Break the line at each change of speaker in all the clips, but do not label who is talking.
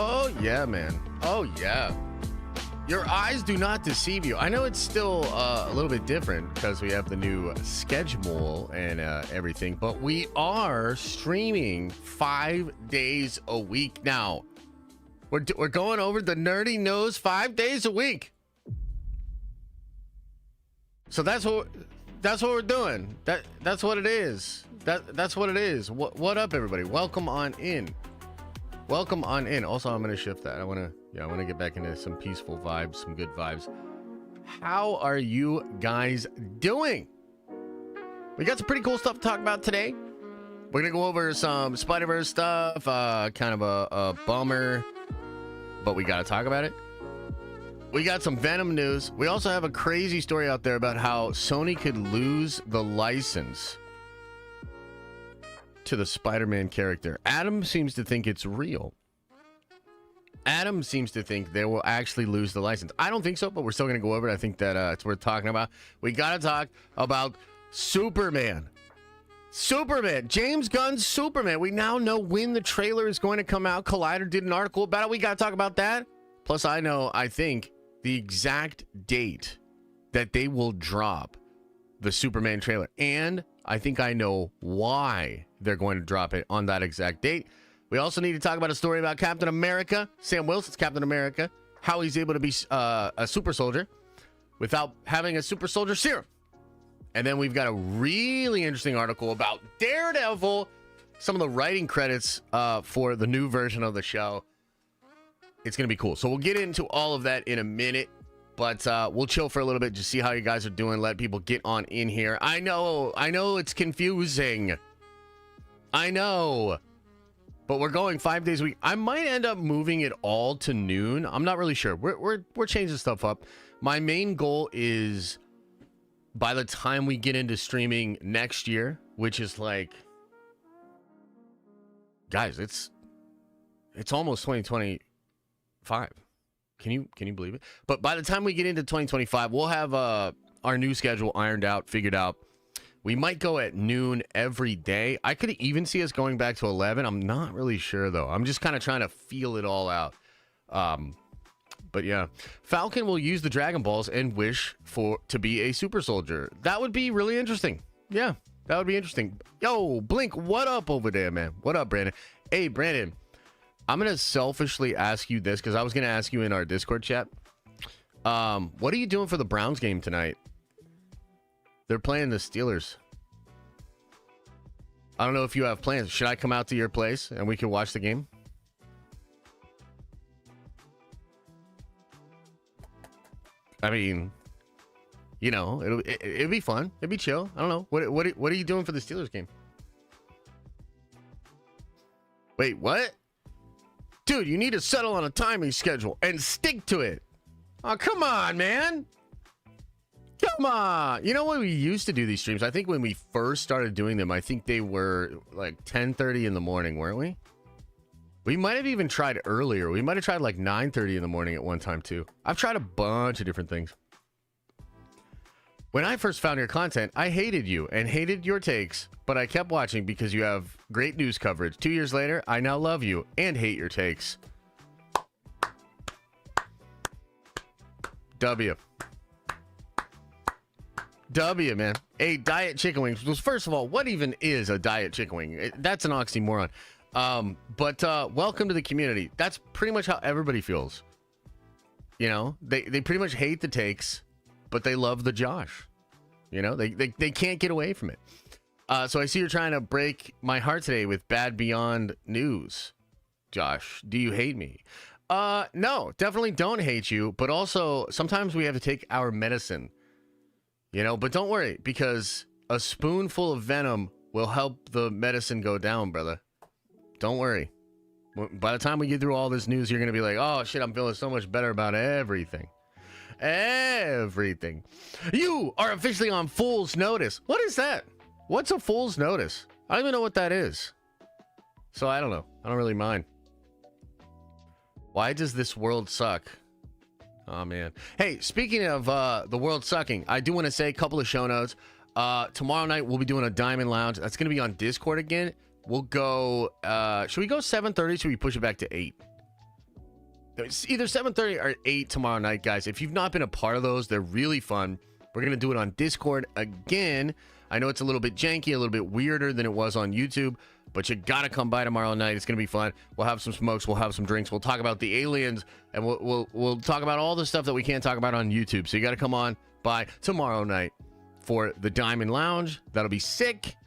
Oh, yeah, man. Oh, yeah. Your eyes do not deceive you. I know it's still a little bit different because we have the new schedule and everything, but we are streaming 5 days a week now. We're going over the nerdy nose 5 days a week. So that's what we're doing. That's what it is. That's what it is. What up, everybody? Welcome on in. Welcome on in. Also, I'm gonna shift that. I wanna get back into some peaceful vibes, some good vibes. How are you guys doing? We got some pretty cool stuff to talk about today. We're gonna go over some Spider-Verse stuff. Kind of a bummer, but we gotta talk about it. We got some Venom news. We also have a crazy story out there about how Sony could lose the license to the Spider-Man character. Adam seems to think it's real. Adam seems to think they will actually lose the license. I don't think so, but we're still going to go over it. I think that it's worth talking about. We got to talk about Superman. Superman. James Gunn's Superman. We now know when the trailer is going to come out. Collider did an article about it. We got to talk about that. Plus, I think, the exact date that they will drop the Superman trailer. And I think I know why they're going to drop it on that exact date. We also need to talk about a story about Captain America. Sam Wilson's Captain America. How he's able to be a super soldier without having a super soldier serum. And then we've got a really interesting article about Daredevil. Some of the writing credits for the new version of the show. It's going to be cool. So we'll get into all of that in a minute. But we'll chill for a little bit, just see how you guys are doing. Let people get on in here. I know it's confusing. I know. But we're going 5 days a week. I might end up moving it all to noon. I'm not really sure. We're changing stuff up. My main goal is by the time we get into streaming next year, which is like, guys, it's almost 2025. Can you believe it? But by the time we get into 2025, we'll have our new schedule ironed out, figured out. We might go at noon every day. I could even see us going back to 11. I'm not really sure, though. I'm just kind of trying to feel it all out. But yeah, Falcon will use the Dragon Balls and wish to be a super soldier. That would be really interesting. Yeah, that would be interesting. Yo, Blink, what up over there, man? What up, Brandon? Hey, Brandon. I'm going to selfishly ask you this because I was going to ask you in our Discord chat. What are you doing for the Browns game tonight? They're playing the Steelers. I don't know if you have plans. Should I come out to your place and we can watch the game? I mean, you know, it'll be fun. It'll be chill. I don't know. What are you doing for the Steelers game? Wait, what? Dude, you need to settle on a timing schedule and stick to it. Oh, come on, man. Come on. You know when we used to do these streams? I think when we first started doing them, I think they were like 10:30 in the morning, weren't we? We might have even tried earlier. We might have tried like 9:30 in the morning at one time too. I've tried a bunch of different things. When I first found your content, I hated you and hated your takes, but I kept watching because you have great news coverage. 2 years later, I now love you and hate your takes. W, man. Hey, diet chicken wings. Well, first of all, what even is a diet chicken wing? That's an oxymoron. But welcome to the community. That's pretty much how everybody feels. You know, they pretty much hate the takes, but they love the Josh. You know, they can't get away from it. So I see you're trying to break my heart today with bad beyond news. Josh, do you hate me? No, definitely don't hate you. But also, sometimes we have to take our medicine. You know, but don't worry, because a spoonful of Venom will help the medicine go down, brother. Don't worry. By the time we get through all this news, you're going to be like, oh, shit, I'm feeling so much better about everything. Everything. You are officially on Fool's Notice. What is that? What's a Fool's Notice? I don't even know what that is. So I don't know. I don't really mind. Why does this world suck? Oh, man. Hey, speaking of the world sucking, I do want to say a couple of show notes. Tomorrow night, we'll be doing a Diamond Lounge. That's going to be on Discord again. We'll go, should we go 7:30? Should we push it back to 8? It's either 7:30 or 8 tomorrow night, guys. If you've not been a part of those, they're really fun. We're going to do it on Discord again. I know it's a little bit janky, a little bit weirder than it was on YouTube, but you got to come by tomorrow night. It's going to be fun. We'll have some smokes. We'll have some drinks. We'll talk about the aliens, and we'll talk about all the stuff that we can't talk about on YouTube. So you got to come on by tomorrow night for the Diamond Lounge. That'll be sick.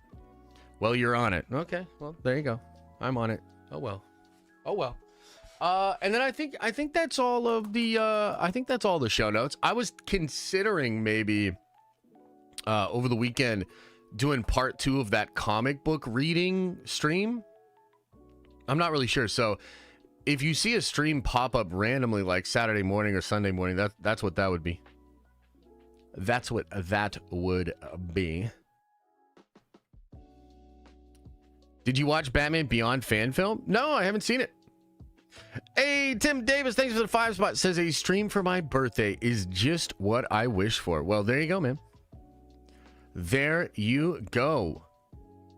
Well, you're on it. Okay. Well, there you go. I'm on it. Oh, well. Oh, well. And then I think that's all of the I think that's all the show notes. I was considering maybe over the weekend doing part 2 of that comic book reading stream. I'm not really sure. So if you see a stream pop up randomly like Saturday morning or Sunday morning, that's what that would be. That's what that would be. Did you watch Batman Beyond fan film? No, I haven't seen it. Hey, Tim Davis, thanks for the 5 spot. Says a stream for my birthday is just what I wish for. Well, there you go, man. There you go.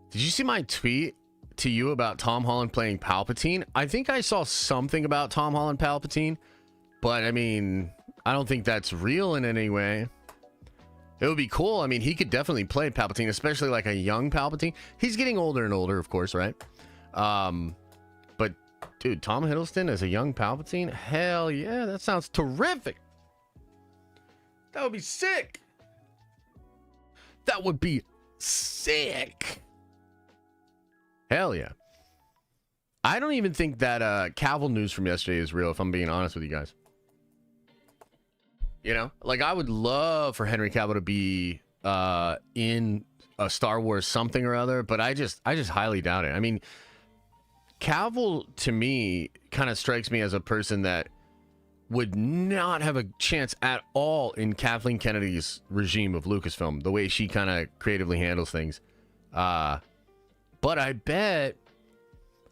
Did you see my tweet to you about Tom Holland playing Palpatine? I think I saw something about Tom Holland Palpatine, but I mean, I don't think that's real in any way. It would be cool. I mean, he could definitely play Palpatine, especially like a young Palpatine. He's getting older and older, of course, right? But dude, Tom Hiddleston as a young Palpatine? Hell yeah, that sounds terrific. That would be sick. That would be sick. Hell yeah. I don't even think that Cavill news from yesterday is real, if I'm being honest with you guys. You know, like I would love for Henry Cavill to be in a Star Wars something or other, but I just highly doubt it. I mean, Cavill to me kind of strikes me as a person that would not have a chance at all in Kathleen Kennedy's regime of Lucasfilm, the way she kind of creatively handles things. But I bet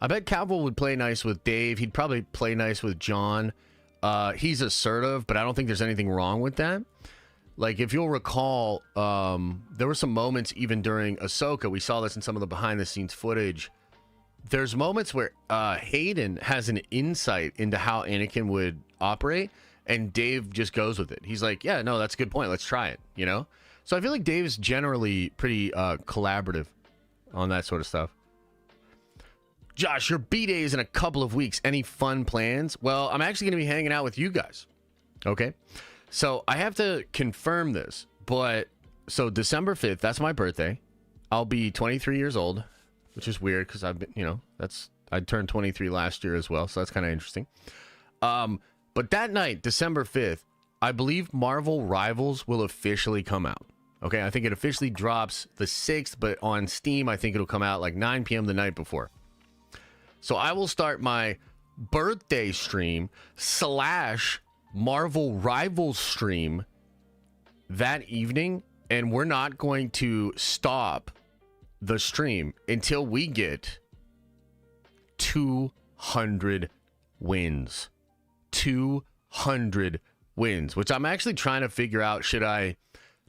Cavill would play nice with Dave. He'd probably play nice with John. He's assertive, but I don't think there's anything wrong with that. Like, if you'll recall, there were some moments even during Ahsoka. We saw this in some of the behind-the-scenes footage. There's moments where Hayden has an insight into how Anakin would operate, and Dave just goes with it. He's like, yeah, no, that's a good point. Let's try it, you know? So I feel like Dave's generally pretty collaborative on that sort of stuff. Josh, your B-Day is in a couple of weeks. Any fun plans? Well, I'm actually going to be hanging out with you guys. Okay? So I have to confirm this, but so December 5th, that's my birthday. I'll be 23 years old, which is weird because I've been, you know, I turned 23 last year as well, so that's kind of interesting. But that night, December 5th, I believe Marvel Rivals will officially come out. Okay, I think it officially drops the 6th, but on Steam, I think it'll come out like 9 p.m. the night before. So I will start my birthday stream / Marvel Rivals stream that evening, and we're not going to stop the stream until we get 200 wins. 200 wins, which I'm actually trying to figure out. Should I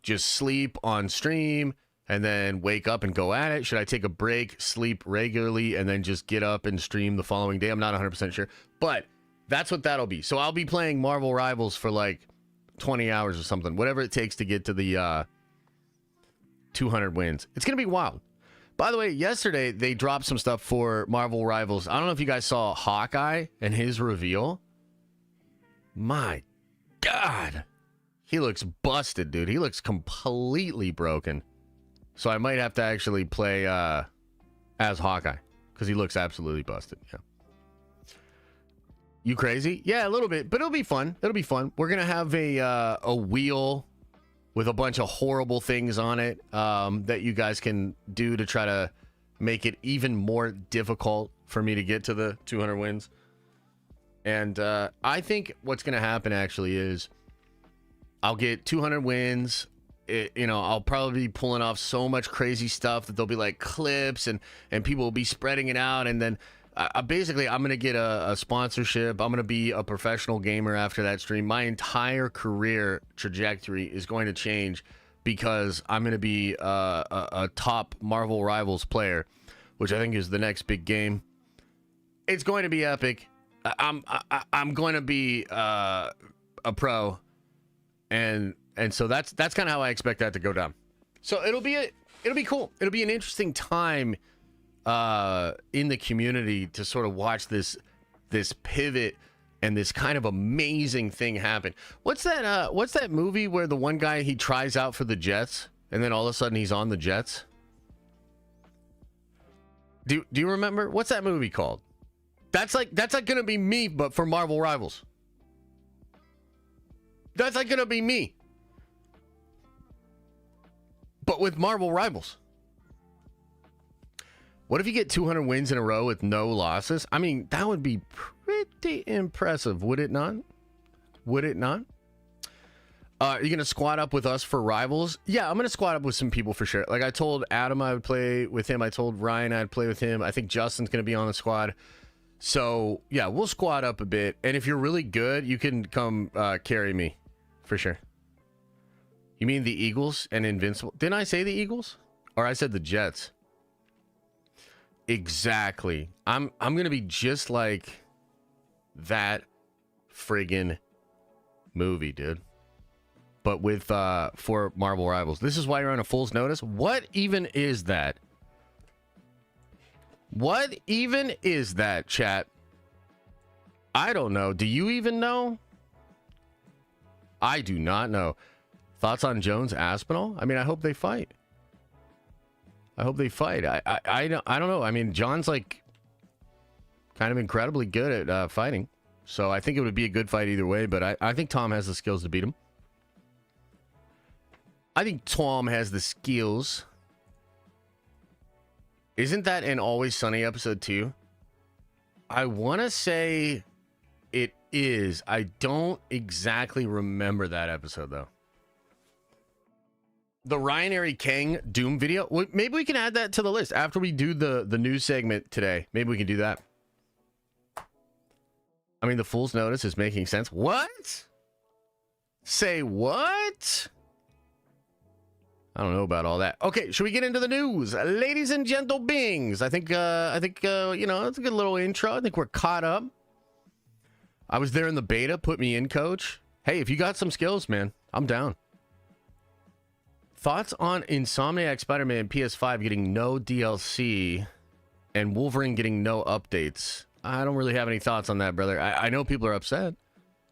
just sleep on stream and then wake up and go at it? Should I take a break, sleep regularly, and then just get up and stream the following day? I'm not 100% sure, but that's what that'll be. So I'll be playing Marvel Rivals for like 20 hours or something, whatever it takes to get to the 200 wins. It's going to be wild. By the way, yesterday they dropped some stuff for Marvel Rivals. I don't know if you guys saw Hawkeye and his reveal. My God. He looks busted, dude. He looks completely broken. So I might have to actually play as Hawkeye because he looks absolutely busted. Yeah. You crazy? Yeah, a little bit, but it'll be fun. It'll be fun. We're gonna have a wheel with a bunch of horrible things on it that you guys can do to try to make it even more difficult for me to get to the 200 wins. And I think what's gonna happen actually is I'll get 200 wins. I'll probably be pulling off so much crazy stuff that there'll be like clips and people will be spreading it out. And then basically I'm going to get a sponsorship. I'm going to be a professional gamer after that stream. My entire career trajectory is going to change because I'm going to be a top Marvel Rivals player, which I think is the next big game. It's going to be epic. I'm going to be a pro, and so that's kind of how I expect that to go down. So it'll be cool. It'll be an interesting time in the community to sort of watch this pivot and this kind of amazing thing happen. What's that movie where the one guy, he tries out for the Jets and then all of a sudden he's on the Jets? Do you remember? What's that movie called? That's like gonna be me, but for Marvel Rivals. That's like gonna be me, but with Marvel Rivals. What if you get 200 wins in a row with no losses? I mean, that would be pretty impressive, would it not? Would it not? Are you going to squad up with us for Rivals? Yeah, I'm going to squad up with some people for sure. Like I told Adam I would play with him. I told Ryan I'd play with him. I think Justin's going to be on the squad. So, yeah, we'll squad up a bit. And if you're really good, you can come carry me for sure. You mean the Eagles and Invincible? Didn't I say the Eagles? Or I said the Jets? Exactly. I'm gonna be just like that friggin' movie, dude. But with for Marvel Rivals. This is why you're on a fool's notice. What even is that? What even is that, chat? I don't know. Do you even know? I do not know. Thoughts on Jones Aspinall? I mean, I hope they fight. I hope they fight. I don't know. I mean, John's like kind of incredibly good at fighting. So I think it would be a good fight either way. But I think Tom has the skills to beat him. I think Tom has the skills. Isn't that an Always Sunny episode 2? I want to say it is. I don't exactly remember that episode, though. The Ryan Airy Kang Doom video. Maybe we can add that to the list after we do the news segment today. Maybe we can do that. I mean, the Fool's Notice is making sense. What? Say what? I don't know about all that. Okay, should we get into the news, ladies and gentle beings? I think you know, that's a good little intro. I think we're caught up. I was there in the beta. Put me in, coach. Hey, if you got some skills, man, I'm down. Thoughts on Insomniac Spider-Man PS5 getting no DLC and Wolverine getting no updates? I don't really have any thoughts on that, brother. I know people are upset.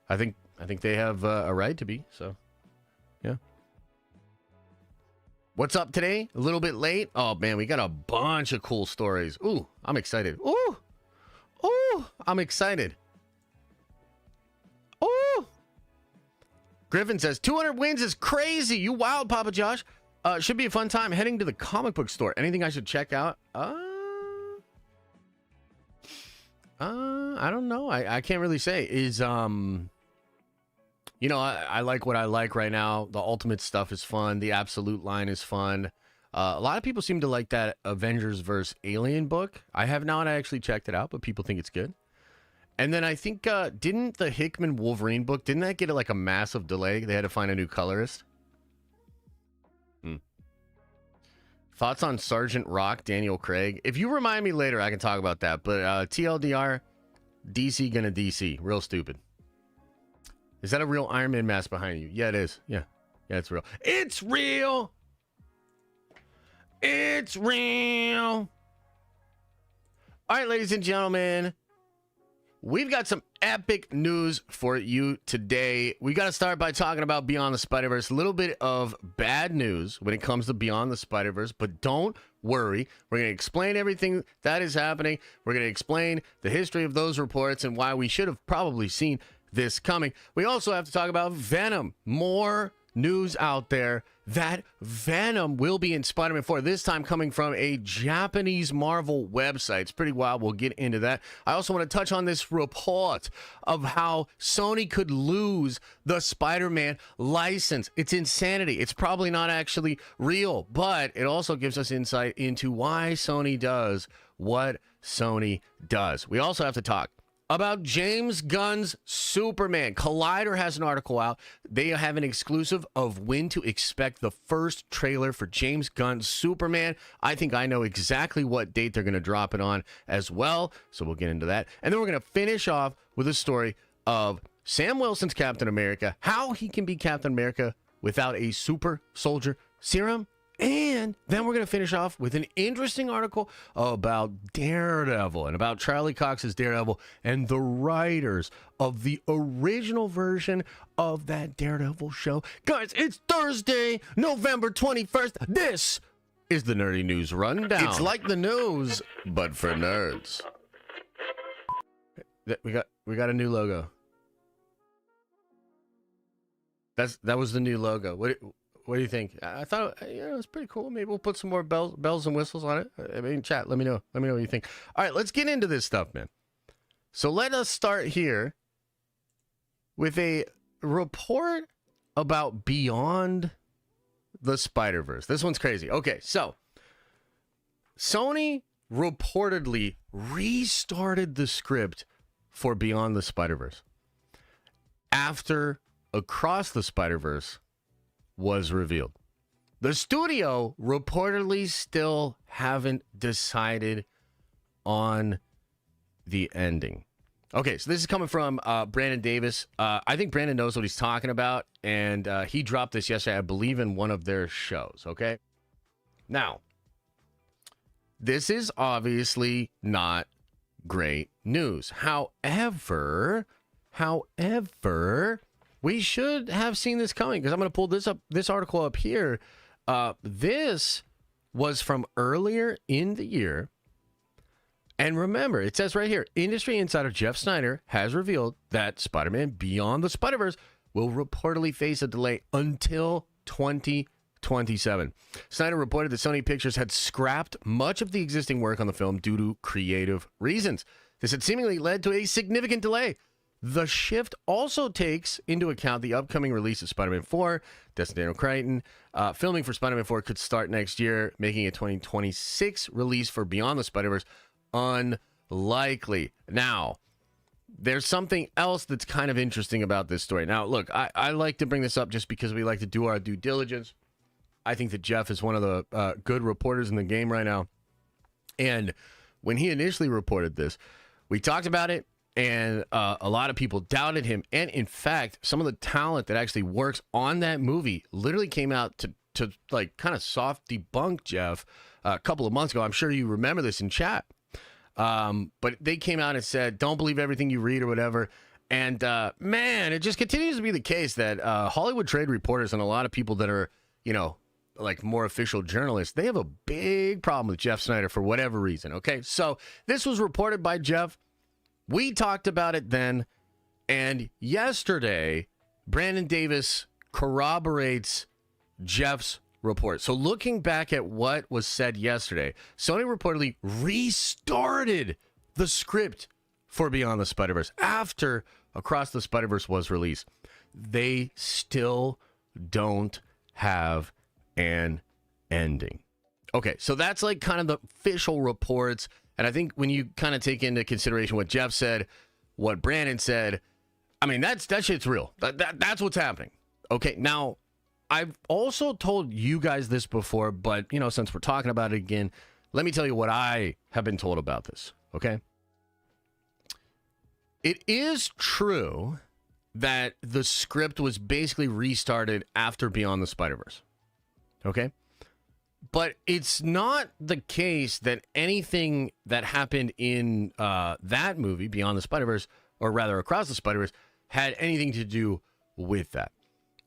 I think they have a right to be. So, yeah. What's up today? A little bit late. Oh man, we got a bunch of cool stories. Ooh, I'm excited. Ooh, I'm excited. Ooh. Griffin says 200 wins is crazy. You wild, Papa Josh. Should be a fun time heading to the comic book store. Anything I should check out? I don't know. I can't really say. Is you know, I like what I like right now. The Ultimate stuff is fun. The Absolute line is fun. A lot of people seem to like that Avengers vs. Alien book. I have not actually checked it out, but people think it's good. And then I think, didn't the Hickman Wolverine book, didn't that get like a massive delay? They had to find a new colorist. Thoughts on Sergeant Rock, Daniel Craig? If you remind me later, I can talk about that. But TLDR, DC gonna DC. Real stupid. Is that a real Iron Man mask behind you? Yeah, it is. Yeah, it's real. It's real. It's real. All right, ladies and gentlemen. We've got some epic news for you today. We got to start by talking about Beyond the Spider-Verse. A little bit of bad news when it comes to Beyond the Spider-Verse, but don't worry. We're going to explain everything that is happening. We're going to explain the history of those reports and why we should have probably seen this coming. We also have to talk about Venom. More news out there that Venom will be in Spider-Man 4, this time coming from a Japanese Marvel website. It's pretty wild. We'll get into that. I also want to touch on this report of how Sony could lose the Spider-Man license. It's insanity. It's probably not actually real, but it also gives us insight into why Sony does what Sony does. We also have to talk about James Gunn's Superman. Collider has an article out. They have an exclusive of when to expect the first trailer for James Gunn's Superman. I think I know exactly what date they're going to drop it on as well, so we'll get into that. And then we're going to finish off with a story of Sam Wilson's Captain America, how he can be Captain America without a super soldier serum. And then we're going to finish off with an interesting article about Daredevil and about Charlie Cox's Daredevil and the writers of the original version of that Daredevil show. Guys, it's Thursday, November 21st. This is the Nerdy News Rundown. It's like the news, but for nerds. We got a new logo. That was the new logo. What do you think? I thought it was pretty cool. Maybe we'll put some more bells and whistles on it. I mean, chat. Let me know. Let me know what you think. All right, let's get into this stuff, man. So let us start here with a report about Beyond the Spider-Verse. This one's crazy. Okay, so Sony reportedly restarted the script for Beyond the Spider-Verse after Across the Spider-Verse was revealed. The studio reportedly still haven't decided on the ending. Okay, so this is coming from Brandon Davis. I think Brandon knows what he's talking about, and he dropped this yesterday, I believe, in one of their shows, okay? Now, this is obviously not great news. However, we should have seen this coming, because I'm going to pull this article up here. This was from earlier in the year. And remember, it says right here, industry insider Jeff Snyder has revealed that Spider-Man Beyond the Spider-Verse will reportedly face a delay until 2027. Snyder reported that Sony Pictures had scrapped much of the existing work on the film due to creative reasons. This had seemingly led to a significant delay. The shift also takes into account the upcoming release of Spider-Man 4. Daniel Crichton. Filming for Spider-Man 4 could start next year, making a 2026 release for Beyond the Spider-Verse unlikely. Now, there's something else that's kind of interesting about this story. Now, look, I like to bring this up just because we like to do our due diligence. I think that Jeff is one of the good reporters in the game right now. And when he initially reported this, we talked about it. And a lot of people doubted him. And in fact, some of the talent that actually works on that movie literally came out to like kind of soft debunk Jeff a couple of months ago. I'm sure you remember this in chat. But they came out and said, don't believe everything you read or whatever. And man, it just continues to be the case that Hollywood trade reporters and a lot of people that are, like more official journalists, they have a big problem with Jeff Snyder for whatever reason. Okay, so this was reported by Jeff. We talked about it then, and yesterday, Brandon Davis corroborates Jeff's report. So looking back at what was said yesterday, Sony reportedly restarted the script for Beyond the Spider-Verse after Across the Spider-Verse was released. They still don't have an ending. Okay, so that's like kind of the official reports. And I think when you kind of take into consideration what Jeff said, what Brandon said, I mean, that shit's real. That's what's happening. Okay, now, I've also told you guys this before, but, since we're talking about it again, let me tell you what I have been told about this, okay? It is true that the script was basically restarted after Beyond the Spider-Verse, okay? But it's not the case that anything that happened in that movie, Beyond the Spider-Verse, or rather Across the Spider-Verse, had anything to do with that.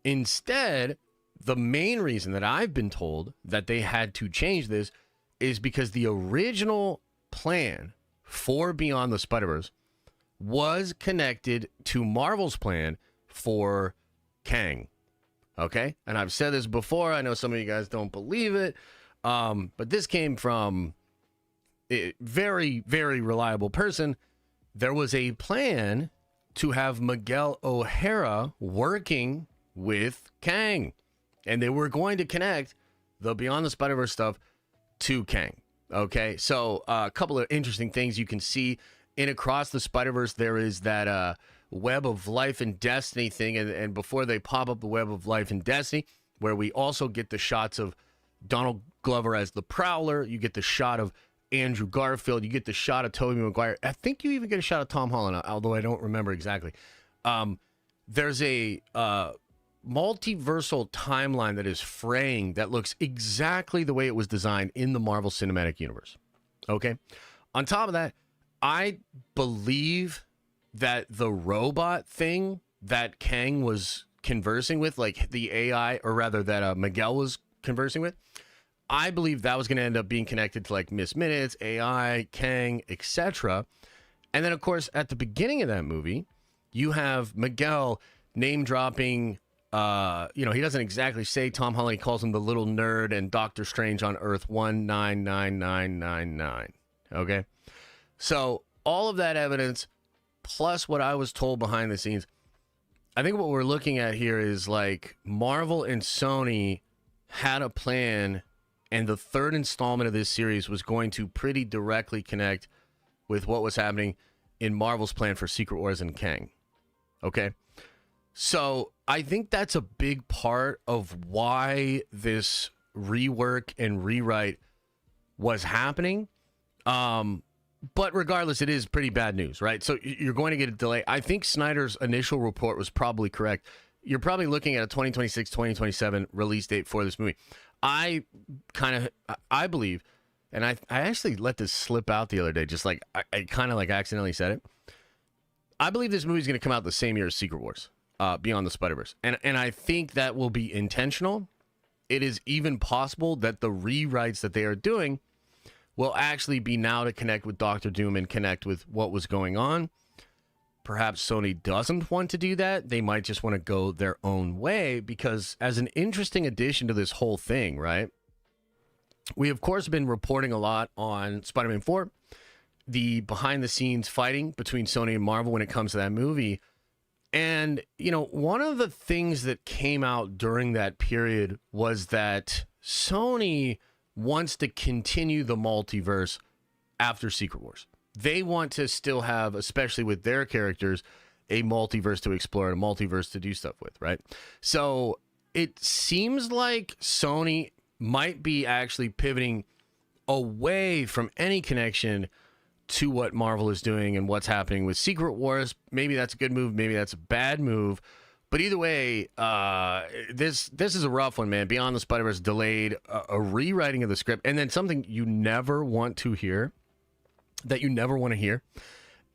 Instead, the main reason that I've been told that they had to change this is because the original plan for Beyond the Spider-Verse was connected to Marvel's plan for Kang. Okay? And I've said this before. I know some of you guys don't believe it. But this came from a very, very reliable person. There was a plan to have Miguel O'Hara working with Kang. And they were going to connect the Beyond the Spider-Verse stuff to Kang. Okay? So a couple of interesting things you can see in Across the Spider-Verse, there is that Web of Life and Destiny thing. And before they pop up the Web of Life and Destiny, where we also get the shots of Donald Glover as the Prowler, you get the shot of Andrew Garfield, you get the shot of Tobey Maguire. I think you even get a shot of Tom Holland, although I don't remember exactly. There's a multiversal timeline that is fraying that looks exactly the way it was designed in the Marvel Cinematic Universe. Okay? On top of that, I believe that the robot thing that Kang was conversing with, like the AI, or rather that Miguel was conversing with, I believe that was going to end up being connected to like Miss Minutes, AI, Kang, etc. And then, of course, at the beginning of that movie, you have Miguel name dropping. He doesn't exactly say Tom Holland. He calls him the little nerd and Doctor Strange on Earth 199999. Okay, so all of that evidence, plus what I was told behind the scenes, I think what we're looking at here is like Marvel and Sony had a plan, and the third installment of this series was going to pretty directly connect with what was happening in Marvel's plan for Secret Wars and Kang. Okay? So I think that's a big part of why this rework and rewrite was happening. But regardless, it is pretty bad news, right? So you're going to get a delay. I think Snyder's initial report was probably correct. You're probably looking at a 2026, 2027 release date for this movie. I believe, and I actually let this slip out the other day, just like I kind of like accidentally said it. I believe this movie is going to come out the same year as Secret Wars, Beyond the Spider-Verse. And I think that will be intentional. It is even possible that the rewrites that they are doing will actually be now to connect with Doctor Doom and connect with what was going on. Perhaps Sony doesn't want to do that. They might just want to go their own way, because as an interesting addition to this whole thing, right? We, of course, have been reporting a lot on Spider-Man 4, the behind-the-scenes fighting between Sony and Marvel when it comes to that movie. And, one of the things that came out during that period was that Sony wants to continue the multiverse after Secret Wars. They want to still have, especially with their characters, a multiverse to explore, a multiverse to do stuff with, right? So it seems like Sony might be actually pivoting away from any connection to what Marvel is doing and what's happening with Secret Wars. Maybe that's a good move, maybe that's a bad move. But either way, this is a rough one, man. Beyond the Spider-Verse delayed, a rewriting of the script, and then something you never want to hear,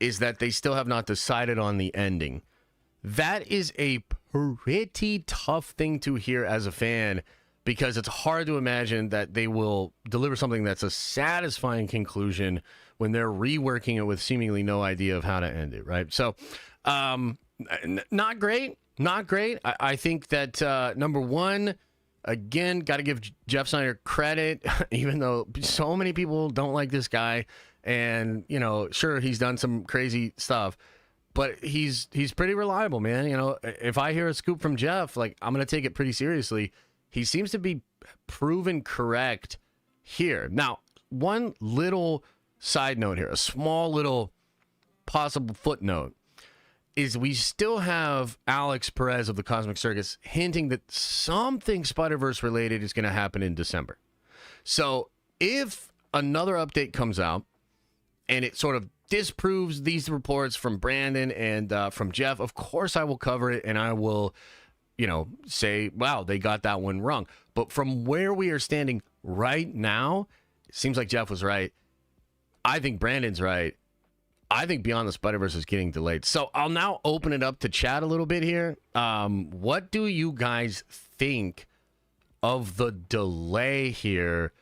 is that they still have not decided on the ending. That is a pretty tough thing to hear as a fan, because it's hard to imagine that they will deliver something that's a satisfying conclusion when they're reworking it with seemingly no idea of how to end it, right? So, not great. Not great. I think that, number one, again, got to give Jeff Snyder credit, even though so many people don't like this guy. And, sure, he's done some crazy stuff, but he's pretty reliable, man. If I hear a scoop from Jeff, like, I'm going to take it pretty seriously. He seems to be proven correct here. Now, one little side note here, a small little possible footnote, is we still have Alex Perez of the Cosmic Circus hinting that something Spider-Verse related is going to happen in December. So if another update comes out and it sort of disproves these reports from Brandon and from Jeff, of course I will cover it, and I will, say, wow, they got that one wrong. But from where we are standing right now, it seems like Jeff was right. I think Brandon's right. I think Beyond the Spider-Verse is getting delayed. So I'll now open it up to chat a little bit here. What do you guys think of the delay here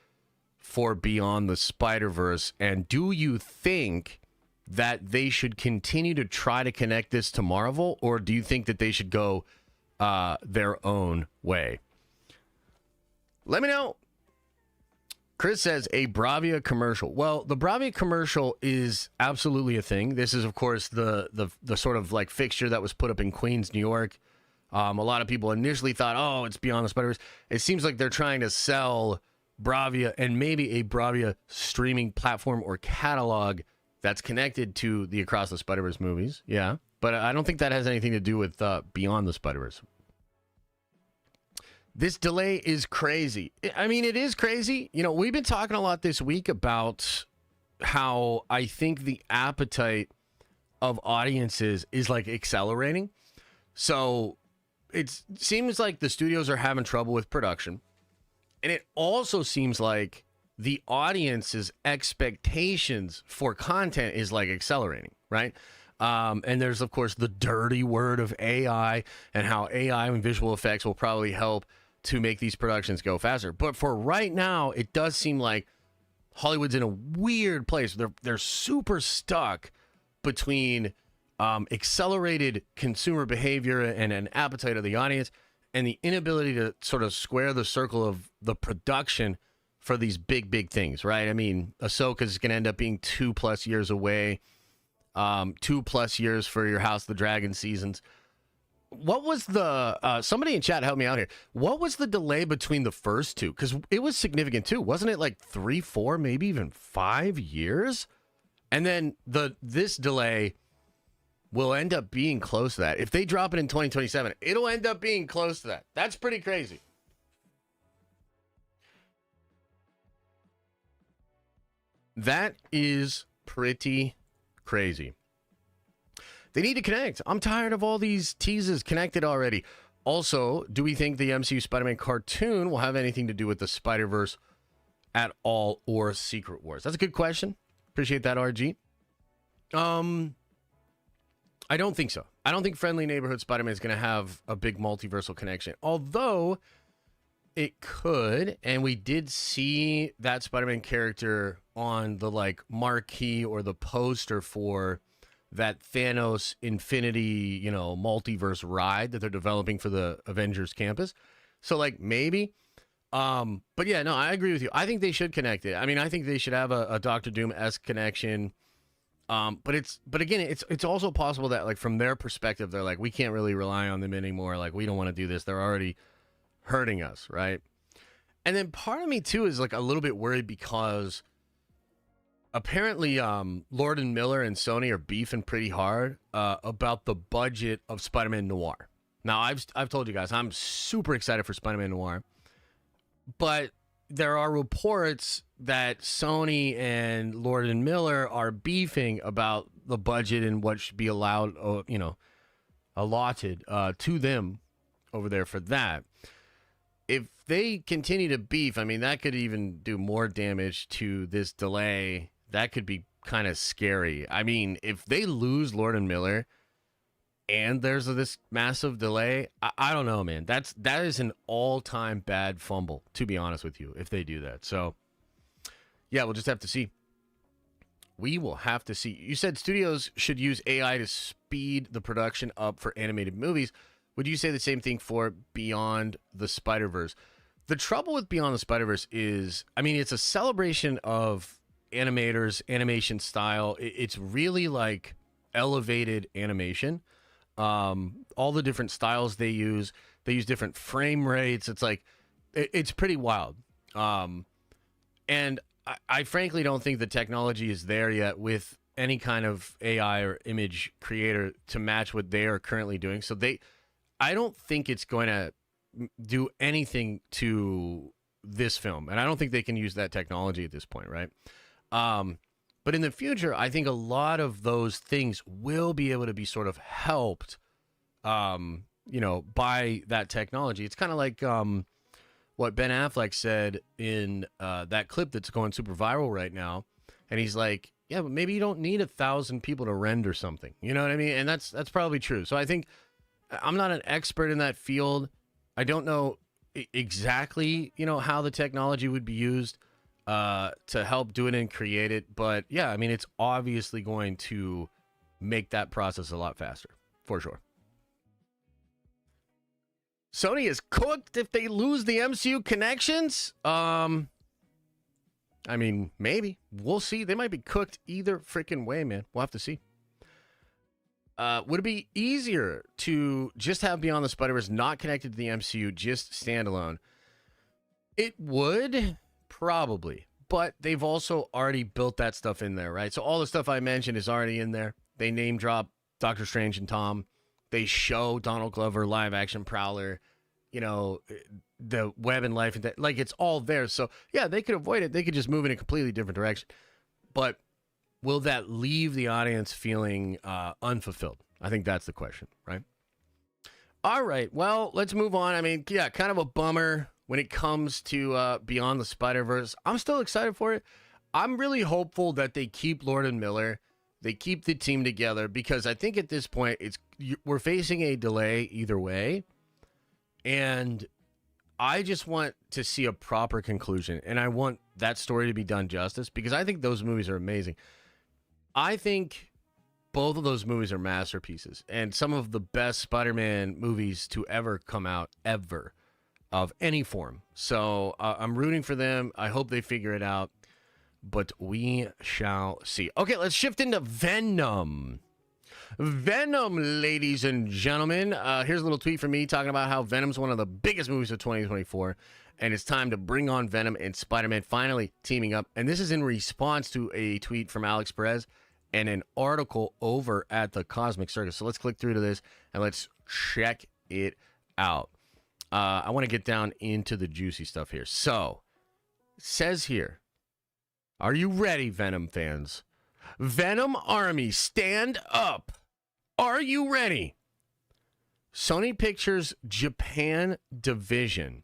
for Beyond the Spider-Verse? And do you think that they should continue to try to connect this to Marvel, or do you think that they should go their own way? Let me know. Chris says a Bravia commercial. Well, the Bravia commercial is absolutely a thing. This is, of course, the sort of like fixture that was put up in Queens, New York. A lot of people initially thought, oh, it's Beyond the Spider-Verse. It seems like they're trying to sell Bravia and maybe a Bravia streaming platform or catalog that's connected to the Across the Spider-Verse movies. Yeah. But I don't think that has anything to do with Beyond the Spider-Verse. This delay is crazy. I mean, it is crazy. You know, we've been talking a lot this week about how I think the appetite of audiences is like accelerating. So it seems like the studios are having trouble with production. And it also seems like the audience's expectations for content is like accelerating, right? And there's, of course, the dirty word of AI and how AI and visual effects will probably help to make these productions go faster. But for right now, it does seem like Hollywood's in a weird place. They're super stuck between accelerated consumer behavior and an appetite of the audience and the inability to sort of square the circle of the production for these big things, right? I mean, Ahsoka is going to end up being 2+ years away. 2+ years for your House of the Dragon seasons. What was the somebody in chat help me out here? What was the delay between the first two? Because it was significant too, wasn't it? Like 3, 4, maybe even 5 years, and then this delay will end up being close to that. If they drop it in 2027, it'll end up being close to that. That's pretty crazy. That is pretty crazy. They need to connect. I'm tired of all these teases connected already. Also, do we think the MCU Spider-Man cartoon will have anything to do with the Spider-Verse at all or Secret Wars? That's a good question. Appreciate that, RG. I don't think so. I don't think Friendly Neighborhood Spider-Man is going to have a big multiversal connection. Although it could, and we did see that Spider-Man character on the like marquee or the poster for that Thanos Infinity, multiverse ride that they're developing for the Avengers campus. So like maybe, but yeah, no, I agree with you. I think they should connect it. I mean, I think they should have a Doctor Doom-esque connection. But again, it's also possible that like from their perspective, they're like, we can't really rely on them anymore. Like we don't want to do this. They're already hurting us, right? And then part of me too is like a little bit worried because apparently Lord and Miller and Sony are beefing pretty hard about the budget of Spider-Man Noir. Now I've told you guys I'm super excited for Spider-Man Noir, but there are reports that Sony and Lord and Miller are beefing about the budget and what should be allowed, allotted to them over there for that. If they continue to beef, I mean, that could even do more damage to this delay. That could be kind of scary. I mean, if they lose Lord and Miller and there's this massive delay, I don't know, man. That is an all-time bad fumble, to be honest with you, if they do that. So, yeah, we'll just have to see. We will have to see. You said studios should use AI to speed the production up for animated movies. Would you say the same thing for Beyond the Spider-Verse? The trouble with Beyond the Spider-Verse is, I mean, it's a celebration of animators, animation style. It's really like elevated animation. All the different styles they use different frame rates. It's like, it's pretty wild. And I frankly don't think the technology is there yet with any kind of AI or image creator to match what they are currently doing. So I don't think it's going to do anything to this film. And I don't think they can use that technology at this point, right? But in the future, I think a lot of those things will be able to be sort of helped, by that technology. It's kind of like what Ben Affleck said in that clip that's going super viral right now. And he's like, yeah, but maybe you don't need 1,000 people to render something. You know what I mean? And that's probably true. So I think I'm not an expert in that field. I don't know exactly, how the technology would be used to help do it and create it. But yeah, I mean, it's obviously going to make that process a lot faster, for sure. Sony is cooked if they lose the MCU connections. I mean, maybe. We'll see. They might be cooked either freaking way, man. We'll have to see. Would it be easier to just have Beyond the Spider-Verse not connected to the MCU, just standalone? It would, probably. but they've also already built that stuff in there, right? So all the stuff I mentioned is already in there. They name drop Doctor Strange and Tom. They show Donald Glover live action Prowler, you know, the web and life, and that, like, it's all there. So yeah, they could avoid it. They could just move in a completely different direction. But will that leave the audience feeling unfulfilled? I think that's the question, right? All right, well, let's move on. I mean, yeah, kind of a bummer when it comes to Beyond the Spider-Verse. I'm still excited for it. I'm really hopeful that they keep Lord and Miller. They keep the team together, because I think at this point we're facing a delay either way. And I just want to see a proper conclusion, and I want that story to be done justice, because I think those movies are amazing. I think both of those movies are masterpieces and some of the best Spider-Man movies to ever come out, ever, of any form. So I'm rooting for them. I hope they figure it out, but we shall see. Okay, let's shift into Venom. Venom, ladies and gentlemen. Here's a little tweet from me talking about how Venom's one of the biggest movies of 2024, and it's time to bring on Venom and Spider-Man finally teaming up. And this is in response to a tweet from Alex Perez and an article over at the Cosmic Circus. So let's click through to this and let's check it out. I want to get down into the juicy stuff here. So, it says here, are you ready, Venom fans? Venom Army, stand up. Are you ready? Sony Pictures Japan division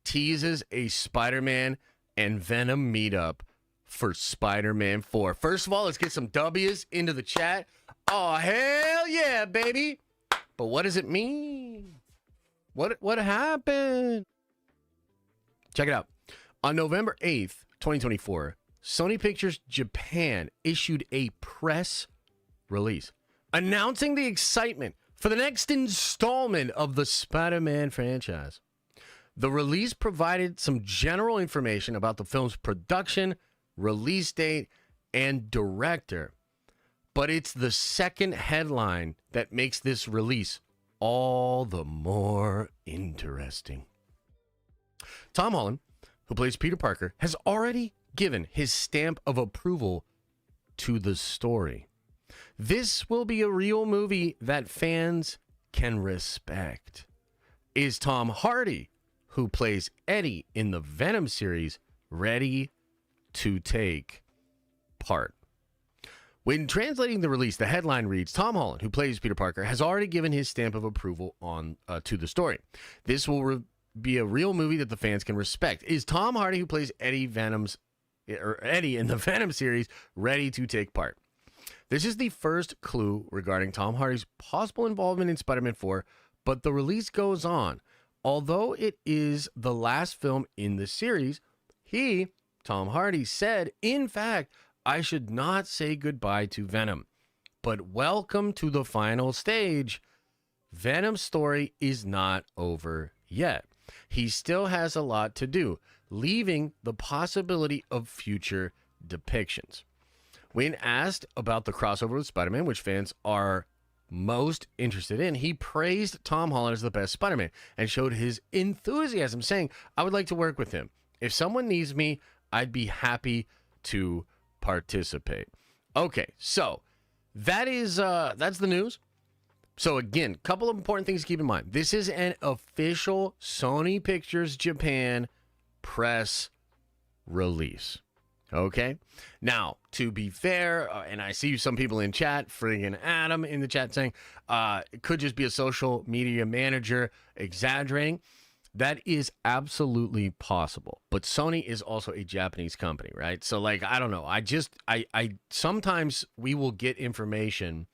teases a Spider-Man and Venom meetup for Spider-Man 4. First of all, let's get some W's into the chat. Oh, hell yeah, baby. But what does it mean? What happened? Check it out. On November 8th, 2024, Sony Pictures Japan issued a press release announcing the excitement for the next installment of the Spider-Man franchise. The release provided some general information about the film's production, release date, and director. But it's the second headline that makes this release all the more interesting. Tom Holland, who plays Peter Parker, has already given his stamp of approval to the story. This will be a real movie that fans can respect. Is Tom Hardy, who plays Eddie in the Venom series, ready to take part? When translating the release, the headline reads, Tom Holland, who plays Peter Parker, has already given his stamp of approval on to the story. This will be a real movie that the fans can respect. Is Tom Hardy, who plays Eddie in the Venom series, ready to take part? This is the first clue regarding Tom Hardy's possible involvement in Spider-Man 4, but the release goes on. Although it is the last film in the series, Tom Hardy, said, in fact, I should not say goodbye to Venom, but welcome to the final stage. Venom's story is not over yet. He still has a lot to do, leaving the possibility of future depictions. When asked about the crossover with Spider-Man, which fans are most interested in, he praised Tom Holland as the best Spider-Man and showed his enthusiasm, saying, I would like to work with him. If someone needs me, I'd be happy to participate. Okay, so that's the news. So again, a couple of important things to keep in mind. This is an official Sony Pictures Japan press release. Okay? Now, to be fair, and I see some people in chat, friggin' Adam in the chat saying, it could just be a social media manager exaggerating. That is absolutely possible. But Sony is also a Japanese company, right? So, like, I don't know. I sometimes we will get information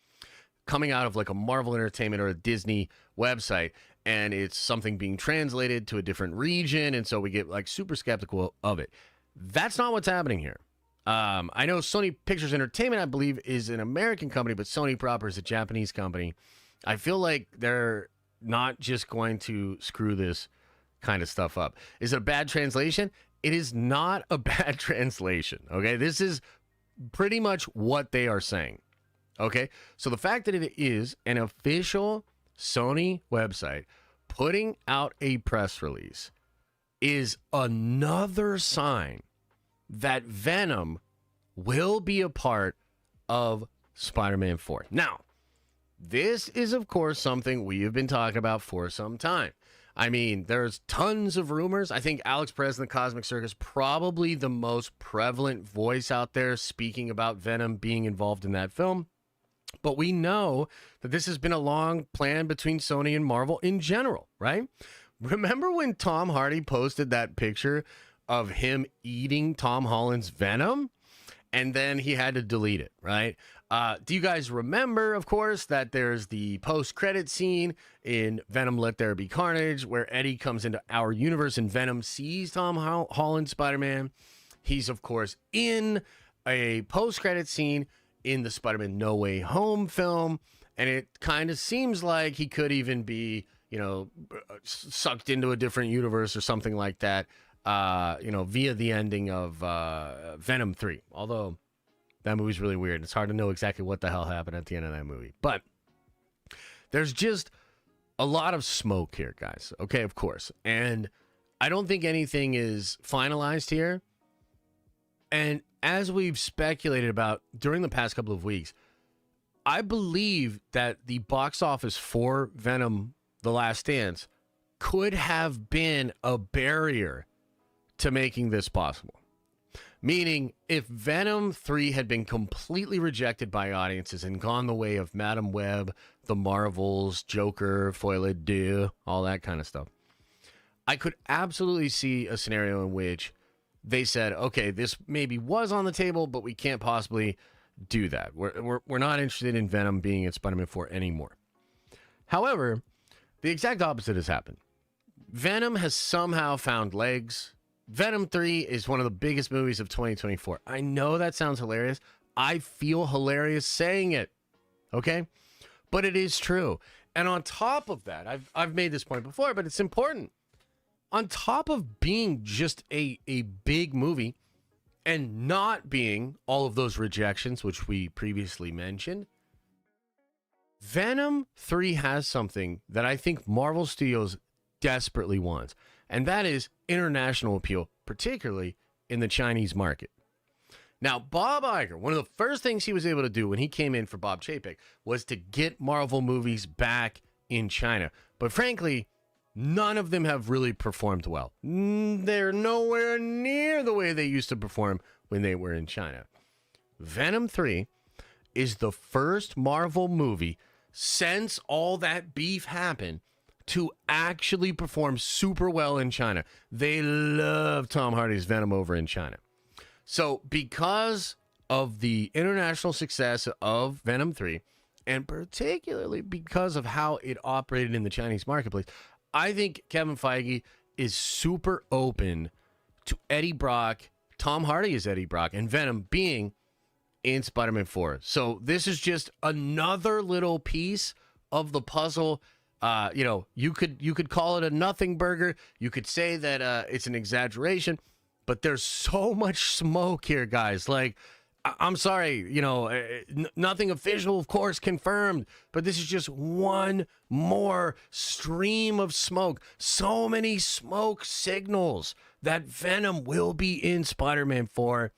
coming out of like a Marvel Entertainment or a Disney website, and it's something being translated to a different region, and so we get like super skeptical of it. That's not what's happening here. I know Sony Pictures Entertainment, I believe, is an American company, but Sony proper is a Japanese company. I feel like they're not just going to screw this kind of stuff up. Is it a bad translation? It is not a bad translation, okay? This is pretty much what they are saying, okay? So the fact that it is an official Sony website putting out a press release is another sign that Venom will be a part of Spider-Man 4. Now, this is, of course, something we have been talking about for some time. I mean, there's tons of rumors. I think Alex Perez in the Cosmic Circus, probably the most prevalent voice out there speaking about Venom being involved in that film. But we know that this has been a long plan between Sony and Marvel in general, right? Remember when Tom Hardy posted that picture of him eating Tom Holland's Venom? And then he had to delete it, right? Do you guys remember, of course, that there's the post-credit scene in Venom Let There Be Carnage where Eddie comes into our universe and Venom sees Tom Holland Spider-Man. He's, of course, in a post-credit scene in the Spider-Man No Way Home film, and it kind of seems like he could even be, sucked into a different universe or something like that, via the ending of Venom 3. Although that movie's really weird. It's hard to know exactly what the hell happened at the end of that movie. But there's just a lot of smoke here, guys. Okay, of course. And I don't think anything is finalized here. And as we've speculated about during the past couple of weeks, I believe that the box office for Venom: The Last Dance could have been a barrier to making this possible. Meaning, if Venom 3 had been completely rejected by audiences and gone the way of Madam Web, The Marvels, Joker, Folie Deux, all that kind of stuff, I could absolutely see a scenario in which they said, okay, this maybe was on the table, but we can't possibly do that. We're not interested in Venom being in Spider-Man 4 anymore. However, the exact opposite has happened. Venom has somehow found legs. Venom 3 is one of the biggest movies of 2024. I know that sounds hilarious. I feel hilarious saying it. Okay? But it is true. And on top of that, I've made this point before, but it's important. On top of being just a big movie and not being all of those rejections, which we previously mentioned, Venom 3 has something that I think Marvel Studios desperately wants, and that is international appeal, particularly in the Chinese market. Now, Bob Iger, one of the first things he was able to do when he came in for Bob Chapek was to get Marvel movies back in China. But frankly, none of them have really performed well. They're nowhere near the way they used to perform when they were in China. Venom 3 is the first Marvel movie since all that beef happened to actually perform super well in China. They love Tom Hardy's Venom over in China. So because of the international success of Venom 3, and particularly because of how it operated in the Chinese marketplace, I think Kevin Feige is super open to Eddie Brock, Tom Hardy as Eddie Brock, and Venom being in Spider-Man 4. So this is just another little piece of the puzzle. You could call it a nothing burger. You could say that it's an exaggeration, but there's so much smoke here, guys. Like, I'm sorry, nothing official, of course, confirmed, but this is just one more stream of smoke. So many smoke signals that Venom will be in Spider-Man 4.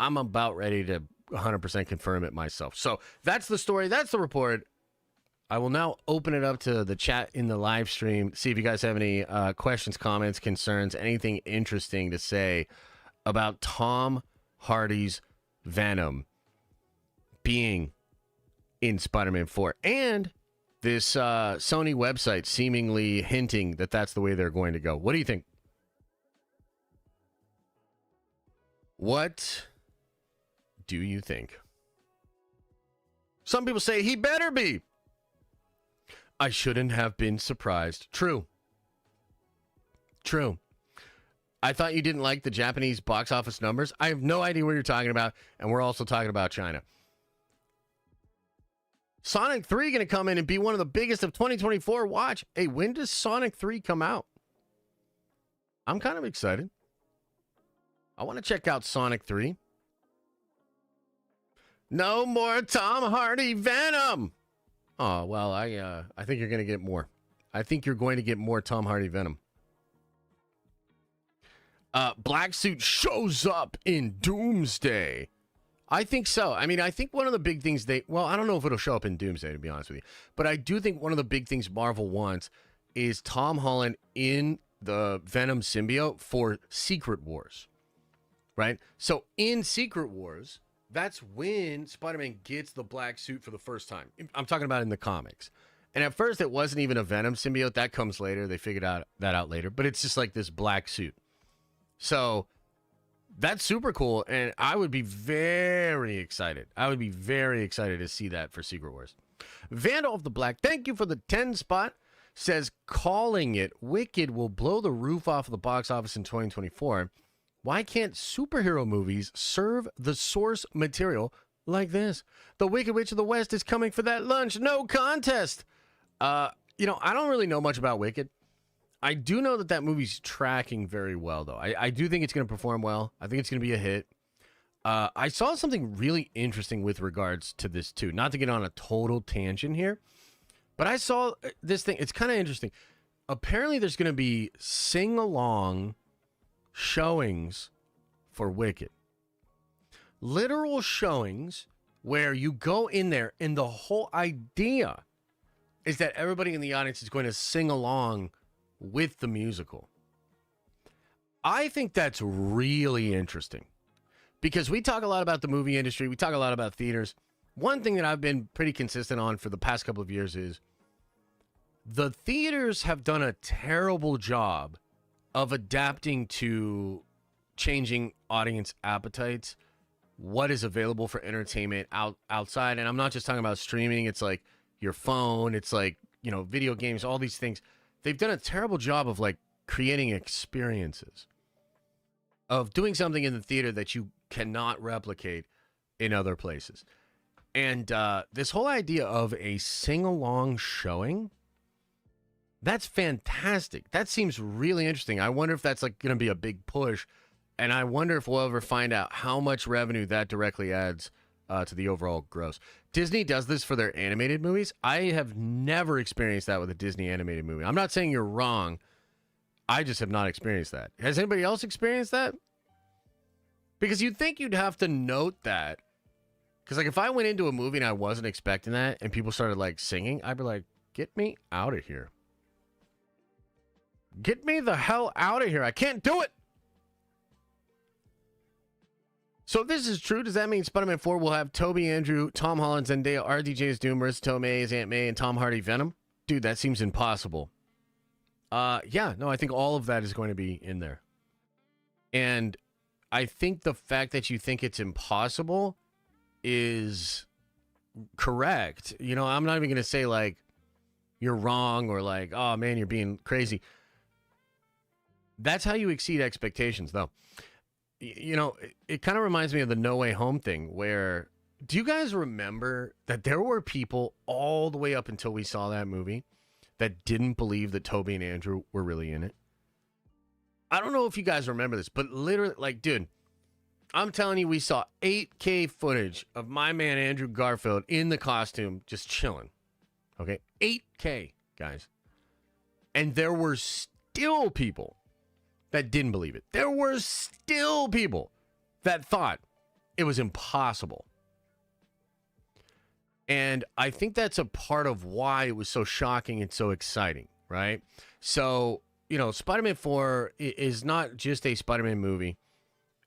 I'm about ready to 100% confirm it myself. So that's the story. That's the report. I will now open it up to the chat in the live stream. See if you guys have any questions, comments, concerns, anything interesting to say about Tom Hardy's Venom being in Spider-Man 4 and this Sony website seemingly hinting that that's the way they're going to go. What do you think? What do you think? Some people say he better be. I shouldn't have been surprised. True. I thought you didn't like the Japanese box office numbers. I have no idea what you're talking about, and we're also talking about China. Sonic 3 going to come in and be one of the biggest of 2024. Watch. Hey, when does Sonic 3 come out? I'm kind of excited. I want to check out Sonic 3. No more Tom Hardy Venom. Oh, well, I think you're going to get more. I think you're going to get more Tom Hardy Venom. Black suit shows up in Doomsday. I think so. I mean, I think one of the big things I don't know if it'll show up in Doomsday, to be honest with you, but I do think one of the big things Marvel wants is Tom Holland in the Venom symbiote for Secret Wars, right? So in Secret Wars, that's when Spider-Man gets the black suit for the first time. I'm talking about in the comics. And at first, it wasn't even a Venom symbiote. That comes later. They figured that out later. But it's just like this black suit. So that's super cool. And I would be very excited. To see that for Secret Wars. Vandal of the Black, thank you for the 10 spot. Says, calling it, Wicked will blow the roof off of the box office in 2024. Why can't superhero movies serve the source material like this? The Wicked Witch of the West is coming for that lunch. No contest. I don't really know much about Wicked. I do know that movie's tracking very well, though. I do think it's going to perform well. I think it's going to be a hit. I saw something really interesting with regards to this, too. Not to get on a total tangent here, but I saw this thing. It's kind of interesting. Apparently, there's going to be sing-along showings for Wicked. Literal showings where you go in there, and the whole idea is that everybody in the audience is going to sing along with the musical. I think that's really interesting because we talk a lot about the movie industry. We talk a lot about theaters. One thing that I've been pretty consistent on for the past couple of years is the theaters have done a terrible job of adapting to changing audience appetites, what is available for entertainment outside. And I'm not just talking about streaming. It's like your phone. It's like, video games, all these things. They've done a terrible job of like creating experiences, of doing something in the theater that you cannot replicate in other places. And this whole idea of a sing-along showing, that's fantastic. That seems really interesting. I wonder if that's like going to be a big push. And I wonder if we'll ever find out how much revenue that directly adds to the overall gross. Disney does this for their animated movies. I have never experienced that with a Disney animated movie. I'm not saying you're wrong. I just have not experienced that. Has anybody else experienced that? Because you'd think you'd have to note that. Because like if I went into a movie and I wasn't expecting that and people started like singing, I'd be like, get me out of here. Get me the hell out of here. I can't do it. So if this is true, does that mean Spider-Man 4 will have Tobey, Andrew, Tom Holland, Zendaya, RDJ's Doom, Marissa Tomei as Aunt May, and Tom Hardy Venom? Dude, that seems impossible. I think all of that is going to be in there. And I think the fact that you think it's impossible is correct. I'm not even going to say like you're wrong or like, oh man, you're being crazy. That's how you exceed expectations, though. It kind of reminds me of the No Way Home thing where, do you guys remember that there were people all the way up until we saw that movie that didn't believe that Tobey and Andrew were really in it? I don't know if you guys remember this, but literally, like, dude, I'm telling you, we saw 8K footage of my man Andrew Garfield in the costume just chilling. Okay? 8K, guys. And there were still people that didn't believe it. There were still people that thought it was impossible. And I think that's a part of why it was so shocking and so exciting, right? So, Spider-Man 4 is not just a Spider-Man movie.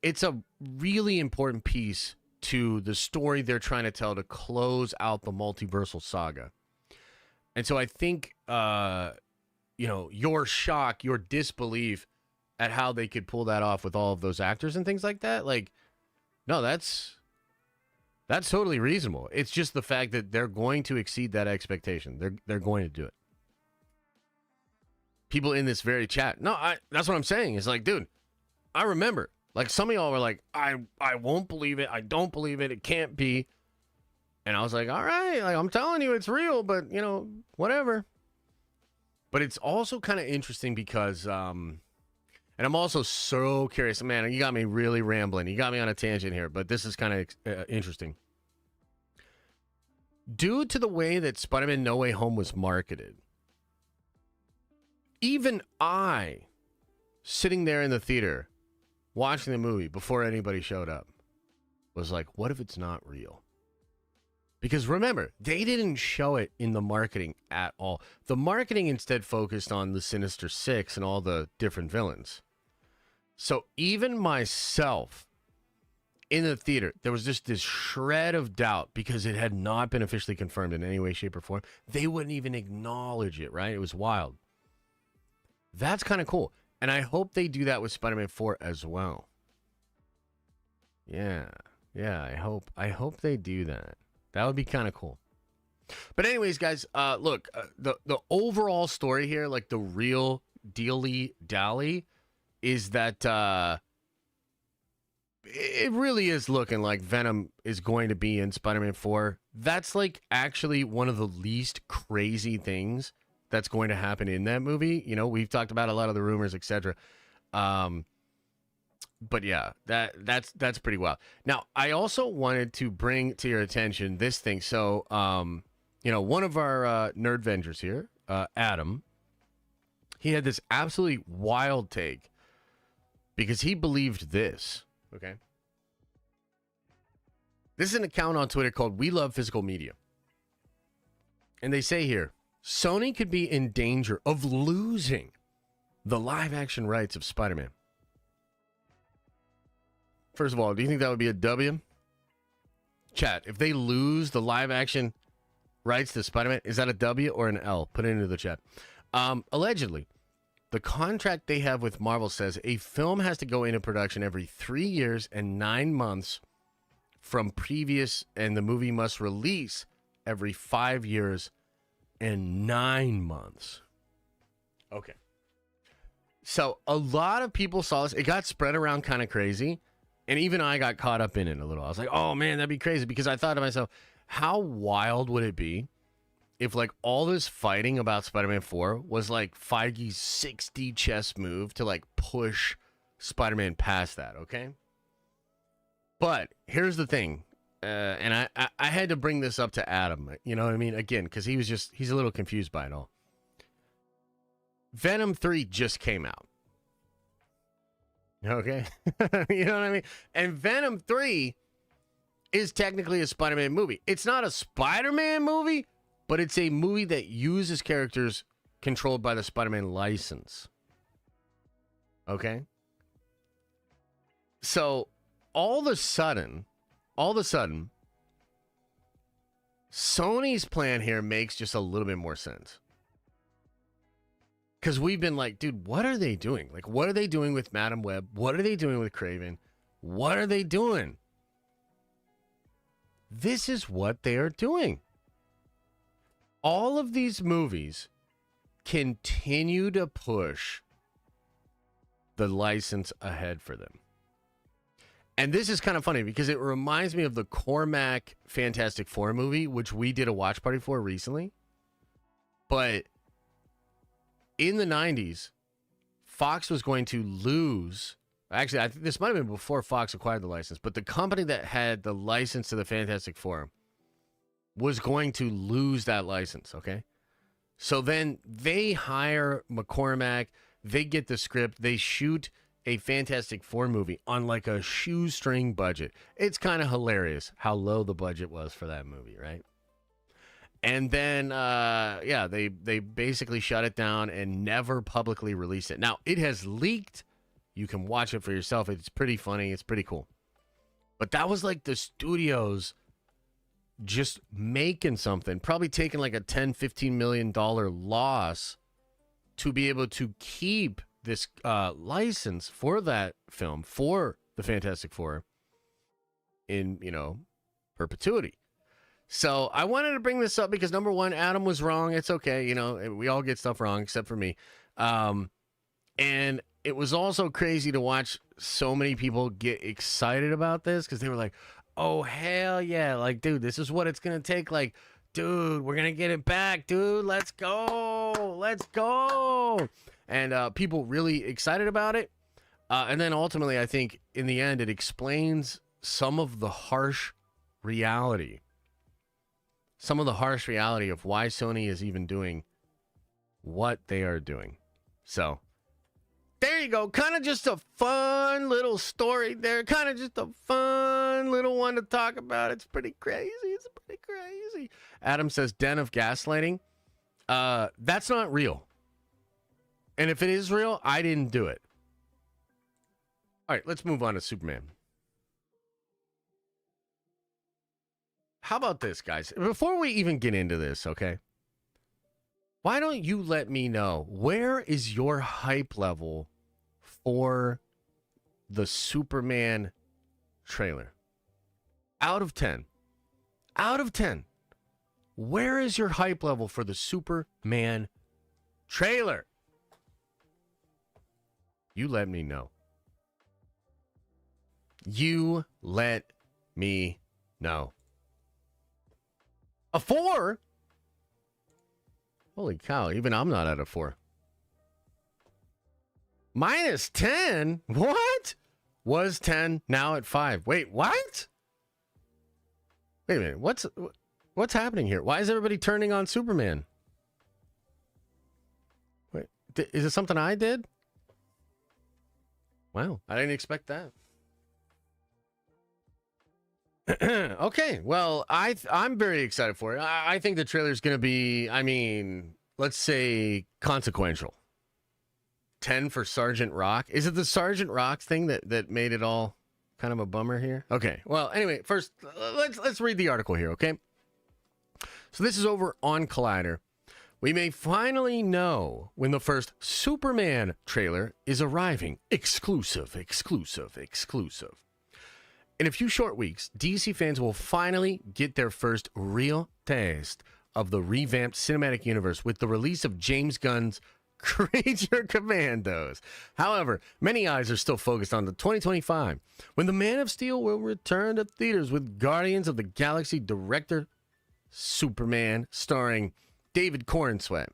It's a really important piece to the story they're trying to tell to close out the multiversal saga. And so I think, your shock, your disbelief at how they could pull that off with all of those actors and things like that. Like, no, that's totally reasonable. It's just the fact that they're going to exceed that expectation. They're going to do it. People in this very chat. No, that's what I'm saying. It's like, dude, I remember. Like, some of y'all were like, I won't believe it. I don't believe it. It can't be. And I was like, all right, like, I'm telling you, it's real, but, whatever. But it's also kind of interesting because, and I'm also so curious. Man, you got me really rambling. You got me on a tangent here, but this is kind of interesting. Due to the way that Spider-Man No Way Home was marketed, even I, sitting there in the theater, watching the movie before anybody showed up was like, what if it's not real? Because remember, they didn't show it in the marketing at all. The marketing instead focused on the Sinister Six and all the different villains. So even myself in the theater, there was just this shred of doubt because it had not been officially confirmed in any way, shape, or form. They wouldn't even acknowledge it, right? It was wild. That's kind of cool. And I hope they do that with Spider-Man 4 as well. Yeah, I hope they do that. That would be kind of cool. But anyways, guys, look, the overall story here, like the real dealy dally, is that it really is looking like Venom is going to be in Spider-Man 4. That's like actually one of the least crazy things that's going to happen in that movie. You know, we've talked about a lot of the rumors, etc. But yeah, that's pretty wild. Now, I also wanted to bring to your attention this thing. So, you know, one of our nerd vengers here, Adam, he had this absolutely wild take because he believed this. Okay. This is an account on Twitter called We Love Physical Media. And they say here, Sony could be in danger of losing the live action rights of Spider-Man. First of all, do you think that would be a W? Chat, if they lose the live action rights to Spider-Man, is that a W or an L? Put it into the chat. Allegedly, the contract they have with Marvel says a film has to go into production every 3 years and 9 months from previous, and the movie must release every 5 years and 9 months. Okay. So a lot of people saw this. It got spread around kind of crazy. And even I got caught up in it a little. I was like, oh, man, that'd be crazy. Because I thought to myself, how wild would it be if, like, all this fighting about Spider-Man 4 was, like, Feige's 60 chess move to, like, push Spider-Man past that, okay? But here's the thing. And I had to bring this up to Adam. You know what I mean? Again, because he's a little confused by it all. Venom 3 just came out. Okay. You know what I mean? And Venom 3 is technically a Spider-Man movie. It's not a Spider-Man movie, but it's a movie that uses characters controlled by the Spider-Man license. Okay? So, all of a sudden, Sony's plan here makes just a little bit more sense. Because we've been like, dude, what are they doing? Like, what are they doing with Madam Web? What are they doing with Kraven? What are they doing? This is what they are doing. All of these movies continue to push the license ahead for them. And this is kind of funny because it reminds me of the Cormac Fantastic Four movie, which we did a watch party for recently. But in the 90s, Fox was going to lose. Actually, I think this might have been before Fox acquired the license, but the company that had the license to the Fantastic Four was going to lose that license, okay? So then they hire McCormack, they get the script, they shoot a Fantastic Four movie on like a shoestring budget. It's kind of hilarious how low the budget was for that movie, right? And then, they basically shut it down and never publicly released it. Now, it has leaked. You can watch it for yourself. It's pretty funny. It's pretty cool. But that was like the studios just making something, probably taking like a $10-15 million loss to be able to keep this license for that film, for the Fantastic Four, in, perpetuity. So I wanted to bring this up because, number one, Adam was wrong. It's okay. We all get stuff wrong except for me. And it was also crazy to watch so many people get excited about this because they were like, oh, hell yeah. Like, dude, this is what it's going to take. Like, dude, we're going to get it back, dude. Let's go. Let's go. And people really excited about it. And then ultimately, I think in the end, it explains some of the harsh reality. Some of the harsh reality of why Sony is even doing what they are doing. So, There you go. Kind of just a fun little story there. Kind of just a fun little one to talk about. It's pretty crazy. It's pretty crazy. Adam says, den of gaslighting. That's not real. And if it is real, I didn't do it. All right, let's move on to Superman. How about this, guys? Before we even get into this, okay? Why don't you let me know, where is your hype level for the Superman trailer? Out of 10. Out of 10. Where is your hype level for the Superman trailer? You let me know. You let me know. A 4? Holy cow, even I'm not at a 4. Minus 10? What? Was 10, now at 5. Wait, what? Wait a minute, what's happening here? Why is everybody turning on Superman? Wait, is it something I did? Wow, I didn't expect that. Okay, well, I'm very excited for it. I think the trailer is going to be, I mean, let's say consequential. 10 for Sergeant Rock. Is it the Sergeant Rock thing that made it all kind of a bummer here? Okay, well, anyway, first, let's read the article here, okay? So this is over on Collider. We may finally know when the first Superman trailer is arriving. Exclusive. In a few short weeks, DC fans will finally get their first real taste of the revamped cinematic universe with the release of James Gunn's Creature Commandos. However, many eyes are still focused on the 2025, when The Man of Steel will return to theaters with Guardians of the Galaxy director Superman, starring David Corenswet.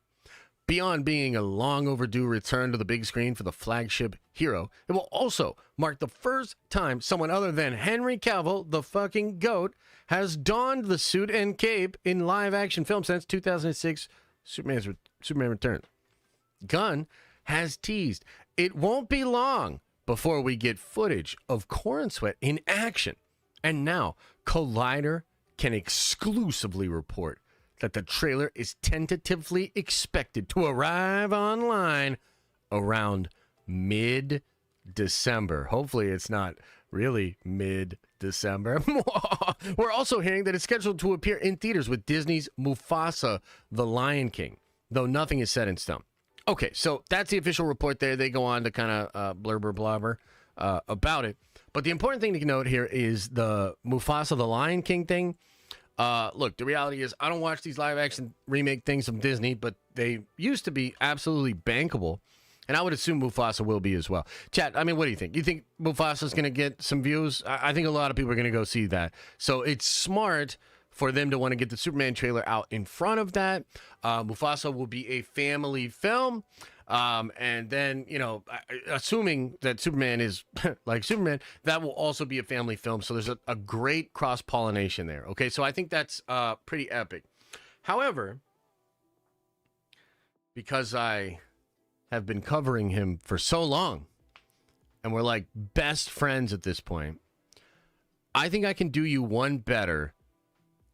Beyond being a long overdue return to the big screen for the flagship hero, it will also mark the first time someone other than Henry Cavill, the fucking GOAT, has donned the suit and cape in live action film since 2006 Superman Returns. Gunn has teased it won't be long before we get footage of Corenswet in action. And now Collider can exclusively report that the trailer is tentatively expected to arrive online around mid-December. Hopefully it's not really mid-December. We're also hearing that it's scheduled to appear in theaters with Disney's Mufasa, The Lion King, though nothing is set in stone. Okay, so that's the official report there. They go on to kind of blubber about it. But the important thing to note here is the Mufasa, The Lion King thing. Look, the reality is I don't watch these live action remake things from Disney, but they used to be absolutely bankable. And I would assume Mufasa will be as well. Chat, I mean, what do you think? You think Mufasa's going to get some views? I think a lot of people are going to go see that. So it's smart for them to want to get the Superman trailer out in front of that. Mufasa will be a family film. And then, you know, assuming that Superman is like Superman, that will also be a family film. So there's a great cross-pollination there. Okay, so I think that's pretty epic. However, because I have been covering him for so long, and we're like best friends at this point, I think I can do you one better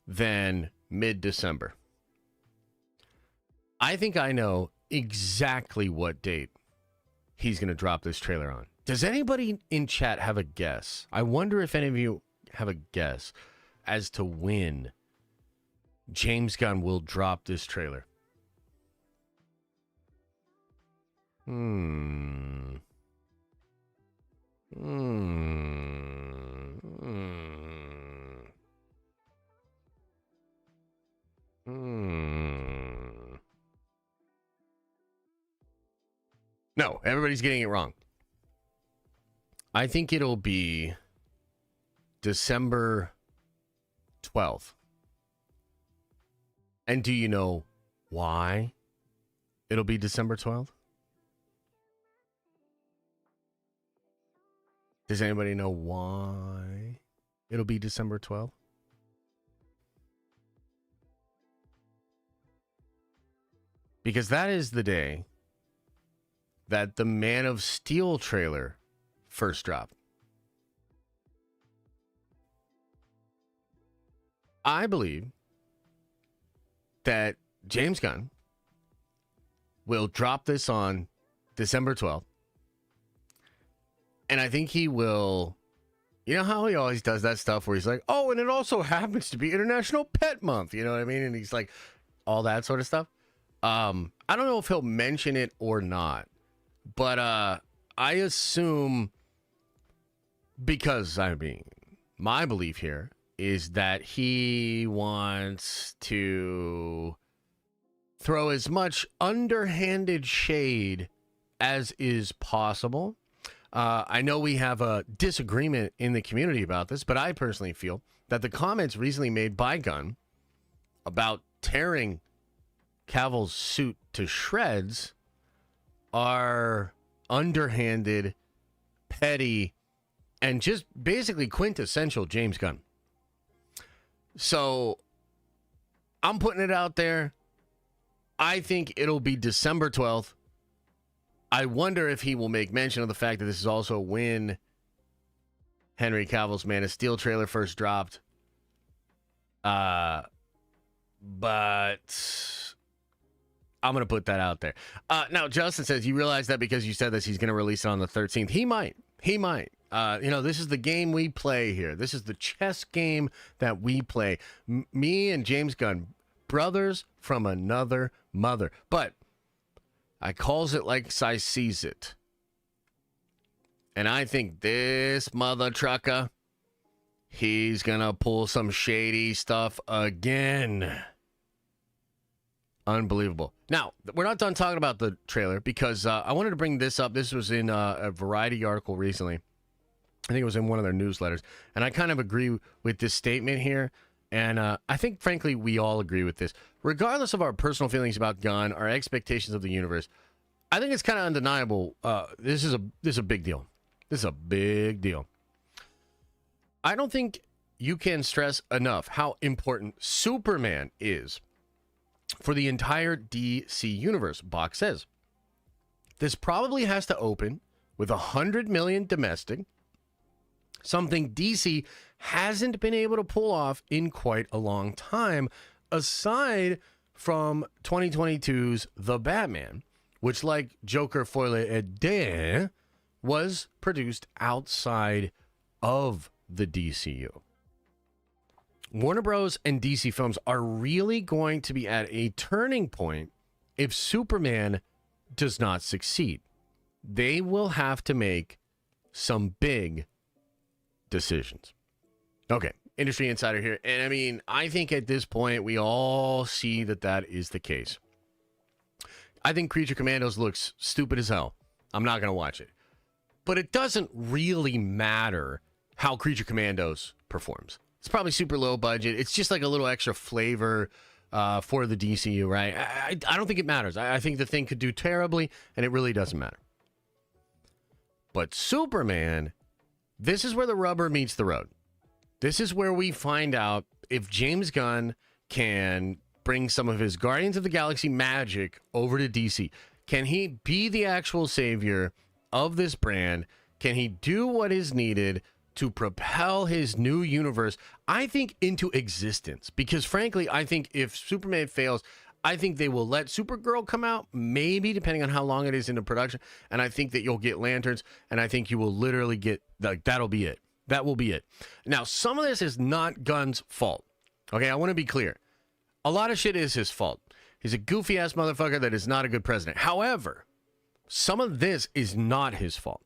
than mid-December. I think I know exactly what date he's going to drop this trailer on. Does anybody in chat have a guess? I wonder if any of you have a guess as to when James Gunn will drop this trailer. No, everybody's getting it wrong. I think it'll be December 12th. And do you know why it'll be December 12th? Does anybody know why it'll be December 12th? Because that is the day that the Man of Steel trailer first dropped. I believe that James Gunn will drop this on December 12th. And I think he will, you know how he always does that stuff where he's like, oh, and it also happens to be International Pet Month. You know what I mean? And he's like, all that sort of stuff. I don't know if he'll mention it or not, but I assume, because I mean, my belief here is that he wants to throw as much underhanded shade as is possible. I know we have a disagreement in the community about this, but I personally feel that the comments recently made by Gunn about tearing Cavill's suit to shreds are underhanded, petty, and just basically quintessential James Gunn. So I'm putting it out there. I think it'll be December 12th. I wonder if he will make mention of the fact that this is also when Henry Cavill's Man of Steel trailer first dropped. But I'm going to put that out there. Now, Justin says, you realize that because you said this, he's going to release it on the 13th. He might. This is the game we play here. This is the chess game that we play. Me and James Gunn, brothers from another mother. But I calls it like I sees it. And I think this mother trucker, he's going to pull some shady stuff again. Unbelievable. Now, we're not done talking about the trailer because I wanted to bring this up. This was in a Variety article recently. I think it was in one of their newsletters. And I kind of agree with this statement here. And I think, frankly, we all agree with this. Regardless of our personal feelings about Gunn, our expectations of the universe, I think it's kind of undeniable. This is a big deal. This is a big deal. I don't think you can stress enough how important Superman is for the entire DC universe, Bach says. This probably has to open with $100 million domestic, something DC hasn't been able to pull off in quite a long time, aside from 2022's The Batman, which, like Joker Folie et Deux, was produced outside of the DCU. Warner Bros. And DC Films are really going to be at a turning point if Superman does not succeed. They will have to make some big decisions. Okay, industry insider here. And I mean, I think at this point, we all see that that is the case. I think Creature Commandos looks stupid as hell. I'm not going to watch it. But it doesn't really matter how Creature Commandos performs. It's probably super low budget. It's just like a little extra flavor for the DCU, right? I don't think it matters. I think the thing could do terribly, and it really doesn't matter. But Superman, this is where the rubber meets the road. This is where we find out if James Gunn can bring some of his Guardians of the Galaxy magic over to DC. Can he be the actual savior of this brand? Can he do what is needed to propel his new universe, I think, into existence? Because frankly, I think if Superman fails, I think they will let Supergirl come out, maybe, depending on how long it is into production. And I think that you'll get Lanterns, and I think you will literally get, like, that'll be it. That will be it. Now, some of this is not Gunn's fault. Okay, I want to be clear. A lot of shit is his fault. He's a goofy-ass motherfucker that is not a good president. However, some of this is not his fault.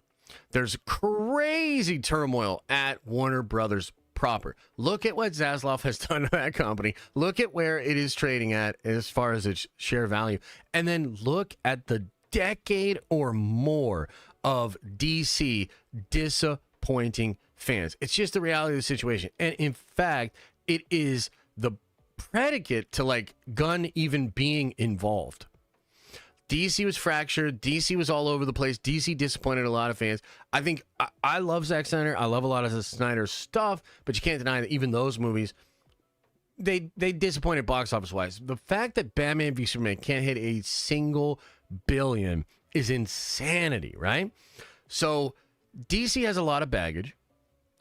There's crazy turmoil at Warner Brothers proper. Look at what Zaslav has done to that company. Look at where it is trading at as far as its share value. And then look at the decade or more of DC disappointing fans. It's just the reality of the situation. And in fact, it is the predicate to, like, Gunn even being involved. DC was fractured. DC was all over the place. DC disappointed a lot of fans. I think I love Zack Snyder. I love a lot of the Snyder stuff, but you can't deny that even those movies, they disappointed box office wise. The fact that Batman v Superman can't hit a single billion is insanity, right? So DC has a lot of baggage.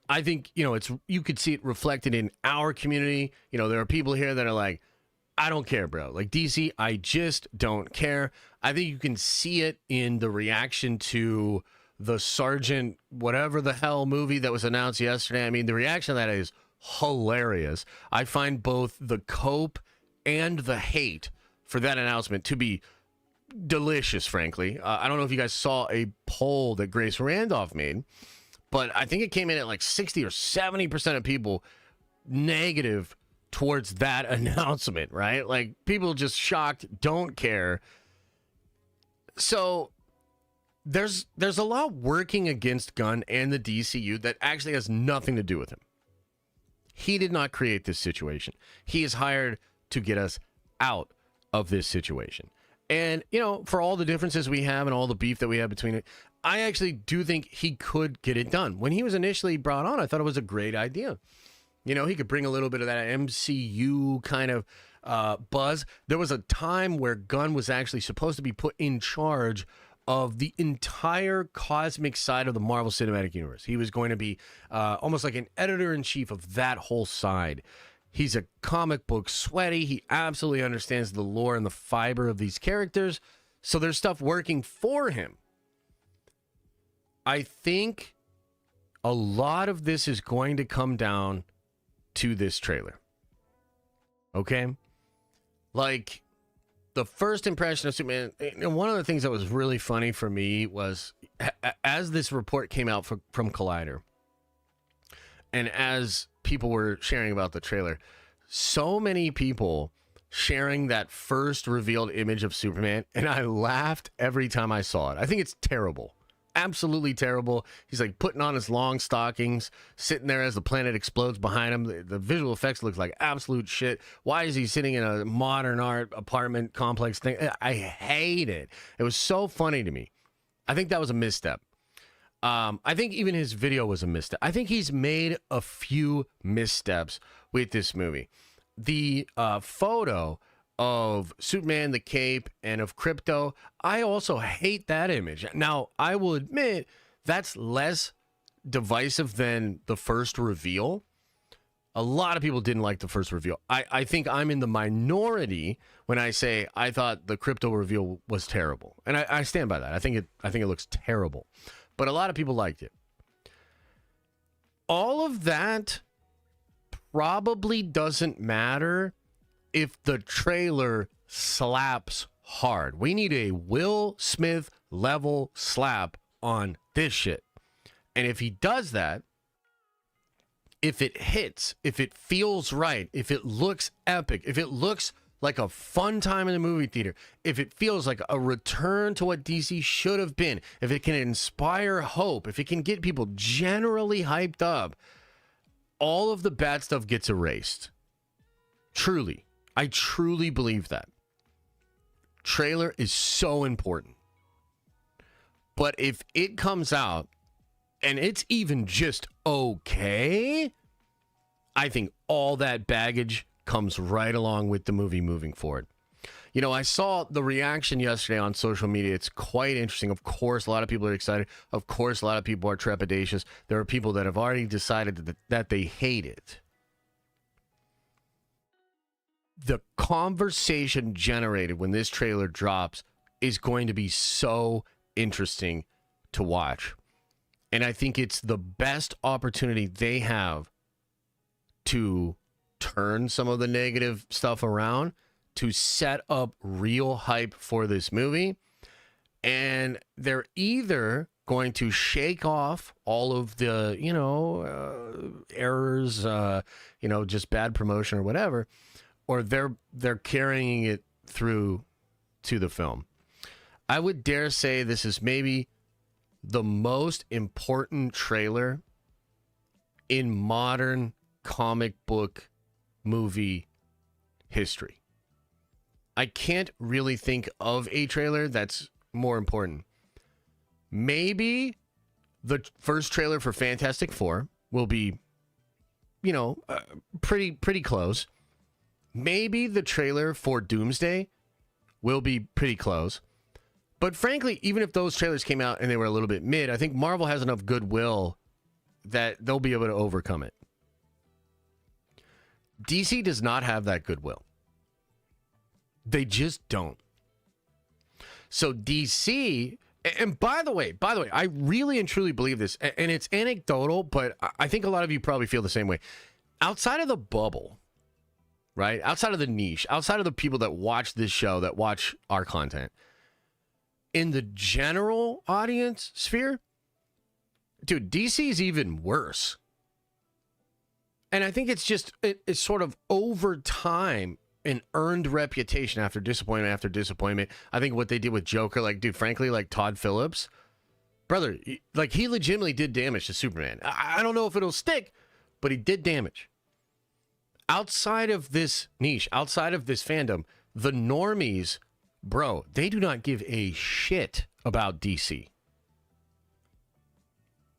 I think, you could see it reflected in our community. There are people here that are like, I don't care, bro. Like, DC, I just don't care. I think you can see it in the reaction to the Sergeant whatever the hell movie that was announced yesterday. I mean, the reaction to that is hilarious. I find both the cope and the hate for that announcement to be delicious, frankly. I don't know if you guys saw a poll that Grace Randolph made, but I think it came in at like 60 or 70% of people negative towards that announcement, right? Like, people just shocked, don't care. So there's a lot working against Gunn and the DCU that actually has nothing to do with him. He did not create this situation. He is hired to get us out of this situation. And, for all the differences we have and all the beef that we have between it, I actually do think he could get it done. When he was initially brought on, I thought it was a great idea. He could bring a little bit of that MCU kind of buzz. There was a time where Gunn was actually supposed to be put in charge of the entire cosmic side of the Marvel Cinematic Universe. He was going to be almost like an editor-in-chief of that whole side. He's a comic book sweaty. He absolutely understands the lore and the fiber of these characters. So there's stuff working for him. I think a lot of this is going to come down to this trailer. Okay? Like, the first impression of Superman, and one of the things that was really funny for me was, as this report came out from Collider, and as people were sharing about the trailer, so many people sharing that first revealed image of Superman, and I laughed every time I saw it. I think it's terrible. Absolutely terrible. He's like putting on his long stockings, sitting there as the planet explodes behind him. The visual effects look like absolute shit. Why is he sitting in a modern art apartment complex thing? I hate it. It was so funny to me. I think that was a misstep. I think even his video was a misstep. I think he's made a few missteps with this movie. The photo of Superman, the cape, and of Krypto, I also hate that image. Now, I will admit that's less divisive than the first reveal. A lot of people didn't like the first reveal. I think I'm in the minority when I say I thought the Krypto reveal was terrible. And I stand by that. I think it looks terrible. But a lot of people liked it. All of that probably doesn't matter if the trailer slaps hard. We need a Will Smith level slap on this shit. And if he does that, if it hits, if it feels right, if it looks epic, if it looks like a fun time in the movie theater, if it feels like a return to what DC should have been, if it can inspire hope, if it can get people generally hyped up, all of the bad stuff gets erased. Truly. I truly believe that. Trailer is so important. But if it comes out and it's even just okay, I think all that baggage comes right along with the movie moving forward. I saw the reaction yesterday on social media. It's quite interesting. Of course, a lot of people are excited. Of course, a lot of people are trepidatious. There are people that have already decided that they hate it. The conversation generated when this trailer drops is going to be so interesting to watch. And I think it's the best opportunity they have to turn some of the negative stuff around, to set up real hype for this movie. And they're either going to shake off all of the, errors, just bad promotion or whatever, or they're carrying it through to the film. I would dare say this is maybe the most important trailer in modern comic book movie history. I can't really think of a trailer that's more important. Maybe the first trailer for Fantastic Four will be, pretty close. Maybe the trailer for Doomsday will be pretty close. But frankly, even if those trailers came out and they were a little bit mid, I think Marvel has enough goodwill that they'll be able to overcome it. DC does not have that goodwill. They just don't. So DC, and by the way, I really and truly believe this, and it's anecdotal, but I think a lot of you probably feel the same way. Outside of the bubble, right? Outside of the niche, outside of the people that watch this show, that watch our content, in the general audience sphere, dude, DC is even worse. And I think it's just, it's sort of over time an earned reputation after disappointment after disappointment. I think what they did with Joker, like, dude, frankly, like Todd Phillips, brother, like he legitimately did damage to Superman. I don't know if it'll stick, but he did damage. Outside of this niche, outside of this fandom, the normies, bro, they do not give a shit about DC.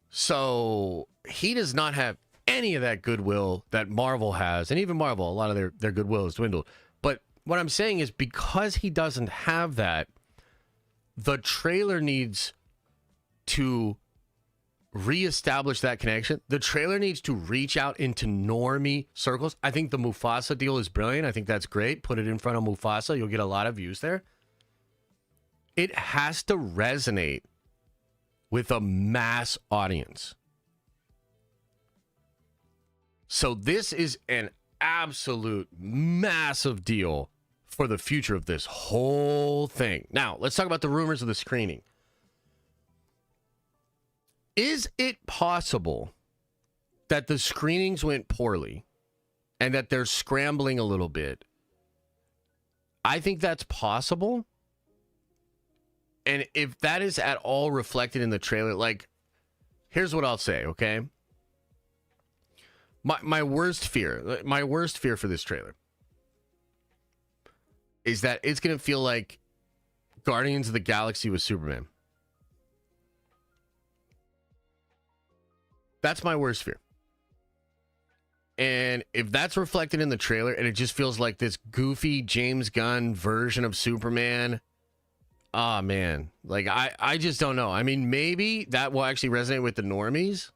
So he does not have any of that goodwill that Marvel has. And even Marvel, a lot of their goodwill has dwindled. But what I'm saying is, because he doesn't have that, the trailer needs to reestablish that connection. The trailer needs to reach out into normie circles. I think the Mufasa deal is brilliant. I think that's great. Put it in front of Mufasa. You'll get a lot of views there. It has to resonate with a mass audience. So this is an absolute massive deal for the future of this whole thing. Now, let's talk about the rumors of the screening. Is it possible that the screenings went poorly and that they're scrambling a little bit? I think that's possible. And if that is at all reflected in the trailer, like, here's what I'll say, okay? My worst fear for this trailer is that it's going to feel like Guardians of the Galaxy with Superman. That's my worst fear. And if that's reflected in the trailer and it just feels like this goofy James Gunn version of Superman, oh man, like I just don't know. I mean, maybe that will actually resonate with the normies.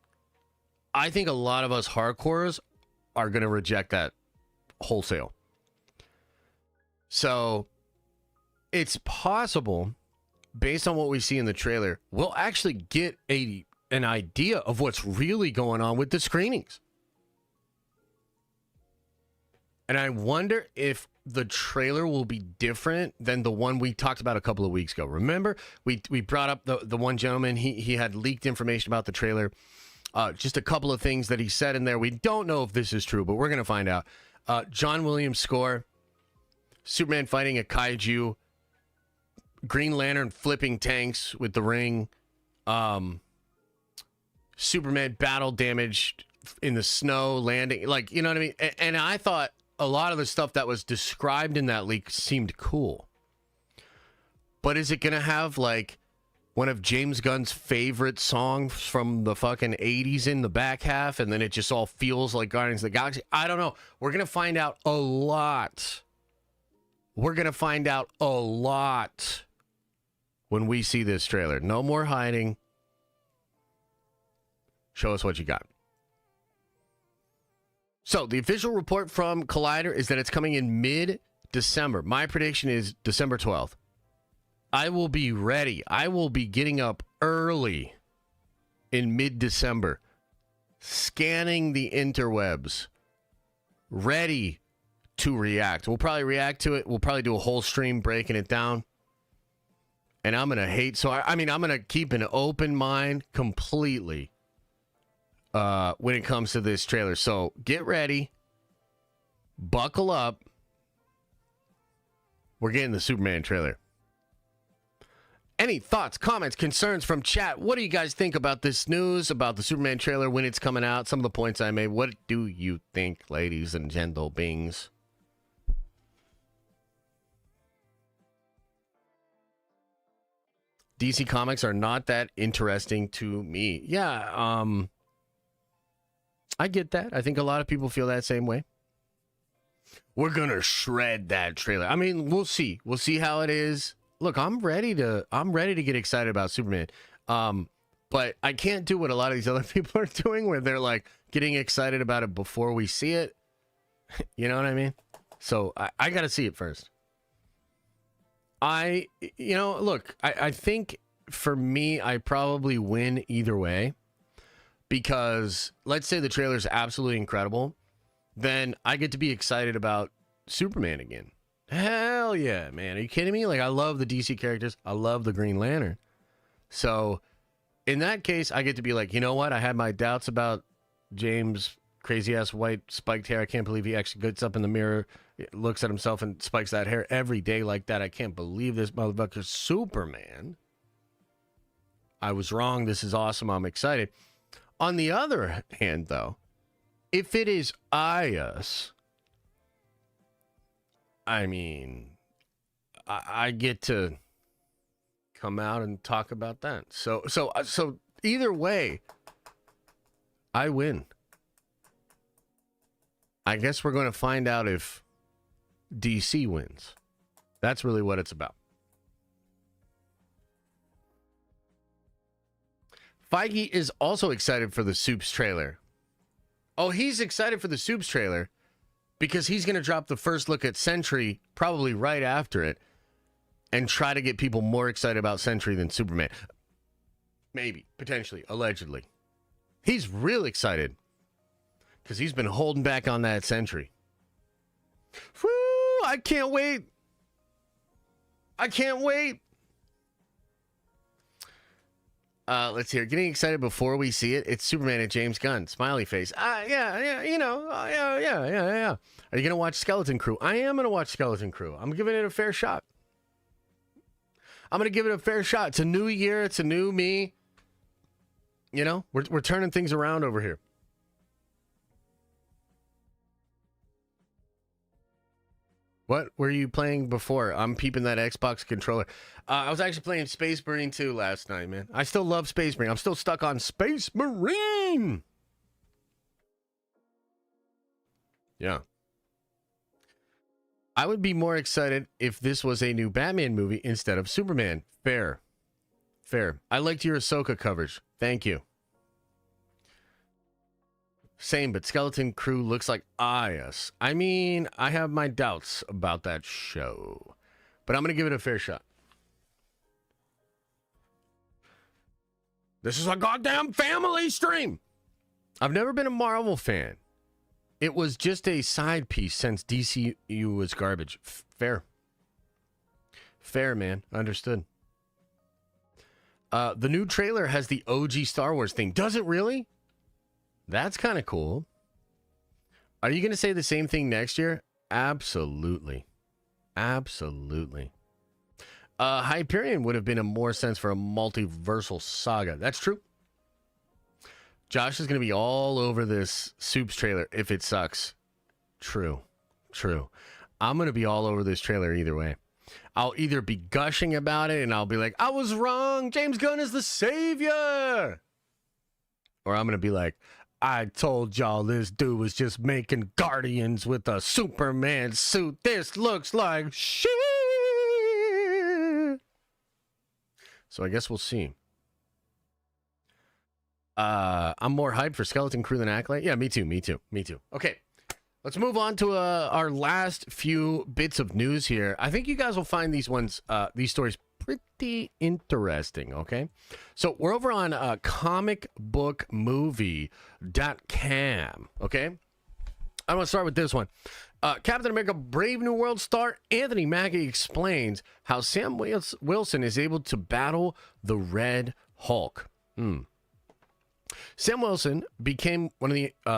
I think a lot of us hardcores are going to reject that wholesale. So it's possible, based on what we see in the trailer, we'll actually get an idea of what's really going on with the screenings. And I wonder if the trailer will be different than the one we talked about a couple of weeks ago. Remember, we brought up the one gentleman, he had leaked information about the trailer. Just a couple of things that he said in there. We don't know if this is true, but we're going to find out. John Williams score, Superman fighting a kaiju, Green Lantern flipping tanks with the ring, Superman battle damaged in the snow, landing, like, you know what I mean? And I thought a lot of the stuff that was described in that leak seemed cool. But is it going to have, like, one of James Gunn's favorite songs from the fucking 80s in the back half, and then it just all feels like Guardians of the Galaxy? I don't know. We're going to find out a lot. We're going to find out a lot when we see this trailer. No more hiding. Show us what you got. So, the official report from Collider is that it's coming in mid-December. My prediction is December 12th. I will be ready. I will be getting up early in mid-December, scanning the interwebs, ready to react. We'll probably react to it. We'll probably do a whole stream breaking it down. And I'm going to hate. So, I'm going to keep an open mind completely when it comes to this trailer. So, get ready. Buckle up. We're getting the Superman trailer. Any thoughts, comments, concerns from chat? What do you guys think about this news, about the Superman trailer, when it's coming out? Some of the points I made. What do you think, ladies and gentlebeings? DC Comics are not that interesting to me. Yeah, I get that. I think a lot of people feel that same way. We're going to shred that trailer. I mean, we'll see. We'll see how it is. look, I'm ready to get excited about Superman. But I can't do what a lot of these other people are doing, where they're like getting excited about it before we see it. You know what I mean? So I got to see it first. Look, I think for me, I probably win either way, because let's say the trailer's absolutely incredible, then I get to be excited about Superman again. Hell yeah, man. Are you kidding me? Like, I love the DC characters. I love the Green Lantern. So in that case, I get to be like, you know what? I had my doubts about James' crazy-ass white spiked hair. I can't believe he actually gets up in the mirror, looks at himself, and spikes that hair every day like that. I can't believe this motherfucker's Superman. I was wrong. This is awesome. I'm excited. On the other hand, though, if it is us, I mean, I get to come out and talk about that. So either way, I win. I guess we're going to find out if DC wins. That's really what it's about. Feige is also excited for the Supes trailer. Oh, he's excited for the Supes trailer because he's going to drop the first look at Sentry probably right after it and try to get people more excited about Sentry than Superman. Maybe, potentially, allegedly. He's real excited because he's been holding back on that Sentry. Woo! I can't wait. I can't wait. Let's hear. Getting excited before we see it. It's Superman and James Gunn. Smiley face. Yeah. You know. Yeah. Are you gonna watch Skeleton Crew? I am gonna watch Skeleton Crew. I'm giving it a fair shot. It's a new year. It's a new me. You know, we're turning things around over here. What were you playing before? I'm peeping that Xbox controller. I was actually playing Space Marine 2 last night, man. I still love Space Marine. I'm still stuck on Space Marine. Yeah. I would be more excited if this was a new Batman movie instead of Superman. Fair. I liked your Ahsoka coverage. Thank you. Same, but Skeleton Crew looks like Ayas. I mean, I have my doubts about that show, but I'm going to give it a fair shot. This is a goddamn family stream. I've never been a Marvel fan. It was just a side piece since DCU was garbage. Fair, man. Understood. The new trailer has the OG Star Wars theme. Does it really? That's kind of cool. Are you going to say the same thing next year? Absolutely. Hyperion would have been a more sense for a multiversal saga. That's true. Josh is going to be all over this Supes trailer if it sucks. True. I'm going to be all over this trailer either way. I'll either be gushing about it and I'll be like, I was wrong. James Gunn is the savior. Or I'm going to be like, I told y'all this dude was just making Guardians with a Superman suit. This looks like shit. So I guess we'll see. I'm more hyped for Skeleton Crew than Acolyte. Yeah, me too. Okay, let's move on to our last few bits of news here. I think you guys will find these stories pretty interesting, okay? So we're over on comicbookmovie.com, okay? I'm going to start with this one. Captain America Brave New World star Anthony Mackie explains how Sam Wilson is able to battle the Red Hulk. Sam Wilson became one of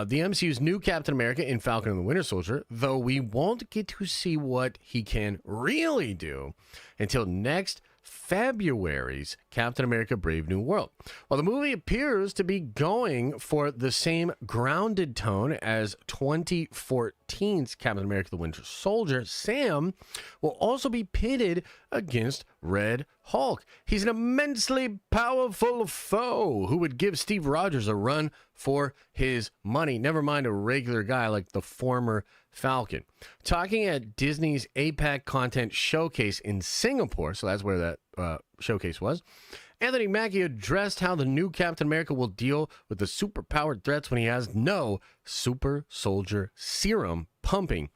the MCU's new Captain America in Falcon and the Winter Soldier, though we won't get to see what he can really do until next February's Captain America Brave New World. While the movie appears to be going for the same grounded tone as 2014, 2014's Captain America the Winter Soldier, Sam will also be pitted against Red Hulk. He's an immensely powerful foe who would give Steve Rogers a run for his money, never mind a regular guy like the former Falcon. Talking at Disney's APAC Content Showcase in Singapore, so that's where that showcase was, Anthony Mackie addressed how the new Captain America will deal with the superpowered threats when he has no super soldier serum pumping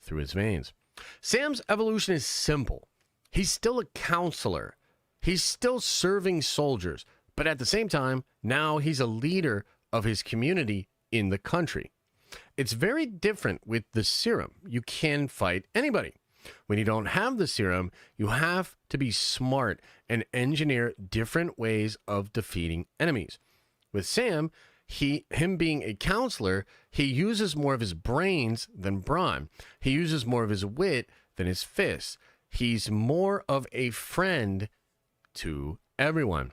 through his veins. Sam's evolution is simple. He's still a counselor. He's still serving soldiers, but at the same time, now he's a leader of his community in the country. It's very different with the serum. You can fight anybody. When you don't have the serum, you have to be smart and engineer different ways of defeating enemies. With Sam, him being a counselor, he uses more of his brains than brawn. He uses more of his wit than his fists. He's more of a friend to everyone.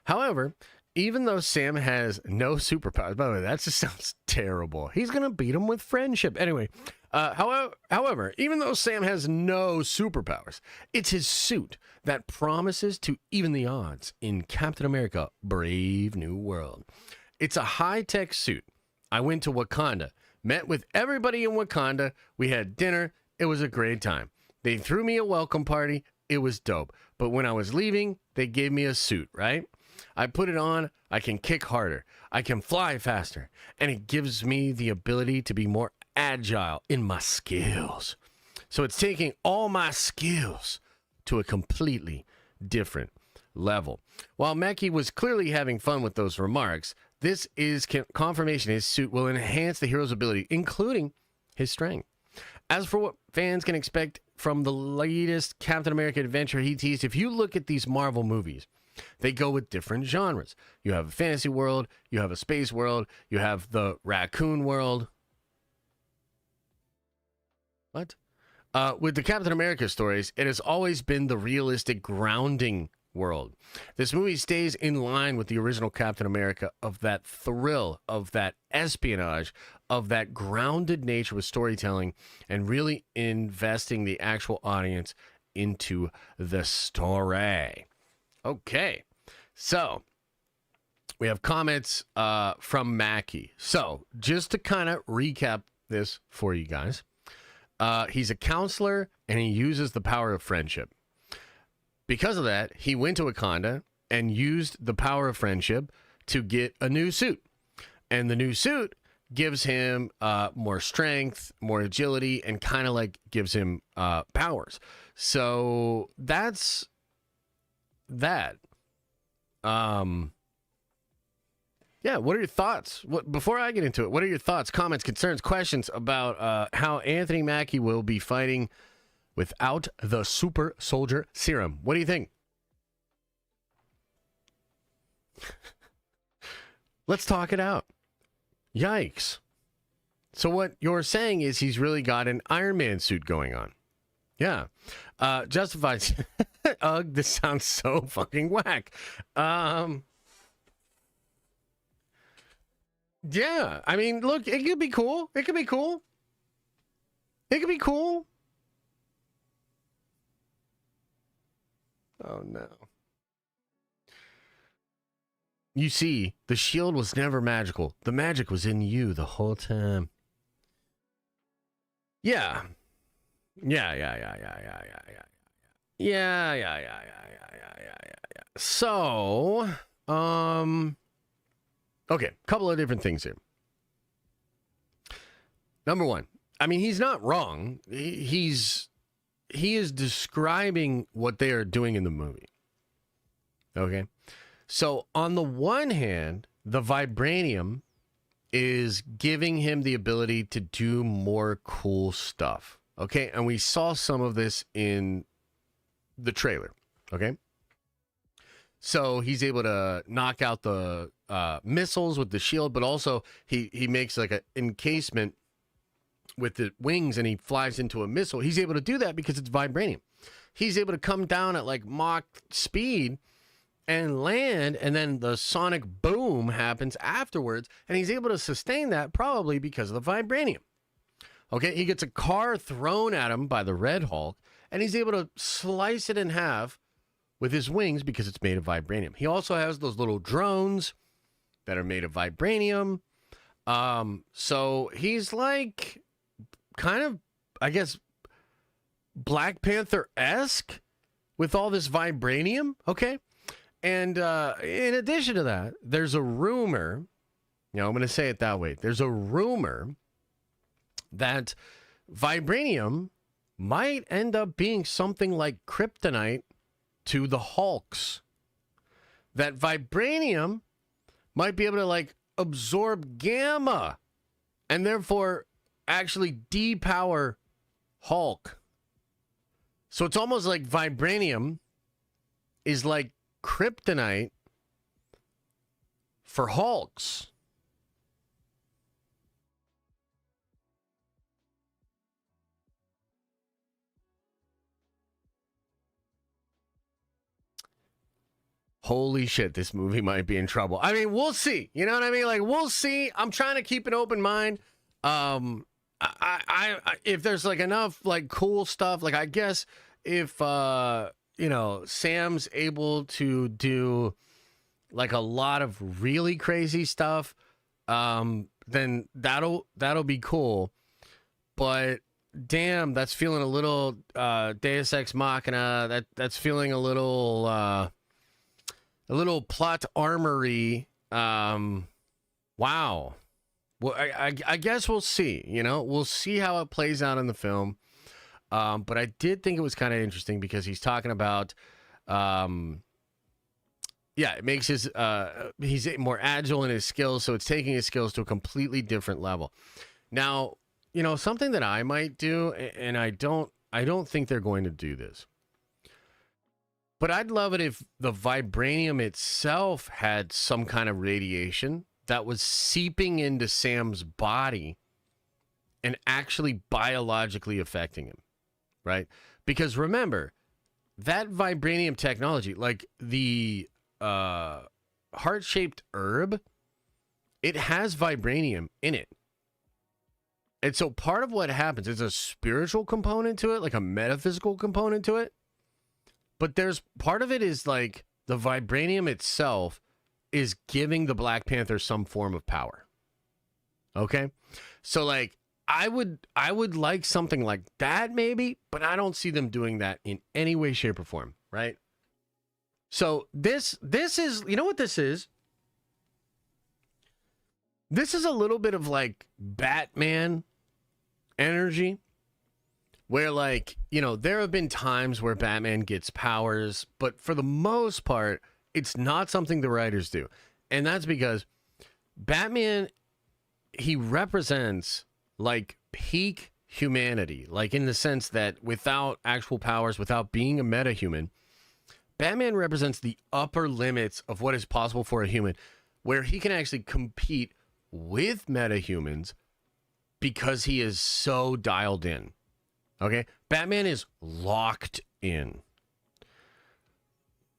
However, even though Sam has no superpowers, by the way, that just sounds terrible. He's going to beat him with friendship. Anyway, however, even though Sam has no superpowers, it's his suit that promises to even the odds in Captain America: Brave New World. It's a high-tech suit. I went to Wakanda, met with everybody in Wakanda. We had dinner. It was a great time. They threw me a welcome party. It was dope. But when I was leaving, they gave me a suit, right? I put it on, I can kick harder, I can fly faster, and it gives me the ability to be more agile in my skills. So it's taking all my skills to a completely different level. While Mackie was clearly having fun with those remarks, this is confirmation his suit will enhance the hero's ability, including his strength. As for what fans can expect from the latest Captain America adventure he teased, if you look at these Marvel movies, they go with different genres. You have a fantasy world, you have a space world, you have the raccoon world. What? With the Captain America stories, it has always been the realistic grounding world. This movie stays in line with the original Captain America, of that thrill, of that espionage, of that grounded nature with storytelling, and really investing the actual audience into the story. Okay, so we have comments from Mackie. So just to kind of recap this for you guys, he's a counselor and he uses the power of friendship. Because of that, he went to Wakanda and used the power of friendship to get a new suit. And the new suit gives him more strength, more agility, and kind of like gives him powers. So that's that. Yeah, what are your thoughts? Before I get into it, what are your thoughts, comments, concerns, questions about how Anthony Mackie will be fighting without the super soldier serum? What do you think? Let's talk it out. Yikes. So what you're saying is he's really got an Iron Man suit going on. Yeah. Justified. Ugh, this sounds so fucking whack. Yeah, I mean, look, it could be cool. It could be cool. It could be cool. Oh, no. You see, the shield was never magical. The magic was in you the whole time. Yeah. Yeah. So, okay, couple of different things here. Number one, I mean, he's not wrong. He is describing what they are doing in the movie. Okay? So, on the one hand, the vibranium is giving him the ability to do more cool stuff. Okay? And we saw some of this in the trailer. Okay? So, he's able to knock out the missiles with the shield, but also he makes like an encasement with the wings and he flies into a missile. He's able to do that because it's vibranium. He's able to come down at like Mach speed and land, and then the sonic boom happens afterwards, and he's able to sustain that probably because of the vibranium. Okay, he gets a car thrown at him by the Red Hulk, and he's able to slice it in half with his wings because it's made of vibranium. He also has those little drones that are made of vibranium. So he's like kind of, I guess, Black Panther-esque with all this vibranium. Okay. And in addition to that, there's a rumor, I'm going to say it that way. There's a rumor that vibranium might end up being something like kryptonite to the Hulks. That vibranium might be able to like absorb gamma and therefore actually depower Hulk. So it's almost like vibranium is like kryptonite for Hulks. Holy shit, this movie might be in trouble. I mean, we'll see. You know what I mean? Like, we'll see. I'm trying to keep an open mind. I if there's like enough like cool stuff, like I guess if Sam's able to do like a lot of really crazy stuff, then that'll be cool. But damn, that's feeling a little Deus Ex Machina. That's feeling a little plot armory. Wow. Well, I guess we'll see. We'll see how it plays out in the film. But I did think it was kind of interesting because he's talking about, it makes he's more agile in his skills, so it's taking his skills to a completely different level. Now, something that I might do, and I don't think they're going to do this, but I'd love it if the vibranium itself had some kind of radiation that was seeping into Sam's body and actually biologically affecting him, right? Because remember, that vibranium technology, like the heart-shaped herb, it has vibranium in it. And so part of what happens is a spiritual component to it, like a metaphysical component to it. But there's part of it is like the vibranium itself is giving the Black Panther some form of power. Okay? So like I would like something like that maybe, but I don't see them doing that in any way, shape, or form, right? So this is, you know what this is? This is a little bit of like Batman energy. Where, like, there have been times where Batman gets powers, but for the most part, it's not something the writers do. And that's because Batman, he represents, like, peak humanity. Like, in the sense that without actual powers, without being a metahuman, Batman represents the upper limits of what is possible for a human, where he can actually compete with metahumans because he is so dialed in. Okay, Batman is locked in.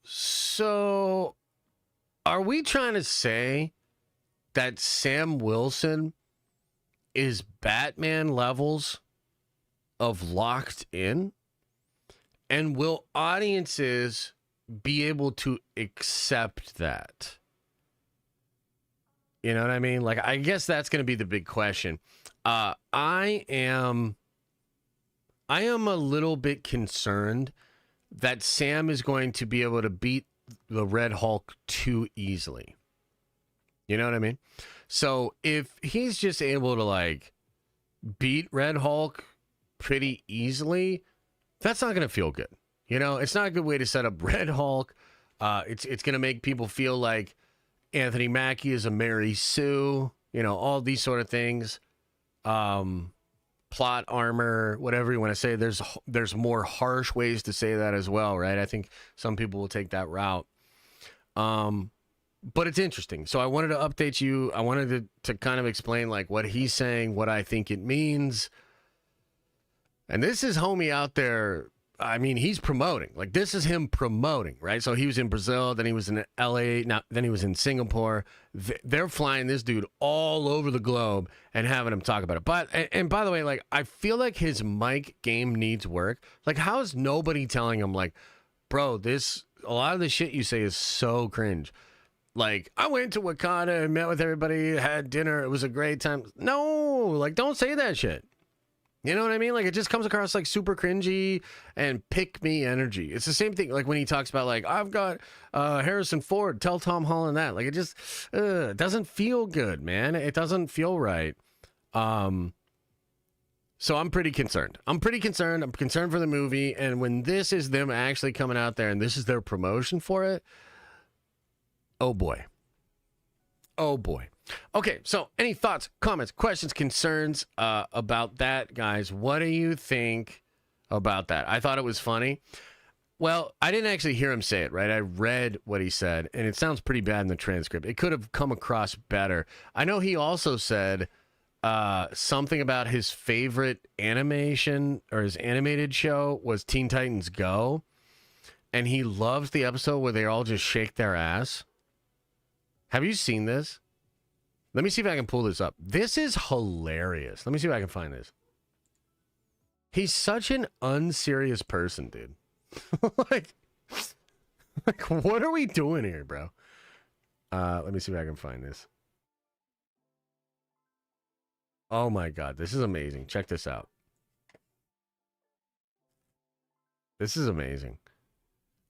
So, are we trying to say that Sam Wilson is Batman levels of locked in? And will audiences be able to accept that? You know what I mean? Like, I guess that's going to be the big question. I am a little bit concerned that Sam is going to be able to beat the Red Hulk too easily. You know what I mean? So if he's just able to like beat Red Hulk pretty easily, that's not going to feel good. It's not a good way to set up Red Hulk. It's going to make people feel like Anthony Mackie is a Mary Sue, all these sort of things. Plot armor, whatever you want to say. There's more harsh ways to say that as well, right? I think some people will take that route. But it's interesting. So I wanted to update you. I wanted to kind of explain like what he's saying, what I think it means. And this is homie out there I mean, he's promoting. Like, this is him promoting, right? So he was in Brazil, then he was in LA, now then he was in Singapore. They're flying this dude all over the globe and having him talk about it. But and by the way, like, I feel like his mic game needs work. Like, how is nobody telling him, like, bro, a lot of the shit you say is so cringe. Like, I went to Wakanda and met with everybody, had dinner, it was a great time. No, like, don't say that shit. You know what I mean? Like, it just comes across like super cringy and pick me energy. It's the same thing like when he talks about, like, I've got Harrison Ford, tell Tom Holland that. Like, it just doesn't feel good, man. It doesn't feel right. So I'm pretty concerned. I'm concerned for the movie. And when this is them actually coming out there and this is their promotion for it, oh boy. Oh boy. Okay, so any thoughts, comments, questions, concerns about that, guys? What do you think about that? I thought it was funny. Well, I didn't actually hear him say it, right? I read what he said, and it sounds pretty bad in the transcript. It could have come across better. I know he also said something about his favorite animation or his animated show was Teen Titans Go, and he loves the episode where they all just shake their ass. Have you seen this? Let me see if I can pull this up. This is hilarious. Let me see if I can find this. He's such an unserious person, dude. like, what are we doing here, bro? Let me see if I can find this. Oh my God, this is amazing. Check this out. This is amazing.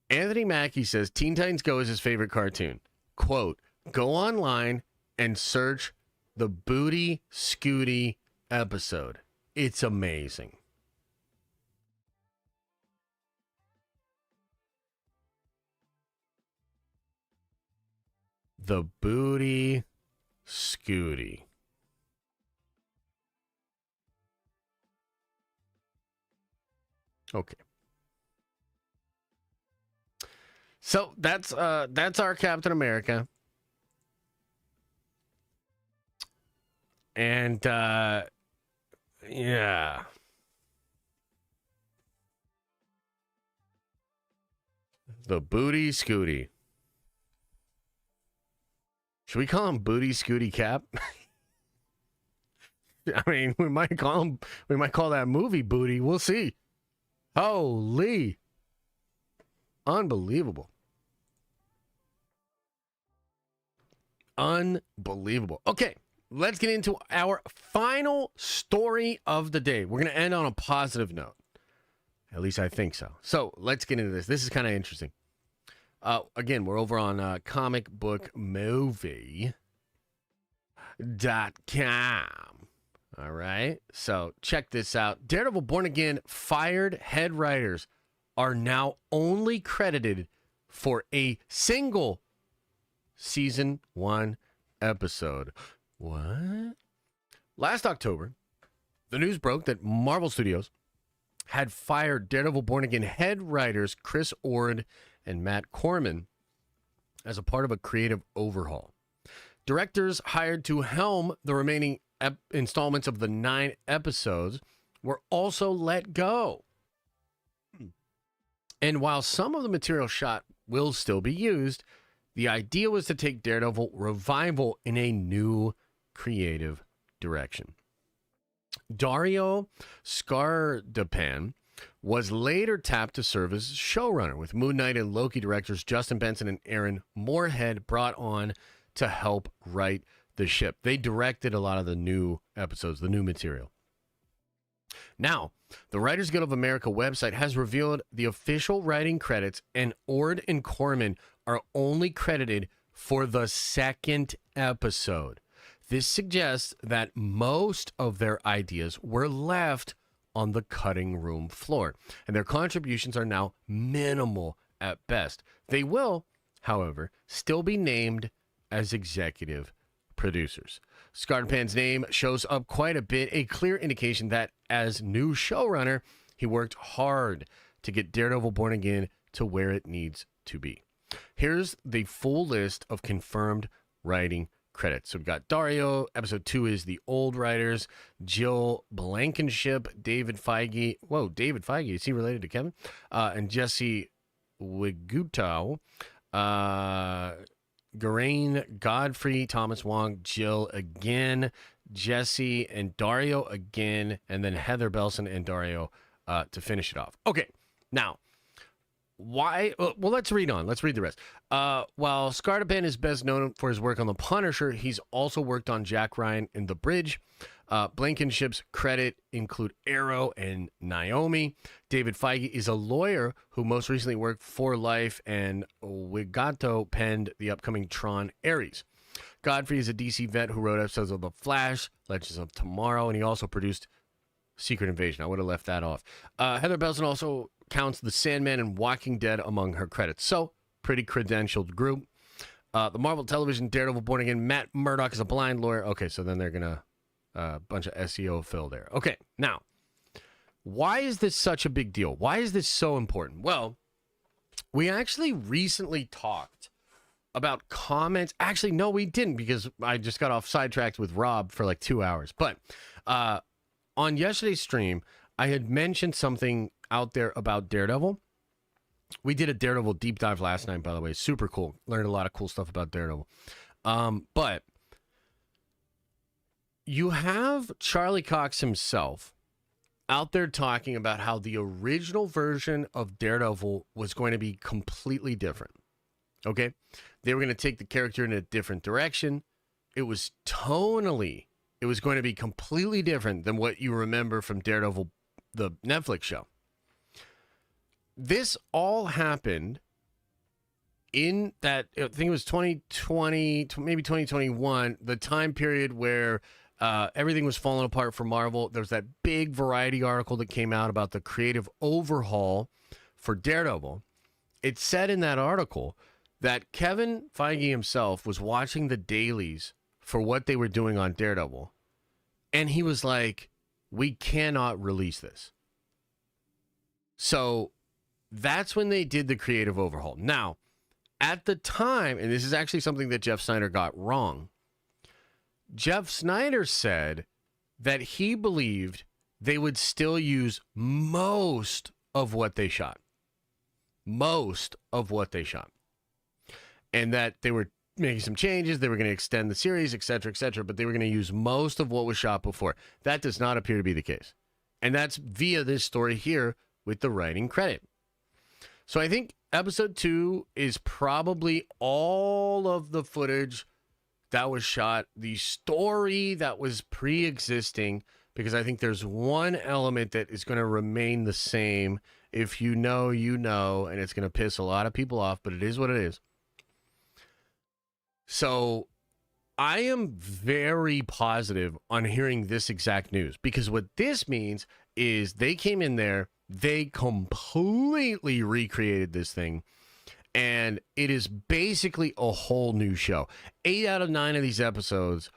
Anthony Mackie says Teen Titans Go is his favorite cartoon. Quote, go online and search the Booty Scooty episode. It's amazing. The Booty Scooty. Okay. So that's our Captain America. And, yeah. The Booty Scooty. Should we call him Booty Scooty Cap? I mean, we might call that movie Booty. We'll see. Holy. Unbelievable. Unbelievable. Okay. Let's get into our final story of the day. We're going to end on a positive note. At least I think so. So let's get into this. This is kind of interesting. Again, we're over on comicbookmovie.com. All right. So check this out. Daredevil Born Again fired head writers are now only credited for a single season 1 episode. What? Last October, the news broke that Marvel Studios had fired Daredevil Born Again head writers Chris Ord and Matt Corman as a part of a creative overhaul. Directors hired to helm the remaining installments of the 9 episodes were also let go. And while some of the material shot will still be used, the idea was to take Daredevil revival in a new creative direction. Dario Scardepan was later tapped to serve as showrunner, with Moon Knight and Loki directors Justin Benson and Aaron Moorhead brought on to help write the ship. They directed a lot of the new episodes, the new material. Now, the Writers Guild of America website has revealed the official writing credits, and Ord and Corman are only credited for the 2nd episode. This suggests that most of their ideas were left on the cutting room floor, and their contributions are now minimal at best. They will, however, still be named as executive producers. Scarpan's name shows up quite a bit, a clear indication that as new showrunner, he worked hard to get Daredevil Born Again to where it needs to be. Here's the full list of confirmed writing credits. So we've got Dario. Episode 2 is the old writers, Jill Blankenship, David Feige. Whoa, David Feige. Is he related to Kevin? And Jesse Wigutow. Geraint Godfrey, Thomas Wong, Jill again, Jesse and Dario again, and then Heather Belson and Dario to finish it off. Okay, now, why? Well, let's read on. Let's read the rest. While Scartapan is best known for his work on The Punisher, he's also worked on Jack Ryan in The Bridge. Blankenship's credit include Arrow and Naomi. David Feige is a lawyer who most recently worked for Life, and Wigato penned the upcoming Tron Ares. Godfrey is a DC vet who wrote episodes of The Flash, Legends of Tomorrow, and he also produced Secret Invasion. I would have left that off. Heather Belson also counts The Sandman and Walking Dead among her credits. So, pretty credentialed group. The Marvel Television Daredevil Born Again, Matt Murdock is a blind lawyer. Okay, so then they're going to bunch of SEO fill there. Okay, now, why is this such a big deal? Why is this so important? Well, we actually recently talked about comments. Actually, no, we didn't, because I just got off sidetracked with Rob for like 2 hours. But on yesterday's stream, I had mentioned something out there about Daredevil. We did a Daredevil deep dive last night, by the way. Super cool. Learned a lot of cool stuff about Daredevil. But you have Charlie Cox himself out there talking about how the original version of Daredevil was going to be completely different. Okay? They were going to take the character in a different direction. It was tonally, it was going to be completely different than what you remember from Daredevil, the Netflix show. This all happened in that, I think it was 2020, maybe 2021, the time period where everything was falling apart for Marvel. There was that big Variety article that came out about the creative overhaul for Daredevil. It said in that article that Kevin Feige himself was watching the dailies for what they were doing on Daredevil, and he was like, we cannot release this. So that's when they did the creative overhaul. Now, at the time, and this is actually something that Jeff Snyder got wrong, Jeff Snyder said that he believed they would still use most of what they shot. Most of what they shot. And that they were making some changes, they were going to extend the series, etc., but they were going to use most of what was shot before. That does not appear to be the case. And that's via this story here with the writing credit. So I think episode 2 is probably all of the footage that was shot, the story that was pre-existing, because I think there's one element that is going to remain the same. If you know, you know, and it's going to piss a lot of people off, but it is what it is. So I am very positive on hearing this exact news, because what this means is they came in there, they completely recreated this thing, and it is basically a whole new show. 8 out of 9 of these episodes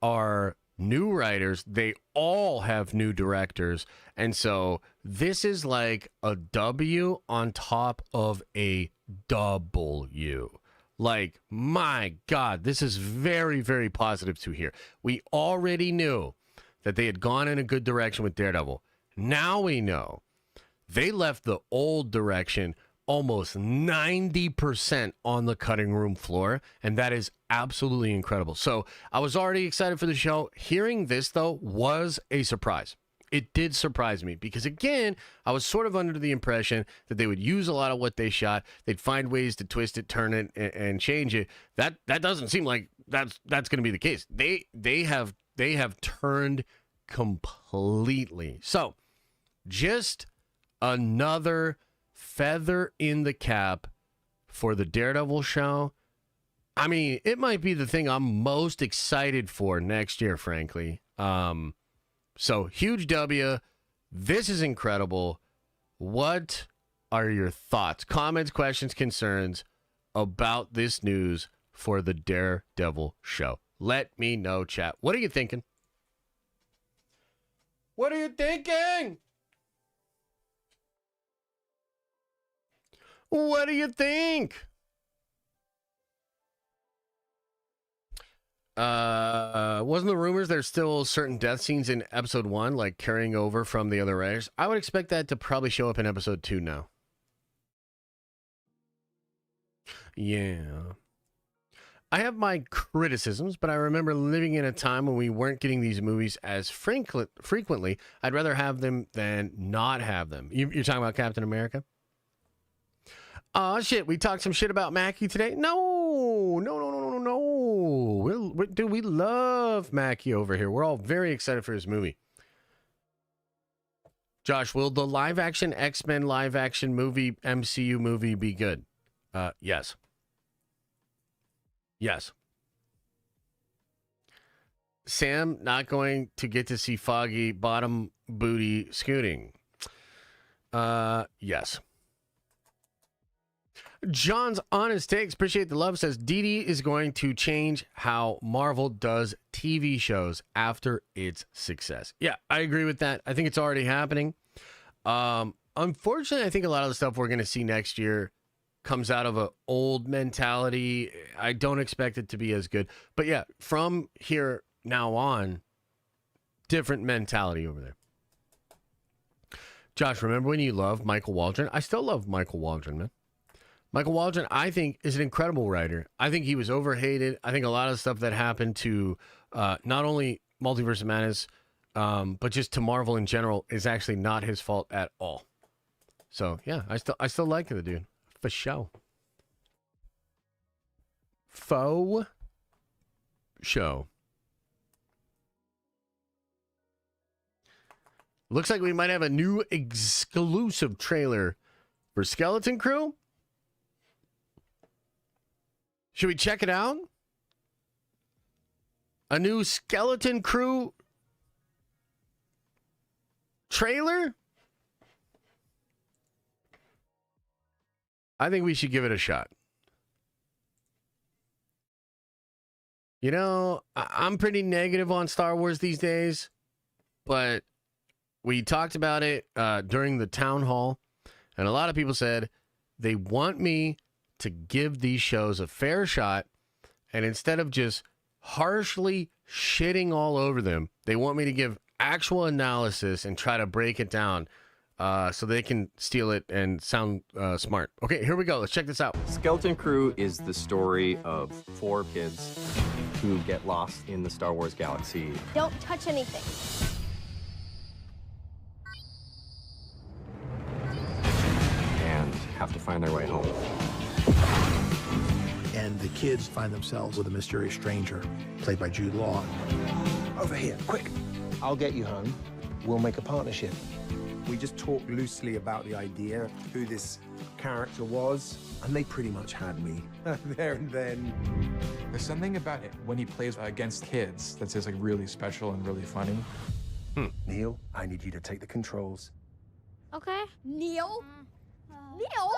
are new writers. They all have new directors. And so this is like a W on top of a W. Like, my God, this is very, very positive to hear. We already knew that they had gone in a good direction with Daredevil. Now we know they left the old direction almost 90% on the cutting room floor, and that is absolutely incredible. So I was already excited for the show. Hearing this, though, was a surprise. It did surprise me because, again, I was sort of under the impression that they would use a lot of what they shot. They'd find ways to twist it, turn it, and change it. That doesn't seem like that's going to be the case. They have turned completely. So just another feather in the cap for the Daredevil show. I mean, it might be the thing I'm most excited for next year, frankly. So huge W. This is incredible. What are your thoughts, comments, questions, concerns about this news for the Daredevil show? Let me know, chat. What are you thinking? What are you thinking? What do you think? Wasn't the rumors there's still certain death scenes in episode 1, like carrying over from the other writers? I would expect that to probably show up in episode 2 now. Yeah. I have my criticisms, but I remember living in a time when we weren't getting these movies as frequently. I'd rather have them than not have them. You're talking about Captain America? Oh, shit. We talked some shit about Mackie today? No. Dude, we love Mackie over here. We're all very excited for his movie. Josh, will the live-action X-Men live-action movie, MCU movie, be good? Yes. Yes. Sam not going to get to see Foggy bottom booty scooting. Yes. John's Honest Takes, appreciate the love, says Dee is going to change how Marvel does TV shows after its success. Yeah, I agree with that. I think it's already happening. Unfortunately, I think a lot of the stuff we're going to see next year comes out of an old mentality. I don't expect it to be as good. But yeah, from here now on, different mentality over there. Josh, remember when you loved Michael Waldron? I still love Michael Waldron, man. Michael Waldron, I think, is an incredible writer. I think he was overhated. I think a lot of stuff that happened to not only Multiverse of Madness, but just to Marvel in general is actually not his fault at all. So yeah, I still like the dude. For show. Faux show. Looks like we might have a new exclusive trailer for Skeleton Crew. Should we check it out? A new Skeleton Crew trailer? I think we should give it a shot. You know, I'm pretty negative on Star Wars these days, but we talked about it during the town hall, and a lot of people said they want me to give these shows a fair shot, and instead of just harshly shitting all over them, they want me to give actual analysis and try to break it down so they can steal it and sound smart. Okay, here we go. Let's check this out.
Skeleton Crew is the story of 4 kids who get lost in the Star Wars galaxy.
Don't touch anything.
And have to find their way home.
And the kids find themselves with a mysterious stranger, played by Jude Law.
Over here, quick. I'll get you home. We'll make a partnership. We just talked loosely about the idea, who this character was, and they pretty much had me there and then.
There's something about it when he plays against kids that's just like really special and really funny.
Neil, I need you to take the controls.
Okay. Neil? Neil?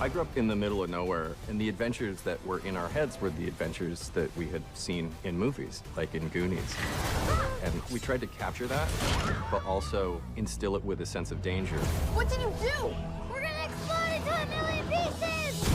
I grew up in the middle of nowhere, and the adventures that were in our heads were the adventures that we had seen in movies, like in Goonies. And we tried to capture that, but also instill it with a sense of danger.
What did you do? We're gonna explode into a million pieces!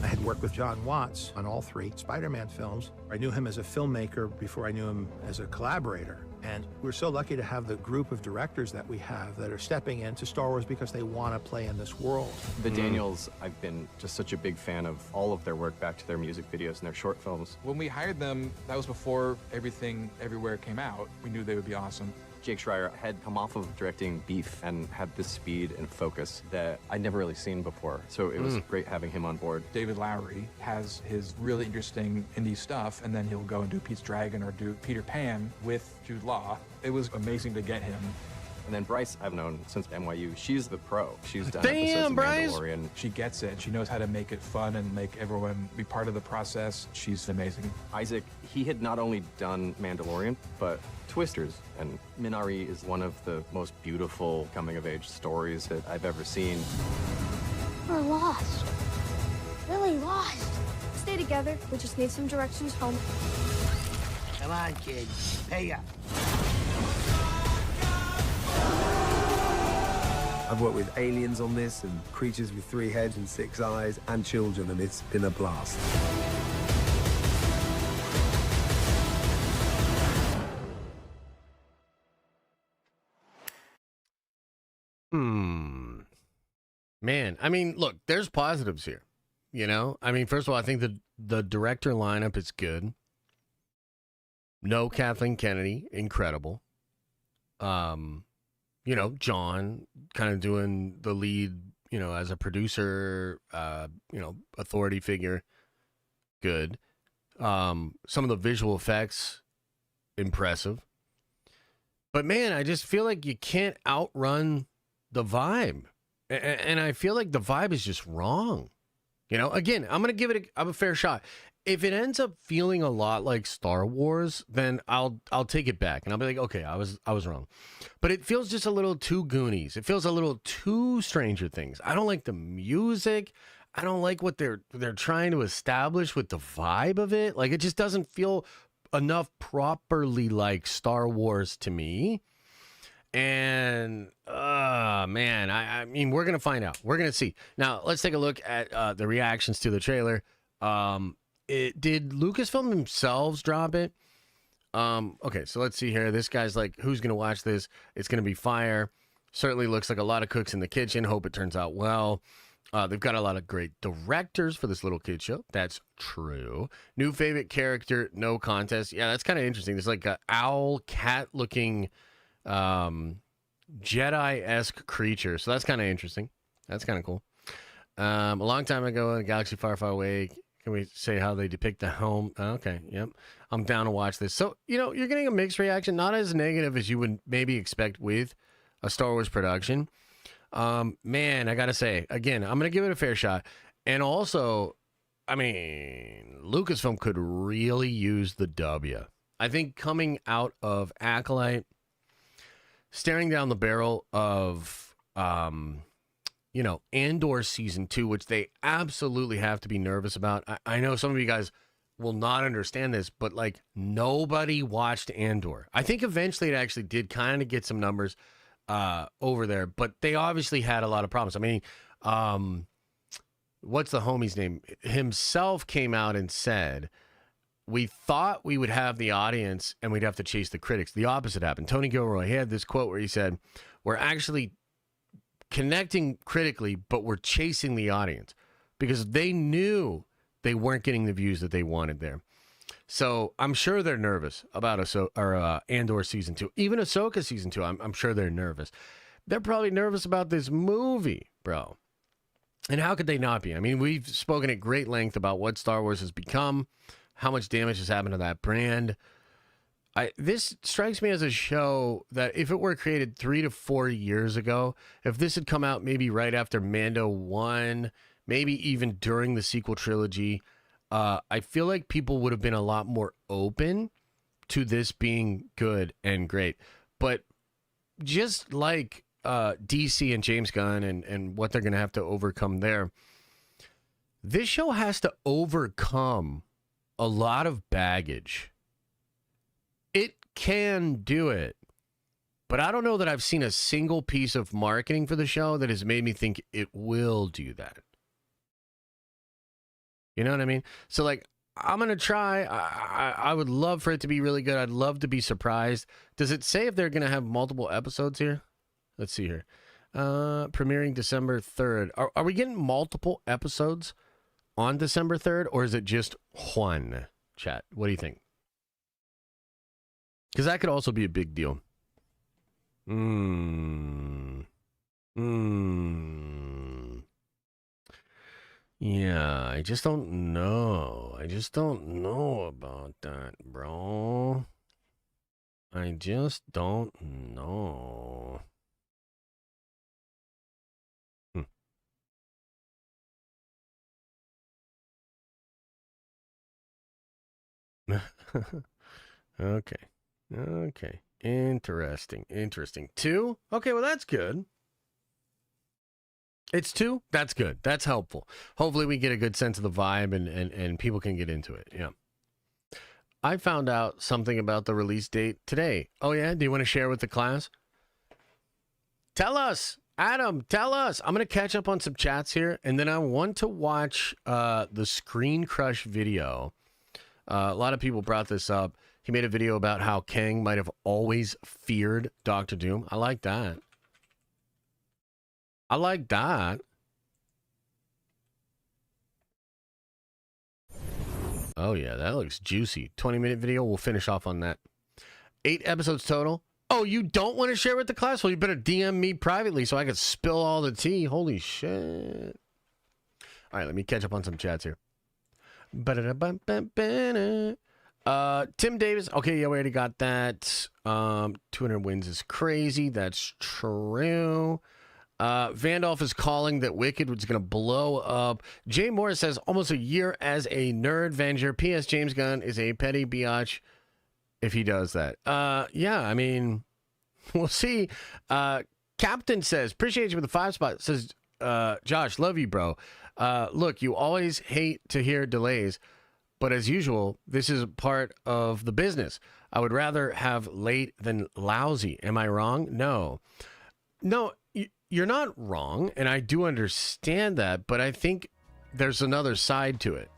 I had worked with John Watts on all 3 Spider-Man films. I knew him as a filmmaker before I knew him as a collaborator. And we're so lucky to have the group of directors that we have that are stepping into Star Wars because they want to play in this world.
The Daniels, I've been just such a big fan of all of their work, back to their music videos and their short films.
When we hired them, that was before Everything Everywhere came out. We knew they would be awesome.
Jake Schreier had come off of directing Beef and had this speed and focus that I'd never really seen before. So it was great having him on board.
David Lowery has his really interesting indie stuff, and then he'll go and do Pete's Dragon or do Peter Pan with Jude Law. It was amazing to get him.
And then Bryce, I've known since NYU. She's the pro. She's done
Damn,
episodes of
Bryce.
Mandalorian.
She gets it. She knows how to make it fun and make everyone be part of the process. She's amazing.
Isaac, he had not only done Mandalorian, but Twisters. And Minari is one of the most beautiful coming-of-age stories that I've ever seen.
We're lost. Really lost. Stay together. We just need some directions home.
Come on, kids. Pay up. I've worked with aliens on this and creatures with 3 heads and 6 eyes and children, and it's been a blast.
Man, I mean, look, there's positives here. You know, I mean, first of all, I think the director lineup is good. No Kathleen Kennedy, incredible. You know, John kind of doing the lead, you know, as a producer, you know, authority figure, good. Some of the visual effects, impressive. But man, I just feel like you can't outrun the vibe. And I feel like the vibe is just wrong. You know, again, I'm going to give it a fair shot. If it ends up feeling a lot like Star Wars, then I'll take it back and I'll be like, okay, I was wrong. But it feels just a little too Goonies. It feels a little too Stranger Things. I don't like the music. I don't like what they're trying to establish with the vibe of it. Like, it just doesn't feel enough properly like Star Wars to me. And man, I mean, we're gonna find out. We're gonna see. Now, let's take a look at the reactions to the trailer. Did Lucasfilm themselves drop it? Okay, so let's see here. This guy's like, who's gonna watch this? It's gonna be fire. Certainly looks like a lot of cooks in the kitchen. Hope it turns out well. They've got a lot of great directors for this little kid show. That's true. New favorite character, no contest. Yeah, that's kind of interesting. There's like an owl cat looking Jedi-esque creature. So that's kind of interesting. That's kind of cool. A long time ago in a galaxy far, far away, can we say how they depict the home? Okay, yep. I'm down to watch this. So, you know, you're getting a mixed reaction, not as negative as you would maybe expect with a Star Wars production. Man, I gotta say, again, I'm gonna give it a fair shot. And also, I mean, Lucasfilm could really use the W. I think coming out of Acolyte, staring down the barrel of, you know, Andor Season 2, which they absolutely have to be nervous about. I know some of you guys will not understand this, but, like, nobody watched Andor. I think eventually it actually did kind of get some numbers over there, but they obviously had a lot of problems. I mean, what's the homie's name? Himself came out and said, we thought we would have the audience and we'd have to chase the critics. The opposite happened. Tony Gilroy, he had this quote where he said, we're actually connecting critically, but we're chasing the audience because they knew they weren't getting the views that they wanted there. So I'm sure they're nervous about Andor Season 2. Even Ahsoka Season 2, I'm sure they're nervous. They're probably nervous about this movie, bro. And how could they not be? I mean, we've spoken at great length about what Star Wars has become, how much damage has happened to that brand. This strikes me as a show that if it were created 3 to 4 years ago, if this had come out maybe right after Mando 1, maybe even during the sequel trilogy, I feel like people would have been a lot more open to this being good and great. But just like DC and James Gunn and what they're going to have to overcome there, this show has to overcome a lot of baggage. It can do it, but I don't know that I've seen a single piece of marketing for the show that has made me think it will do that. You know what I mean? So, like, I'm going to try. I would love for it to be really good. I'd love to be surprised. Does it say if they're going to have multiple episodes here? Let's see here. Premiering December 3rd. Are we getting multiple episodes on December 3rd, or is it just one? Chat, what do you think? Because that could also be a big deal. Yeah, I just don't know. I just don't know about that, bro. I just don't know. Okay. Okay. Interesting. 2? Okay, well, that's good. It's 2? That's good. That's helpful. Hopefully we get a good sense of the vibe and people can get into it. Yeah. I found out something about the release date today. Oh, yeah? Do you want to share with the class? Tell us. Adam, tell us. I'm going to catch up on some chats here, and then I want to watch the Screen Crush video. A lot of people brought this up. He made a video about how Kang might have always feared Doctor Doom. I like that. I like that. Oh, yeah, that looks juicy. 20-minute video. We'll finish off on that. 8 episodes total. Oh, you don't want to share with the class? Well, you better DM me privately so I can spill all the tea. Holy shit. All right, let me catch up on some chats here. Tim Davis. Okay, yeah, we already got that. 200 wins is crazy. That's true. Vandolph is calling that Wicked was going to blow up. Jay Morris says, almost a year as a nerd Avenger. P.S. James Gunn is a petty biatch if he does that. Yeah, I mean, we'll see. Captain says, appreciate you with the 5 spot. Says, Josh, love you, bro. Look, you always hate to hear delays, but as usual, this is part of the business. I would rather have late than lousy. Am I wrong? No, you're not wrong, and I do understand that, but I think there's another side to it.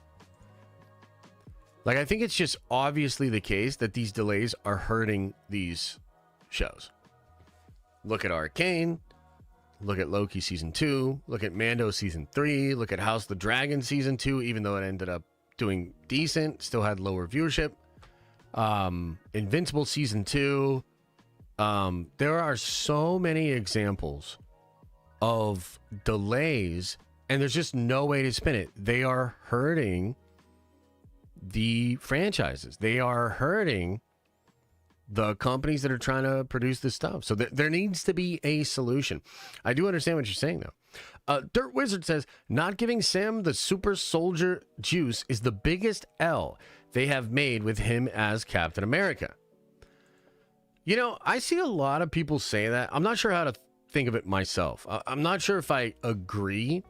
Like, I think it's just obviously the case that these delays are hurting these shows. Look at Arcane. Look at Loki Season 2. Look at Mando Season 3. Look at House of the Dragon Season 2, even though it ended up doing decent, still had lower viewership. Invincible Season 2. There are so many examples of delays, and there's just no way to spin it. They are hurting the franchises. They are hurting the companies that are trying to produce this stuff. So there needs to be a solution. I do understand what you're saying, though. Dirt Wizard says, not giving Sam the super soldier juice is the biggest L they have made with him as Captain America. You know, I see a lot of people say that. I'm not sure how to think of it myself. I'm not sure if I agree.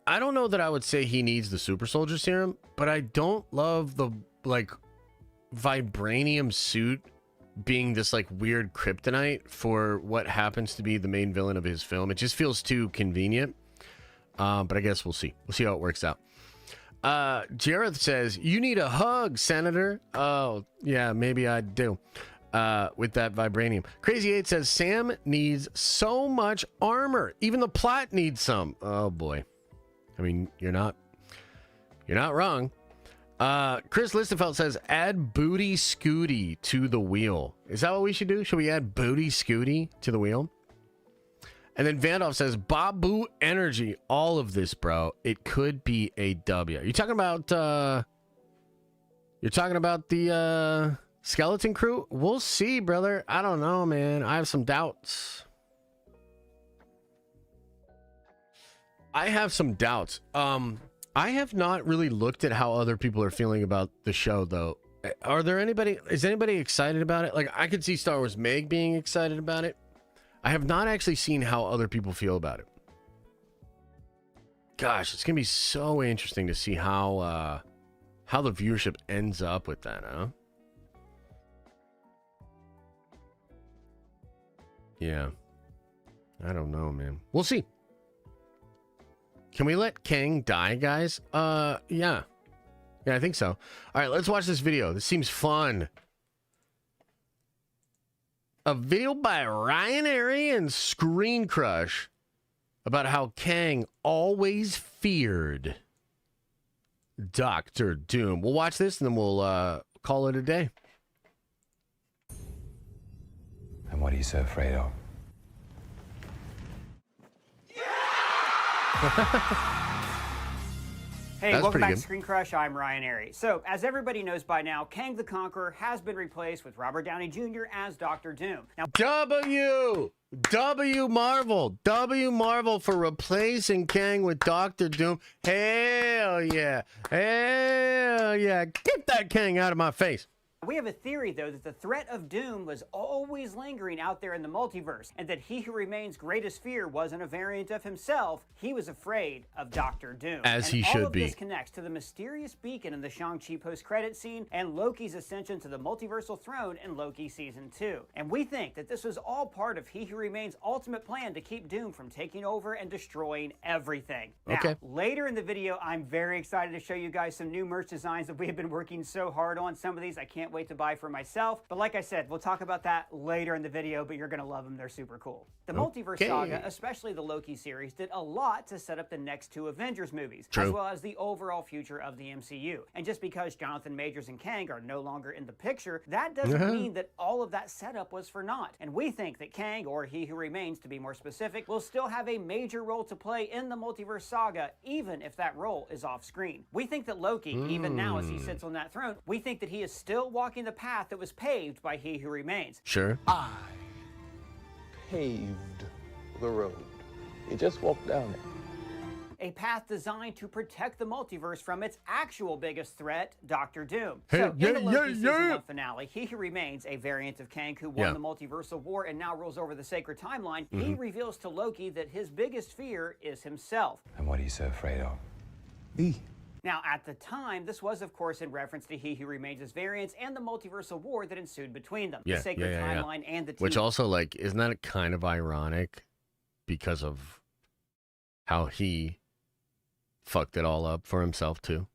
I don't know that I would say he needs the super soldier serum, but I don't love the, like, vibranium suit being this, like, weird kryptonite for what happens to be the main villain of his film. It just feels too convenient. But I guess we'll see. We'll see how it works out. Jareth says, you need a hug, Senator. Oh, yeah, maybe I do. With that vibranium. Crazy 8 says, Sam needs so much armor. Even the plot needs some. Oh, boy. I mean, you're not wrong. Chris Listenfeld says, add Booty Scooty to the wheel. Is that what we should do? Should we add Booty Scooty to the wheel? And then Vandolph says, Babu Energy. All of this, bro. It could be a W. You're talking about the Skeleton Crew? We'll see, brother. I don't know, man. I have some doubts. I have not really looked at how other people are feeling about the show, though. Is anybody excited about it? Like, I could see Star Wars Meg being excited about it. I have not actually seen how other people feel about it. Gosh, it's gonna be so interesting to see how the viewership ends up with that, huh? Yeah. I don't know, man. We'll see. Can we let Kang die, guys? Yeah. Yeah, I think so. All right, let's watch this video. This seems fun. A video by Ryan Airy and Screen Crush about how Kang always feared Doctor Doom. We'll watch this and then we'll call it a day.
And what are you so afraid of?
Hey,
That's
welcome back
pretty
to
good.
Screen Crush. I'm Ryan Airy. So, as everybody knows by now, Kang the Conqueror has been replaced with Robert Downey Jr. as Doctor Doom. Now,
W Marvel for replacing Kang with Doctor Doom. Hell yeah. Get that Kang out of my face.
We have a theory, though, that the threat of doom was always lingering out there in the multiverse, and that He Who Remains' greatest fear wasn't a variant of himself. He was afraid of Doctor Doom.
As he
and
should
all of
be.
This connects to the mysterious beacon in the Shang-Chi post-credit scene and Loki's ascension to the multiversal throne in Loki Season 2. And we think that this was all part of He Who Remains' ultimate plan to keep Doom from taking over and destroying everything. Now, later in the video, I'm very excited to show you guys some new merch designs that we have been working so hard on. Some of these I can't wait to buy for myself. But like I said, we'll talk about that later in the video, but you're going to love them. They're super cool. The Multiverse Saga, especially the Loki series, did a lot to set up the next two Avengers movies, as well as the overall future of the MCU. And just because Jonathan Majors and Kang are no longer in the picture, that doesn't mean that all of that setup was for naught. And we think that Kang, or He Who Remains to be more specific, will still have a major role to play in the Multiverse Saga, even if that role is off screen. We think that Loki, even now as he sits on that throne, we think that he is still walking the path that was paved by He Who Remains.
Sure.
I paved the road. You just walk down it.
A path designed to protect the multiverse from its actual biggest threat, Doctor Doom.
Hey,
so in the Loki Season 1 finale, He Who Remains, a variant of Kang who won the multiversal war and now rules over the sacred timeline, he reveals to Loki that his biggest fear is himself.
And what are you so afraid of?
Me.
Now, at the time, this was, of course, in reference to He Who Remains' variants and the multiversal war that ensued between them. The sacred timeline and the team.
Which also, like, isn't that kind of ironic because of how he fucked it all up for himself, too?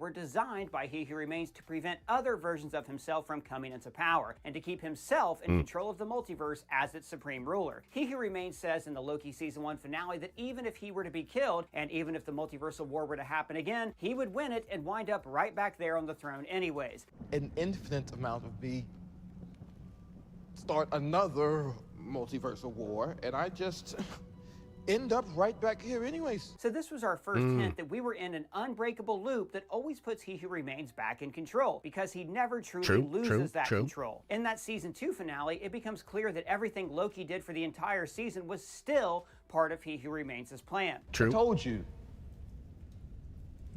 Were designed by He Who Remains to prevent other versions of himself from coming into power and to keep himself in control of the multiverse as its supreme ruler. He Who Remains says in the Loki Season 1 finale that even if he were to be killed and even if the multiversal war were to happen again, he would win it and wind up right back there on the throne anyways.
An infinite amount of me start another multiversal war, and I just end up right back here anyways.
So this was our first hint that we were in an unbreakable loop that always puts He Who Remains back in control, because he never truly loses that control. In that Season 2 finale, it becomes clear that everything Loki did for the entire season was still part of He Who Remains' plan.
I told you.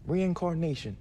Reincarnation,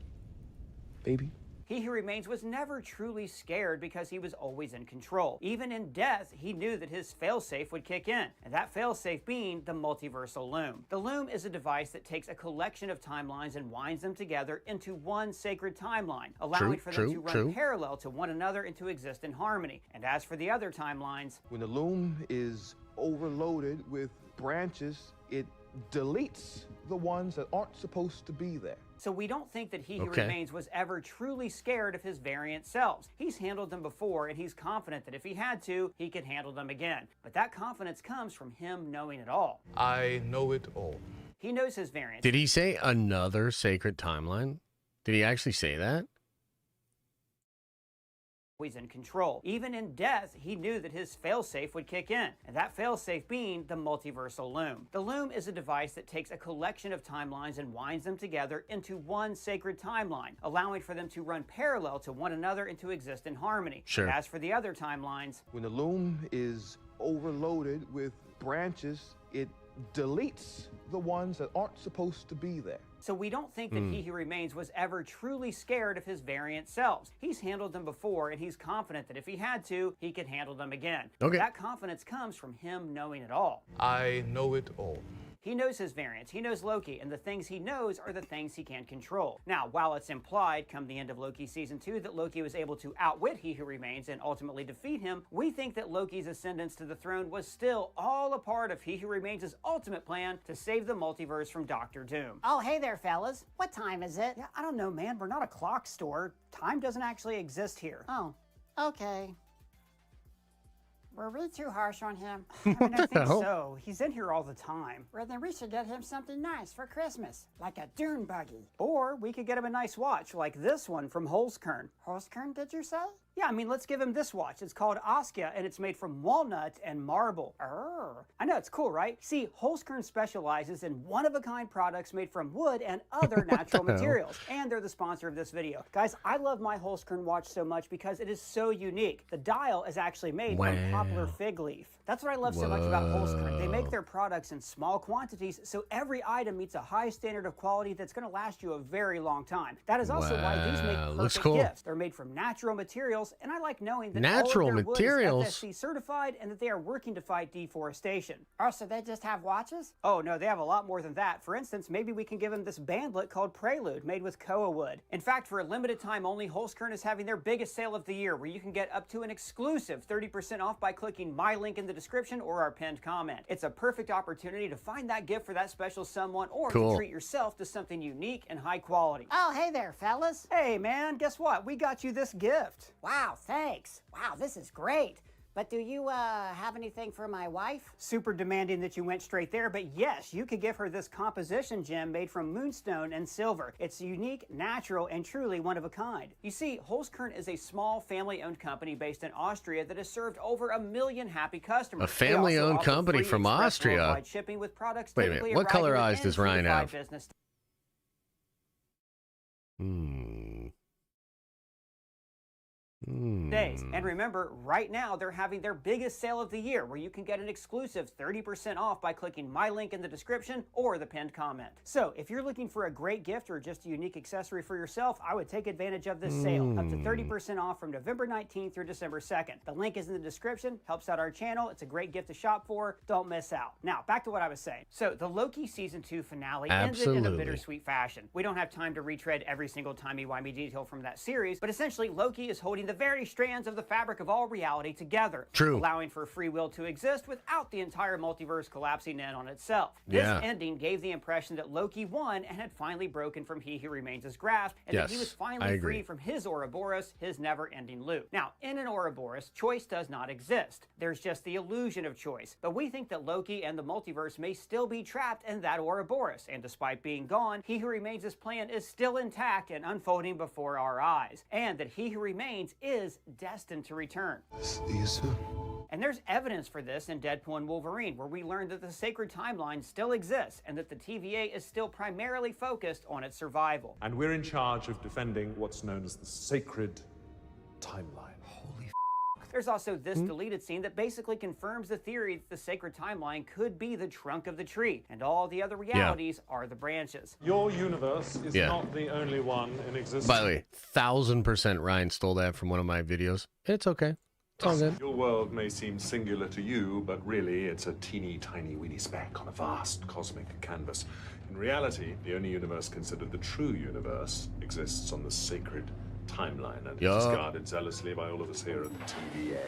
baby.
He Who Remains was never truly scared because he was always in control. Even in death, he knew that his failsafe would kick in, and that failsafe being the multiversal loom. The loom is a device that takes a collection of timelines and winds them together into one sacred timeline, allowing for them to run parallel to one another and to exist in harmony. And as for the other timelines,
when the loom is overloaded with branches, it deletes the ones that aren't supposed to be there.
So we don't think that He Who Remains was ever truly scared of his variant selves. He's handled them before, and he's confident that if he had to, he could handle them again. But that confidence comes from him knowing it all.
I know it all.
He knows his variants.
Did he say another sacred timeline? Did he actually say that?
Always in control. Even in death, he knew that his failsafe would kick in, and that failsafe being the multiversal loom. The loom is a device that takes a collection of timelines and winds them together into one sacred timeline, allowing for them to run parallel to one another and to exist in harmony. And as for the other timelines,
when the loom is overloaded with branches, it deletes the ones that aren't supposed to be there.
So we don't think that He Who Remains was ever truly scared of his variant selves. He's handled them before, and he's confident that if he had to, he could handle them again. That confidence comes from him knowing it all.
I know it all.
He knows his variants, he knows Loki, and the things he knows are the things he can control. Now, while it's implied come the end of Loki Season 2 that Loki was able to outwit He Who Remains and ultimately defeat him, we think that Loki's ascendance to the throne was still all a part of He Who Remains' ultimate plan to save the multiverse from Doctor Doom.
Oh, hey there, fellas. What time is it?
Yeah, I don't know, man. We're not a clock store. Time doesn't actually exist here.
Oh, okay. Were we too harsh on him?
I mean, I think so. He's in here all the time.
Well, then we should get him something nice for Christmas, like a dune buggy.
Or we could get him a nice watch, like this one from Holzkern.
Holzkern, did you say?
Yeah, I mean, let's give him this watch. It's called Askia, and it's made from walnut and marble. I know, it's cool, right? See, Holzkern specializes in one-of-a-kind products made from wood and other natural materials, and they're the sponsor of this video. Guys, I love my Holzkern watch so much because it is so unique. The dial is actually made from poplar fig leaf. That's what I love so much about Holzkern. They make their products in small quantities, so every item meets a high standard of quality that's going to last you a very long time. That is also why these make perfect gifts. They're made from natural materials, and I like knowing that
natural
all of their
materials
wood is FSC certified and that they are working to fight deforestation.
Oh, so they just have watches?
Oh no, they have a lot more than that. For instance, maybe we can give them this bandlet called Prelude, made with koa wood. In fact, for a limited time only, Holzkern is having their biggest sale of the year, where you can get up to an exclusive 30% off by clicking my link in the description or our pinned comment. It's a perfect opportunity to find that gift for that special someone, or to treat yourself to something unique and high quality.
Oh, hey there, fellas.
Hey man, guess what? We got you this gift.
Wow, thanks. Wow, this is great. But do you have anything for my wife?
Super demanding that you went straight there, but yes, you could give her this composition gem made from moonstone and silver. It's unique, natural, and truly one of a kind. You see, Holzkern is a small family-owned company based in Austria that has served over 1 million happy customers.
A family-owned company from Austria?
Shipping with products.
Wait a minute, what color eyes does Ryan have?
Days. And remember, right now they're having their biggest sale of the year, where you can get an exclusive 30% off by clicking my link in the description or the pinned comment. So if you're looking for a great gift or just a unique accessory for yourself, I would take advantage of this sale. Up to 30% off from November 19th through December 2nd. The link is in the description, helps out our channel. It's a great gift to shop for. Don't miss out. Now, back to what I was saying. So the Loki Season 2 finale ended in a bittersweet fashion. We don't have time to retread every single timey-wimey detail from that series, but essentially Loki is holding the very strands of the fabric of all reality together, allowing for free will to exist without the entire multiverse collapsing in on itself. This ending gave the impression that Loki won and had finally broken from He Who Remains' grasp, and that he was finally free from his Ouroboros, his never-ending loop. Now, in an Ouroboros, choice does not exist. There's just the illusion of choice. But we think that Loki and the multiverse may still be trapped in that Ouroboros, and despite being gone, He Who Remains' plan is still intact and unfolding before our eyes, and that He Who Remains is destined to return.
See you soon.
And there's evidence for this in Deadpool and Wolverine, where we learned that the sacred timeline still exists and that the TVA is still primarily focused on its survival.
And we're in charge of defending what's known as the sacred timeline. Holy
There's also this deleted scene that basically confirms the theory that the sacred timeline could be the trunk of the tree, and all the other realities are the branches.
Your universe is not the only one in existence.
By the way, 1000% Ryan stole that from one of my videos. It's okay. It's all good.
Your world may seem singular to you, but really it's a teeny tiny weeny speck on a vast cosmic canvas. In reality, the only universe considered the true universe exists on the sacred timeline, and it's guarded zealously by all of us here at the TVA.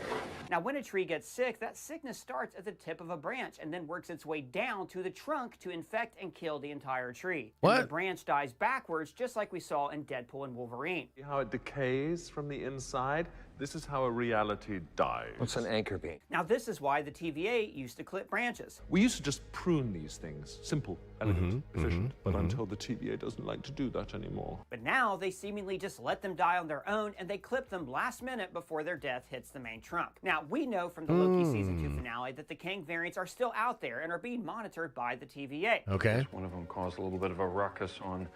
Now, when a tree gets sick, that sickness starts at the tip of a branch and then works its way down to the trunk to infect and kill the entire tree. And the branch dies backwards, just like we saw in Deadpool and Wolverine.
See how it decays from the inside? This is how a reality dies.
What's an anchor beam?
Now, this is why the TVA used to clip branches.
We used to just prune these things. Simple, elegant, efficient. But I'm told the TVA doesn't like to do that anymore.
But now they seemingly just let them die on their own, and they clip them last minute before their death hits the main trunk. Now, we know from the Loki Season 2 finale that the Kang variants are still out there and are being monitored by the TVA.
Okay.
One of them caused a little bit of a ruckus on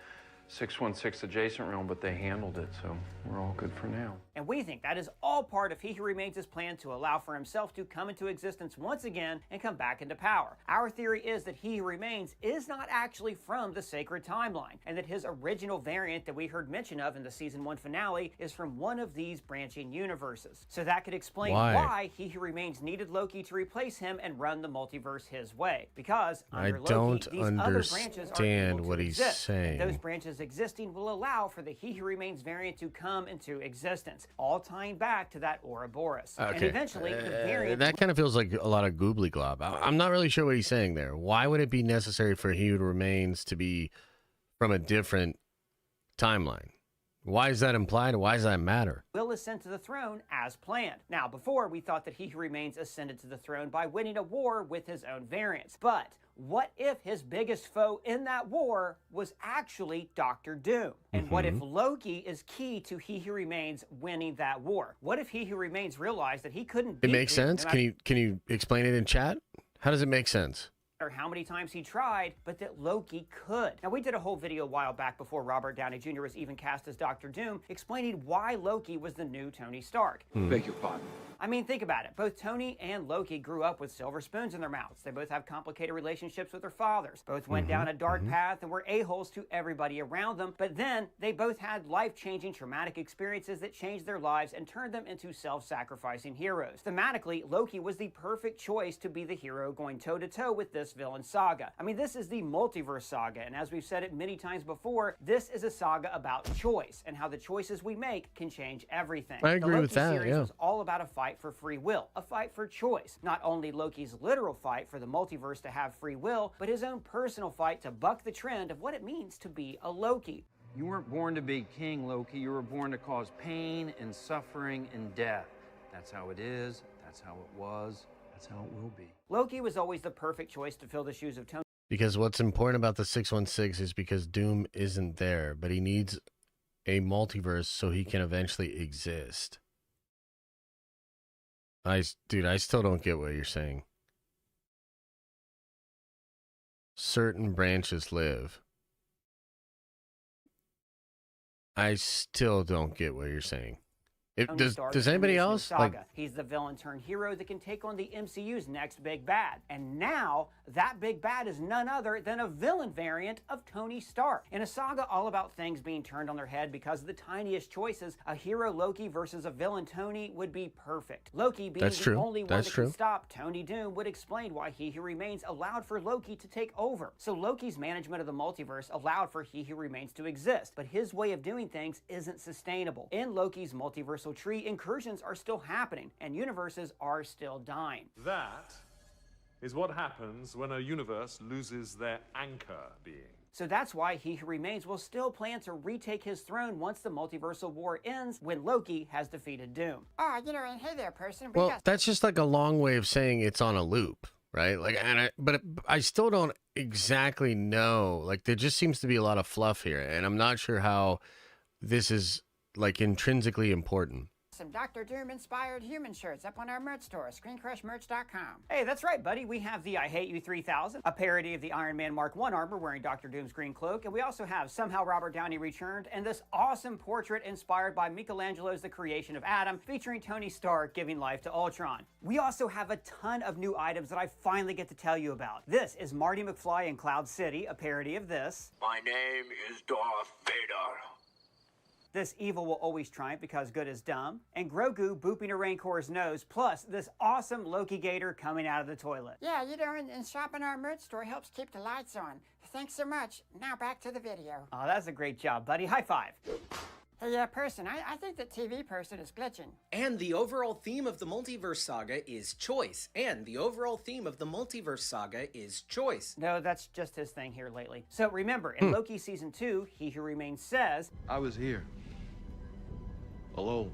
616 adjacent realm, but they handled it, so we're all good for now.
And we think that is all part of He Who Remains' plan to allow for himself to come into existence once again and come back into power. Our theory is that He Who Remains is not actually from the sacred timeline, and that his original variant that we heard mention of in the Season 1 finale is from one of these branching universes. So that could explain why He Who Remains needed Loki to replace him and run the multiverse his way. Because under Loki, these other branches are able to exist.
saying.
Those branches existing will allow for the He Who Remains variant to come into existence, all tying back to that Ouroboros.
Okay.
And eventually, the variant...
that kind of feels like a lot of goobly glob. I'm not really sure what he's saying there. Why would it be necessary for He Who Remains to be from a different timeline? Why is that implied? Why does that matter?
Will ascend to the throne as planned. Now, before we thought that He Who Remains ascended to the throne by winning a war with his own variants. But what if his biggest foe in that war was actually Doctor Doom? And what if Loki is key to He Who Remains winning that war? What if He Who Remains realized that he couldn't beat
It makes
Doom
sense.
no
Can you explain it in chat? How does it make sense?
matter how many times he tried, but that Loki could. Now, we did a whole video a while back before Robert Downey Jr. was even cast as Dr. Doom, explaining why Loki was the new Tony Stark.
Beg your pardon.
I mean, think about it. Both Tony and Loki grew up with silver spoons in their mouths. They both have complicated relationships with their fathers. Both went down a dark path and were a-holes to everybody around them. But then they both had life-changing traumatic experiences that changed their lives and turned them into self-sacrificing heroes. Thematically, Loki was the perfect choice to be the hero going toe-to-toe with this villain saga. I mean, this is the Multiverse Saga, and as we've said it many times before, this is a saga about choice and how the choices we make can change everything.
I agree with that,
The Loki series
yeah.
was all about a fight for free will, a fight for choice. Not only Loki's literal fight for the multiverse to have free will, but his own personal fight to buck the trend of what it means to be a Loki.
You weren't born to be king, Loki. You were born to cause pain and suffering and death. That's how it is. That's how it was. That's how it will be.
Loki was always the perfect choice to fill the shoes of Tony
Because what's important about the 616 is because Doom isn't there, but he needs a multiverse so he can eventually exist. Dude, I still don't get what you're saying. Certain branches live. I still don't get what you're saying.
Stark
Does
in
anybody
this new
else
saga. He's the villain turned hero that can take on the MCU's next big bad. And now that big bad is none other than a villain variant of Tony Stark. In a saga all about things being turned on their head because of the tiniest choices, a hero Loki versus a villain Tony would be perfect. Loki being the only one that can stop Tony Doom would explain why He Who Remains allowed for Loki to take over. So Loki's management of the multiverse allowed for He Who Remains to exist, but his way of doing things isn't sustainable. In Loki's multiversal tree, incursions are still happening, and universes are still dying.
That is what happens when a universe loses their anchor being.
So that's why He Who Remains will still plan to retake his throne once the multiversal war ends, when Loki has defeated Doom.
Oh, you know, and hey there, person.
Well, that's just like a long way of saying it's on a loop, right? Like, but I still don't exactly know. Like, there just seems to be a lot of fluff here, and I'm not sure how this is like intrinsically important.
Some Dr. Doom-inspired human shirts up on our merch store, ScreenCrushMerch.com.
Hey, that's right, buddy. We have the I Hate You 3000, a parody of the Iron Man Mark I armor wearing Dr. Doom's green cloak, and we also have Somehow Robert Downey Returned, and this awesome portrait inspired by Michelangelo's The Creation of Adam, featuring Tony Stark giving life to Ultron. We also have a ton of new items that I finally get to tell you about. This is Marty McFly in Cloud City, a parody of this.
My name is Darth Vader.
This evil will always triumph because good is dumb. And Grogu booping a Raincor's nose, plus this awesome Loki gator coming out of the toilet.
Yeah, you know, and shopping our merch store helps keep the lights on. Thanks so much. Now back to the video.
Oh, that's a great job, buddy. High five.
Hey, person, I think that TV person is glitching.
And the overall theme of the Multiverse Saga is choice. And the overall theme of the Multiverse Saga is choice.
No, that's just his thing here lately. So remember, in Loki Season 2, He Who Remains says,
I was here. Alone.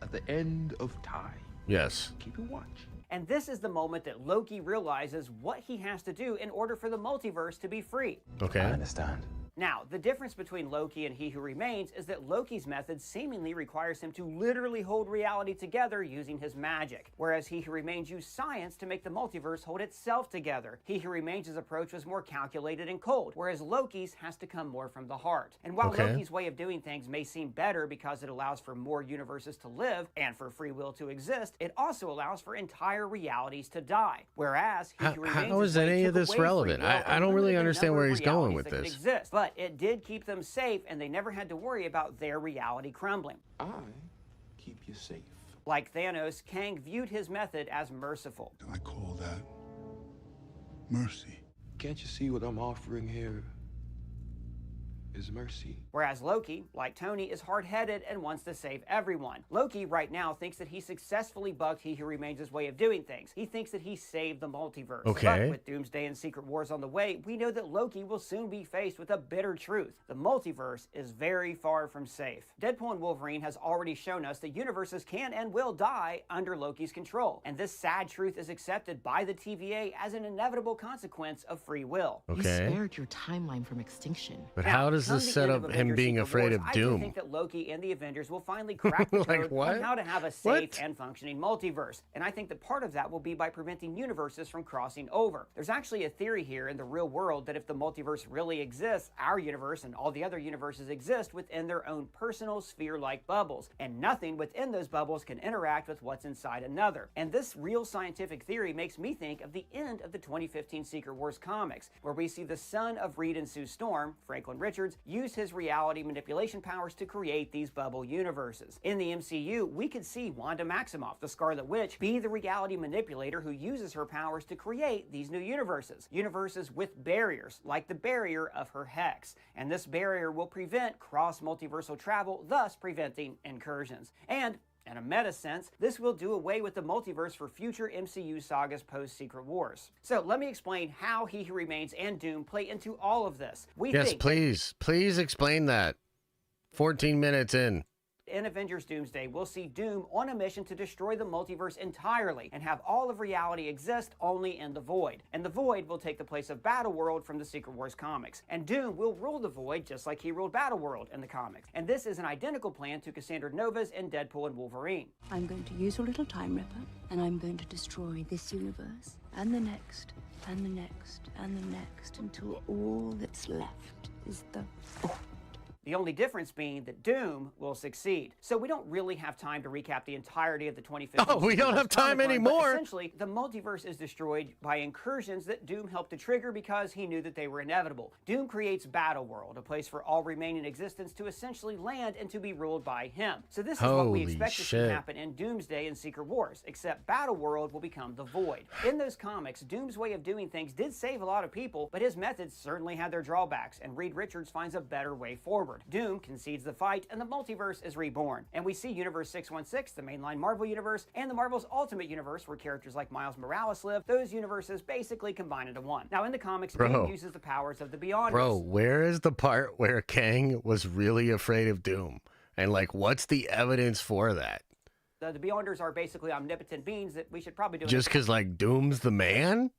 At the end of time.
Yes.
Keeping watch.
and this is the moment that Loki realizes what he has to do in order for the multiverse to be free.
Okay.
I understand.
Now, the difference between Loki and He Who Remains is that Loki's method seemingly requires him to literally hold reality together using his magic, whereas He Who Remains used science to make the multiverse hold itself together. He Who Remains' approach was more calculated and cold, whereas Loki's has to come more from the heart. And while Loki's way of doing things may seem better because it allows for more universes to live and for free will to exist, it also allows for entire realities to die. Whereas He Who Remains
how is any of this relevant? I don't really understand where he's going with this.
Exist, but it did keep them safe, and they never had to worry about their reality crumbling.
I keep you safe.
Like Thanos, Kang viewed his method as merciful.
I call that mercy.
Can't you see what I'm offering here
is mercy.
Whereas Loki, like Tony, is hard-headed and wants to save everyone. Loki right now thinks that he successfully bucked He Who Remains' way of doing things. He thinks that he saved the multiverse.
Okay.
But with Doomsday and Secret Wars on the way, we know that Loki will soon be faced with a bitter truth. The multiverse is very far from safe. Deadpool and Wolverine has already shown us that universes can and will die under Loki's control. And this sad truth is accepted by the TVA as an inevitable consequence of free will.
Okay.
You spared your timeline from extinction.
But
Now,
how does
come
this
the
set
end
up
of
him
Avengers
being
Secret
afraid
Wars,
of
I do
Doom?
think that Loki and the Avengers will finally crack the
Like
code
what?
on how to have a safe
What?
and functioning multiverse. And I think that part of that will be by preventing universes from crossing over. There's actually a theory here in the real world that if the multiverse really exists, our universe and all the other universes exist within their own personal sphere-like bubbles, and nothing within those bubbles can interact with what's inside another. And this real scientific theory makes me think of the end of the 2015 Secret Wars comics, where we see the son of Reed and Sue Storm, Franklin Richards, use his reality manipulation powers to create these bubble universes. In the MCU, we could see Wanda Maximoff, the Scarlet Witch, be the reality manipulator who uses her powers to create these new universes. Universes with barriers, like the barrier of her hex. And this barrier will prevent cross-multiversal travel, thus preventing incursions. And in a meta sense, this will do away with the multiverse for future MCU sagas post-Secret Wars. So let me explain how He Who Remains and Doom play into all of this.
Yes, please explain that. 14 minutes in.
In Avengers Doomsday, we'll see Doom on a mission to destroy the multiverse entirely and have all of reality exist only in the Void. And the Void will take the place of Battleworld from the Secret Wars comics. And Doom will rule the Void just like he ruled Battleworld in the comics. And this is an identical plan to Cassandra Nova's in Deadpool and Wolverine.
I'm going to use your little time ripper, and I'm going to destroy this universe, and the next, and the next, and the next, until all that's left is the Void.
The only difference being that Doom will succeed. So we don't really have time to recap the entirety of the 2015.
Oh, we don't have time
comic run, but
anymore.
Essentially, the multiverse is destroyed by incursions that Doom helped to trigger because he knew that they were inevitable. Doom creates Battleworld, a place for all remaining existence to essentially land and to be ruled by him. So this is what we
Holy
expect to see
shit.
happen in Doomsday and Secret Wars, except Battleworld will become the Void. In those comics, Doom's way of doing things did save a lot of people, but his methods certainly had their drawbacks, and Reed Richards finds a better way forward. Doom concedes the fight, and the multiverse is reborn. And we see Universe 616, the mainline Marvel universe, and the Marvel's Ultimate Universe, where characters like Miles Morales live. Those universes basically combine into one. Now, in the comics, Doom uses the powers of the Beyonders.
Bro, where is the part where Kang was really afraid of Doom? And, like, what's the evidence for that?
The Beyonders are basically omnipotent beings that we should probably do.
Just because, like, Doom's the man?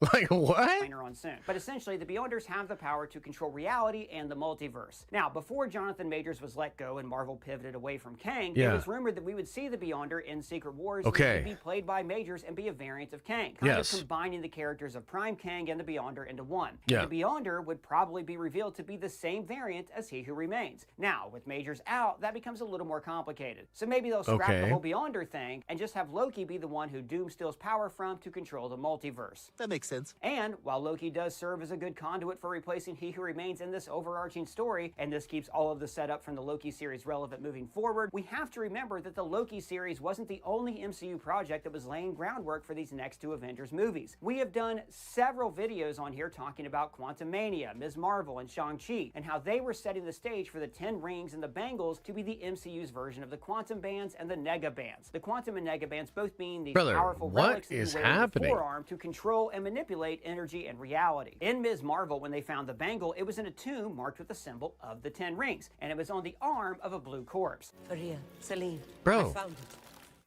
Like, what?
Later on soon. But essentially, the Beyonders have the power to control reality and the multiverse. Now, before Jonathan Majors was let go and Marvel pivoted away from Kang, it was rumored that we would see the Beyonder in Secret Wars and he would be played by Majors and be a variant of Kang, kind of combining the characters of Prime Kang and the Beyonder into one.
Yeah.
The Beyonder would probably be revealed to be the same variant as He Who Remains. Now, with Majors out, that becomes a little more complicated. So maybe they'll scrap the whole Beyonder thing and just have Loki be the one who Doom steals power from to control the multiverse.
That makes sense.
And while Loki does serve as a good conduit for replacing He Who Remains in this overarching story, and this keeps all of the setup from the Loki series relevant moving forward, we have to remember that the Loki series wasn't the only MCU project that was laying groundwork for these next two Avengers movies. We have done several videos on here talking about Quantumania, Ms. Marvel, and Shang-Chi, and how they were setting the stage for the 10 rings and the bangles to be the MCU's version of the quantum bands and the nega bands. The quantum and nega bands both being these powerful relics that you wear on the forearm to control and manipulate energy and reality. In Ms. Marvel, when they found the bangle, it was in a tomb marked with the symbol of the 10 rings, and it was on the arm of a blue corpse.
Faria, Celine,
Bro.
I found it.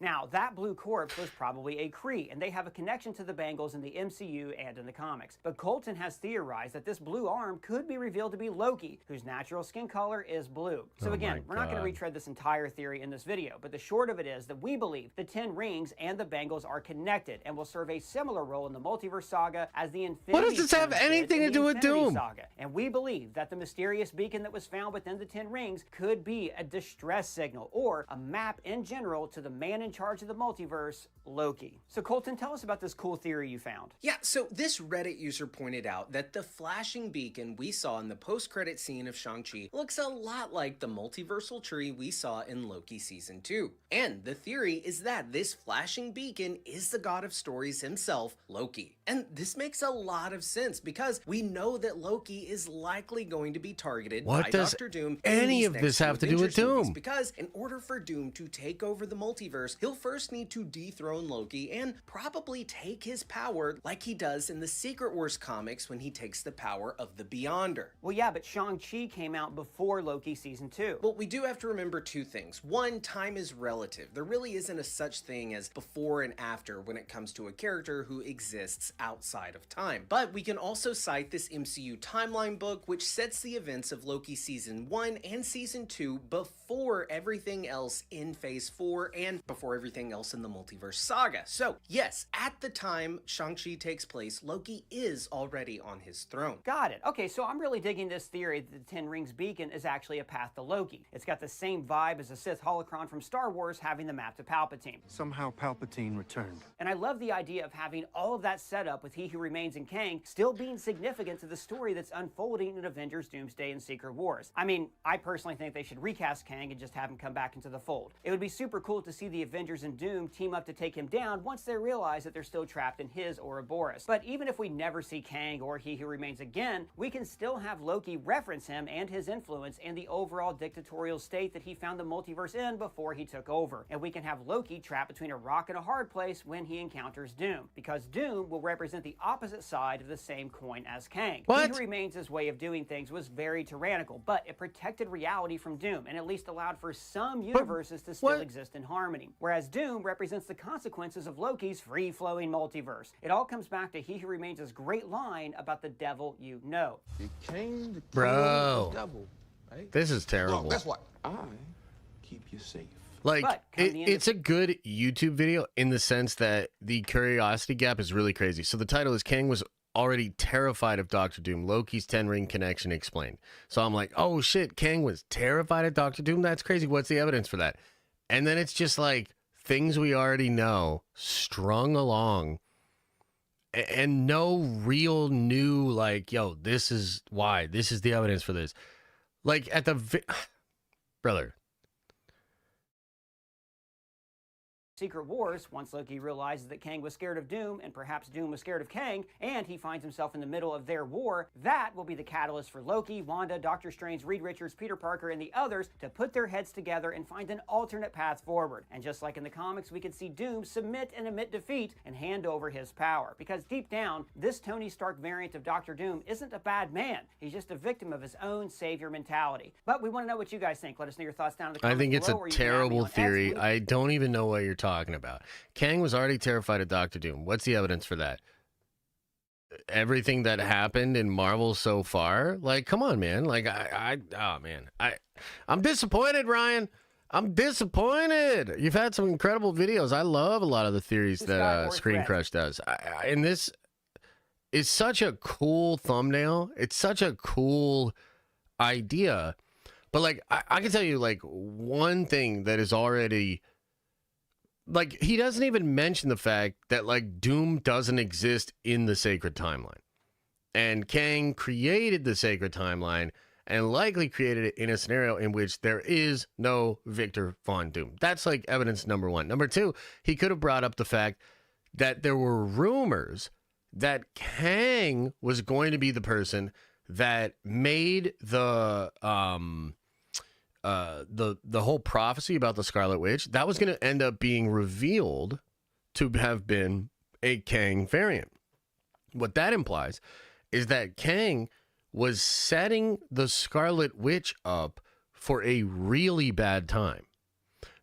Now, that blue corpse was probably a Kree, and they have a connection to the Bangles in the MCU and in the comics. But Colton has theorized that this blue arm could be revealed to be Loki, whose natural skin color is blue. So again, we're not going to retread this entire theory in this video, but the short of it is that we believe the 10 rings and the Bangles are connected and will serve a similar role in the Multiverse Saga as the Infinity
What does this have
Stones did
anything
in
to
the
do with
Infinity
Doom?
Saga. And we believe that the mysterious beacon that was found within the 10 rings could be a distress signal or a map in general to the man in charge of the multiverse, Loki. So Colton, tell us about this cool theory you found.
Yeah, so this Reddit user pointed out that the flashing beacon we saw in the post-credit scene of Shang-Chi looks a lot like the multiversal tree we saw in Loki Season 2. And the theory is that this flashing beacon is the god of stories himself, Loki. And this makes a lot of sense because we know that Loki is likely going to be targeted by Dr. Doom.
Any of this have to do with Doom?
Because in order for Doom to take over the multiverse, he'll first need to dethrone Loki and probably take his power like he does in the Secret Wars comics when he takes the power of the Beyonder.
Well, yeah, but Shang-Chi came out before Loki Season 2.
Well, we do have to remember two things. One, time is relative. There really isn't a such thing as before and after when it comes to a character who exists outside of time. But we can also cite this MCU timeline book, which sets the events of Loki Season 1 and Season 2 before everything else in Phase 4 and before everything else in the Multiverse Saga. So, yes, at the time Shang-Chi takes place, Loki is already on his throne.
Got it. Okay, so I'm really digging this theory that the Ten Rings beacon is actually a path to Loki. It's got the same vibe as the Sith holocron from Star Wars having the map to Palpatine.
Somehow Palpatine returned.
And I love the idea of having all of that set up with He Who Remains and Kang still being significant to the story that's unfolding in Avengers, Doomsday, and Secret Wars. I mean, I personally think they should recast Kang and just have him come back into the fold. It would be super cool to see the Avengers and Doom team up to take him down once they realize that they're still trapped in his Ouroboros. But even if we never see Kang or He Who Remains again, we can still have Loki reference him and his influence and the overall dictatorial state that he found the multiverse in before he took over. And we can have Loki trapped between a rock and a hard place when he encounters Doom, because Doom will represent the opposite side of the same coin as Kang. He Who Remains' way of doing things was very tyrannical, but it protected reality from Doom and at least allowed for some universes to still exist in harmony. Whereas Doom represents the consequences of Loki's free-flowing multiverse. It all comes back to He Who Remains' great line about the devil you know.
It came to
Bro,
the devil, right?
this is terrible.
Look, that's what I keep you safe.
Like, it's a good YouTube video in the sense that the curiosity gap is really crazy. So the title is Kang was already terrified of Doctor Doom. Loki's 10-ring connection explained. So I'm like, oh shit, Kang was terrified of Doctor Doom? That's crazy. What's the evidence for that? And then it's just like things we already know strung along and no real new, like, yo, this is why. This is the evidence for this. Like at the... Brother.
Secret Wars, once Loki realizes that Kang was scared of Doom and perhaps Doom was scared of Kang, and he finds himself in the middle of their war, that will be the catalyst for Loki, Wanda, Doctor Strange, Reed Richards, Peter Parker, and the others to put their heads together and find an alternate path forward. And just like in the comics, we could see Doom submit and admit defeat and hand over his power. Because deep down, this Tony Stark variant of Doctor Doom isn't a bad man. He's just a victim of his own savior mentality. But we want to know what you guys think. Let us know your thoughts down in the comments
I think it's
below,
a terrible theory. I don't even know what you're talking about. Kang was already terrified of Doctor Doom. What's the evidence for that? Everything that happened in Marvel so far? Like, come on, man. Like, I'm disappointed, Ryan. I'm disappointed. You've had some incredible videos. I love a lot of the theories that Screen Crush does. And this is such a cool thumbnail. It's such a cool idea. But, like, I can tell you, like, one thing that is already... Like, he doesn't even mention the fact that, like, Doom doesn't exist in the sacred timeline. And Kang created the sacred timeline and likely created it in a scenario in which there is no Victor Von Doom. That's, like, evidence number one. Number two, he could have brought up the fact that there were rumors that Kang was going to be the person that made the whole prophecy about the Scarlet Witch, that was going to end up being revealed to have been a Kang variant. What that implies is that Kang was setting the Scarlet Witch up for a really bad time.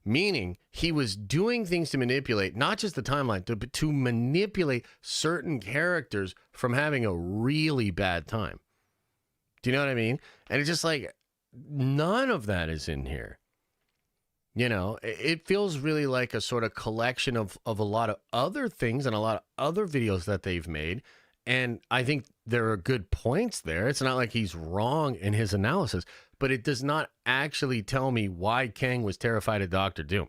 Meaning he was doing things to manipulate, not just the timeline, but to manipulate certain characters from having a really bad time. Do you know what I mean? And it's just like, none of that is in here. You know, it feels really like a sort of collection of a lot of other things and a lot of other videos that they've made. And I think there are good points there. It's not like he's wrong in his analysis, but it does not actually tell me why Kang was terrified of Doctor Doom.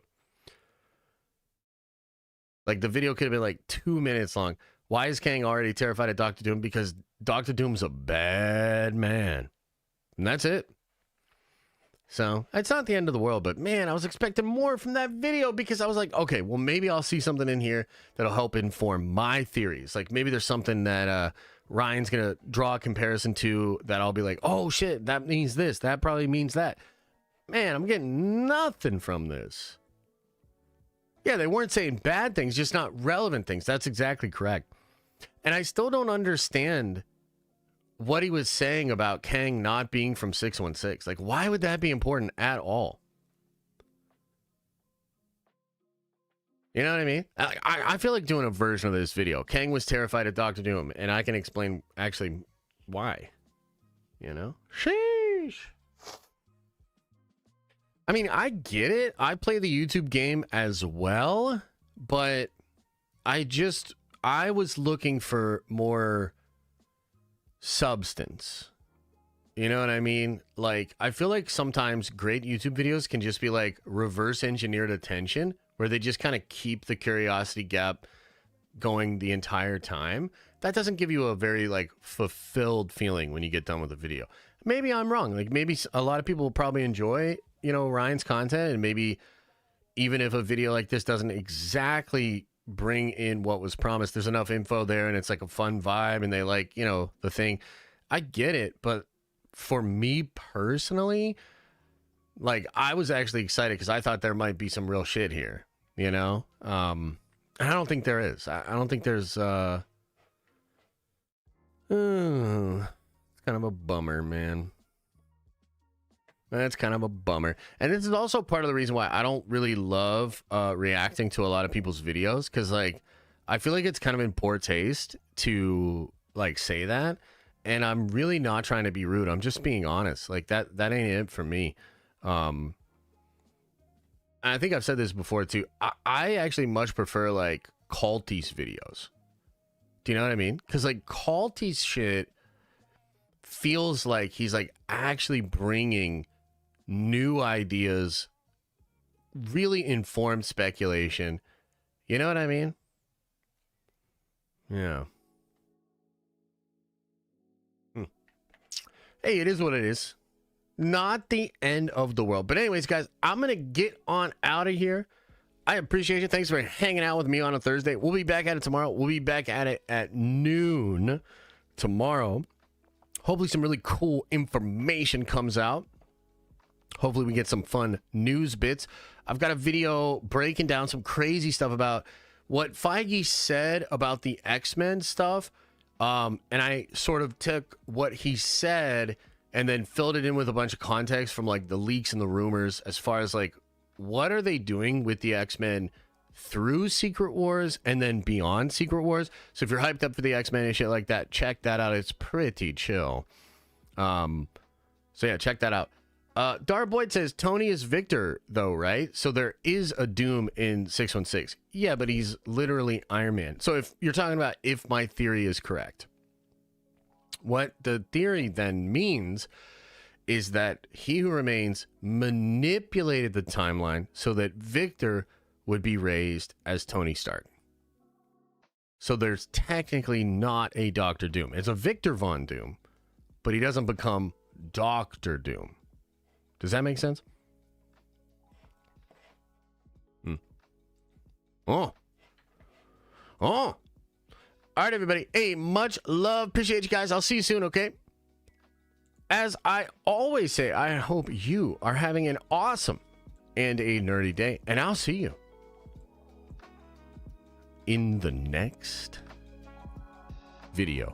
Like, the video could have been like 2 minutes long. Why is Kang already terrified of Doctor Doom? Because Doctor Doom's a bad man. And that's it. So, it's not the end of the world, but man, I was expecting more from that video because I was like, okay, well, maybe I'll see something in here that'll help inform my theories. Like, maybe there's something that Ryan's going to draw a comparison to that I'll be like, oh shit, that means this. That probably means that. Man, I'm getting nothing from this. Yeah, they weren't saying bad things, just not relevant things. That's exactly correct. And I still don't understand what he was saying about Kang not being from 616. Like, why would that be important at all? You know what I mean? I feel like doing a version of this video. Kang was terrified of Doctor Doom, and I can explain actually why. You know? Sheesh. I mean, I get it. I play the YouTube game as well, but I was looking for more substance. You know what I mean? Like, I feel like sometimes great YouTube videos can just be like reverse engineered attention, where they just kind of keep the curiosity gap going the entire time. That doesn't give you a very like fulfilled feeling when you get done with the video. Maybe I'm wrong. Like, maybe a lot of people will probably enjoy, you know, Ryan's content, and maybe even if a video like this doesn't exactly bring in what was promised, there's enough info there and it's like a fun vibe and they like, you know, the thing. I get it, but for me personally, like, I was actually excited because I thought there might be some real shit here, you know? And I don't think there is. I don't think there's it's kind of a bummer, man. That's kind of a bummer. And this is also part of the reason why I don't really love reacting to a lot of people's videos, because, like, I feel like it's kind of in poor taste to, like, say that. And I'm really not trying to be rude. I'm just being honest. Like, that ain't it for me. I think I've said this before, too. I actually much prefer, like, Culty's videos. Do you know what I mean? Because, like, Culty's shit feels like he's, like, actually bringing new ideas, really informed speculation. You know what I mean? Yeah. Hey, it is what it is. Not the end of the world. But anyways, guys, I'm going to get on out of here. I appreciate you. Thanks for hanging out with me on a Thursday. We'll be back at it tomorrow. We'll be back at it at noon tomorrow. Hopefully some really cool information comes out. Hopefully we get some fun news bits. I've got a video breaking down some crazy stuff about what Feige said about the X-Men stuff. And I sort of took what he said and then filled it in with a bunch of context from, like, the leaks and the rumors as far as, like, what are they doing with the X-Men through Secret Wars and then beyond Secret Wars. So if you're hyped up for the X-Men and shit like that, check that out. It's pretty chill. So yeah, check that out. Darboyd says Tony is Victor, though, right? So there is a Doom in 616. Yeah, but he's literally Iron Man. So if you're talking about if my theory is correct, what the theory then means is that He Who Remains manipulated the timeline so that Victor would be raised as Tony Stark. So there's technically not a Doctor Doom. It's a Victor Von Doom, but he doesn't become Doctor Doom. Does that make sense? Oh. All right, everybody. Hey, much love. Appreciate you guys. I'll see you soon, okay? As I always say, I hope you are having an awesome and a nerdy day. And I'll see you in the next video.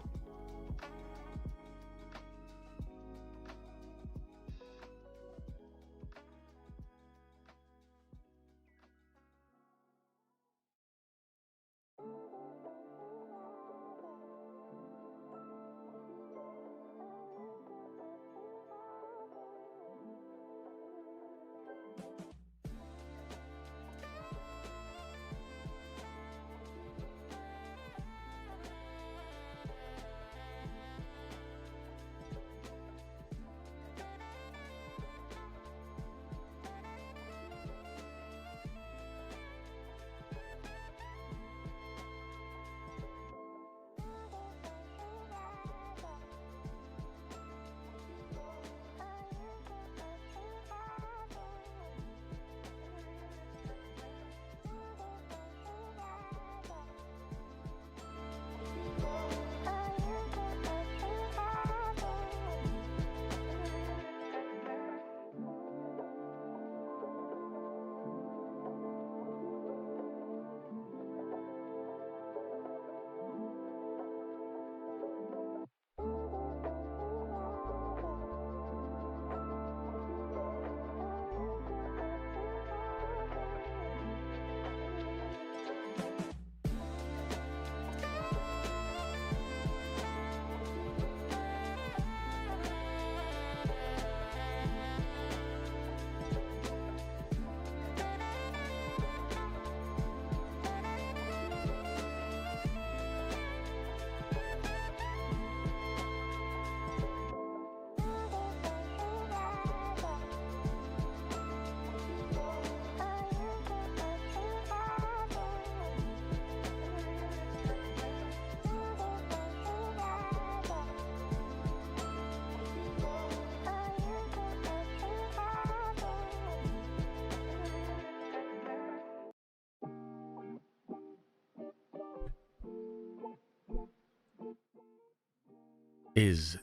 Is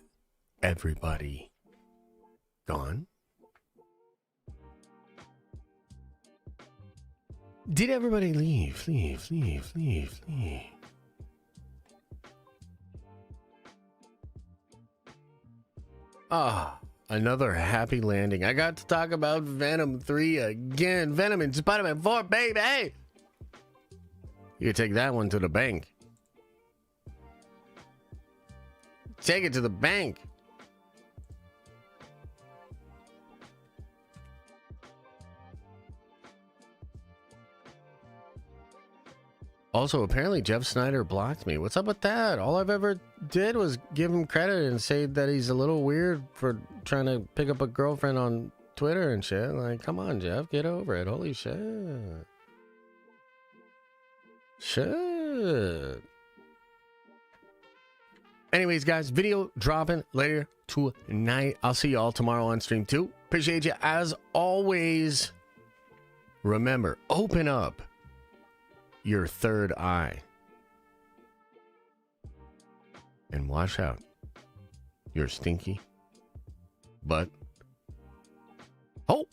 everybody gone? Did everybody leave? Leave. Ah, another happy landing. I got to talk about Venom 3 again. Venom and Spider-Man 4, baby! You take that one to the bank. Take it to the bank. Also, apparently Jeff Snyder blocked me. What's up with that? All I've ever did was give him credit and say that he's a little weird for trying to pick up a girlfriend on Twitter and shit. Like, come on, Jeff, get over it. Holy shit. Shit. Anyways, guys, video dropping later tonight. I'll see you all tomorrow on stream too. Appreciate you as always. Remember, open up your third eye and wash out your stinky butt. Oh!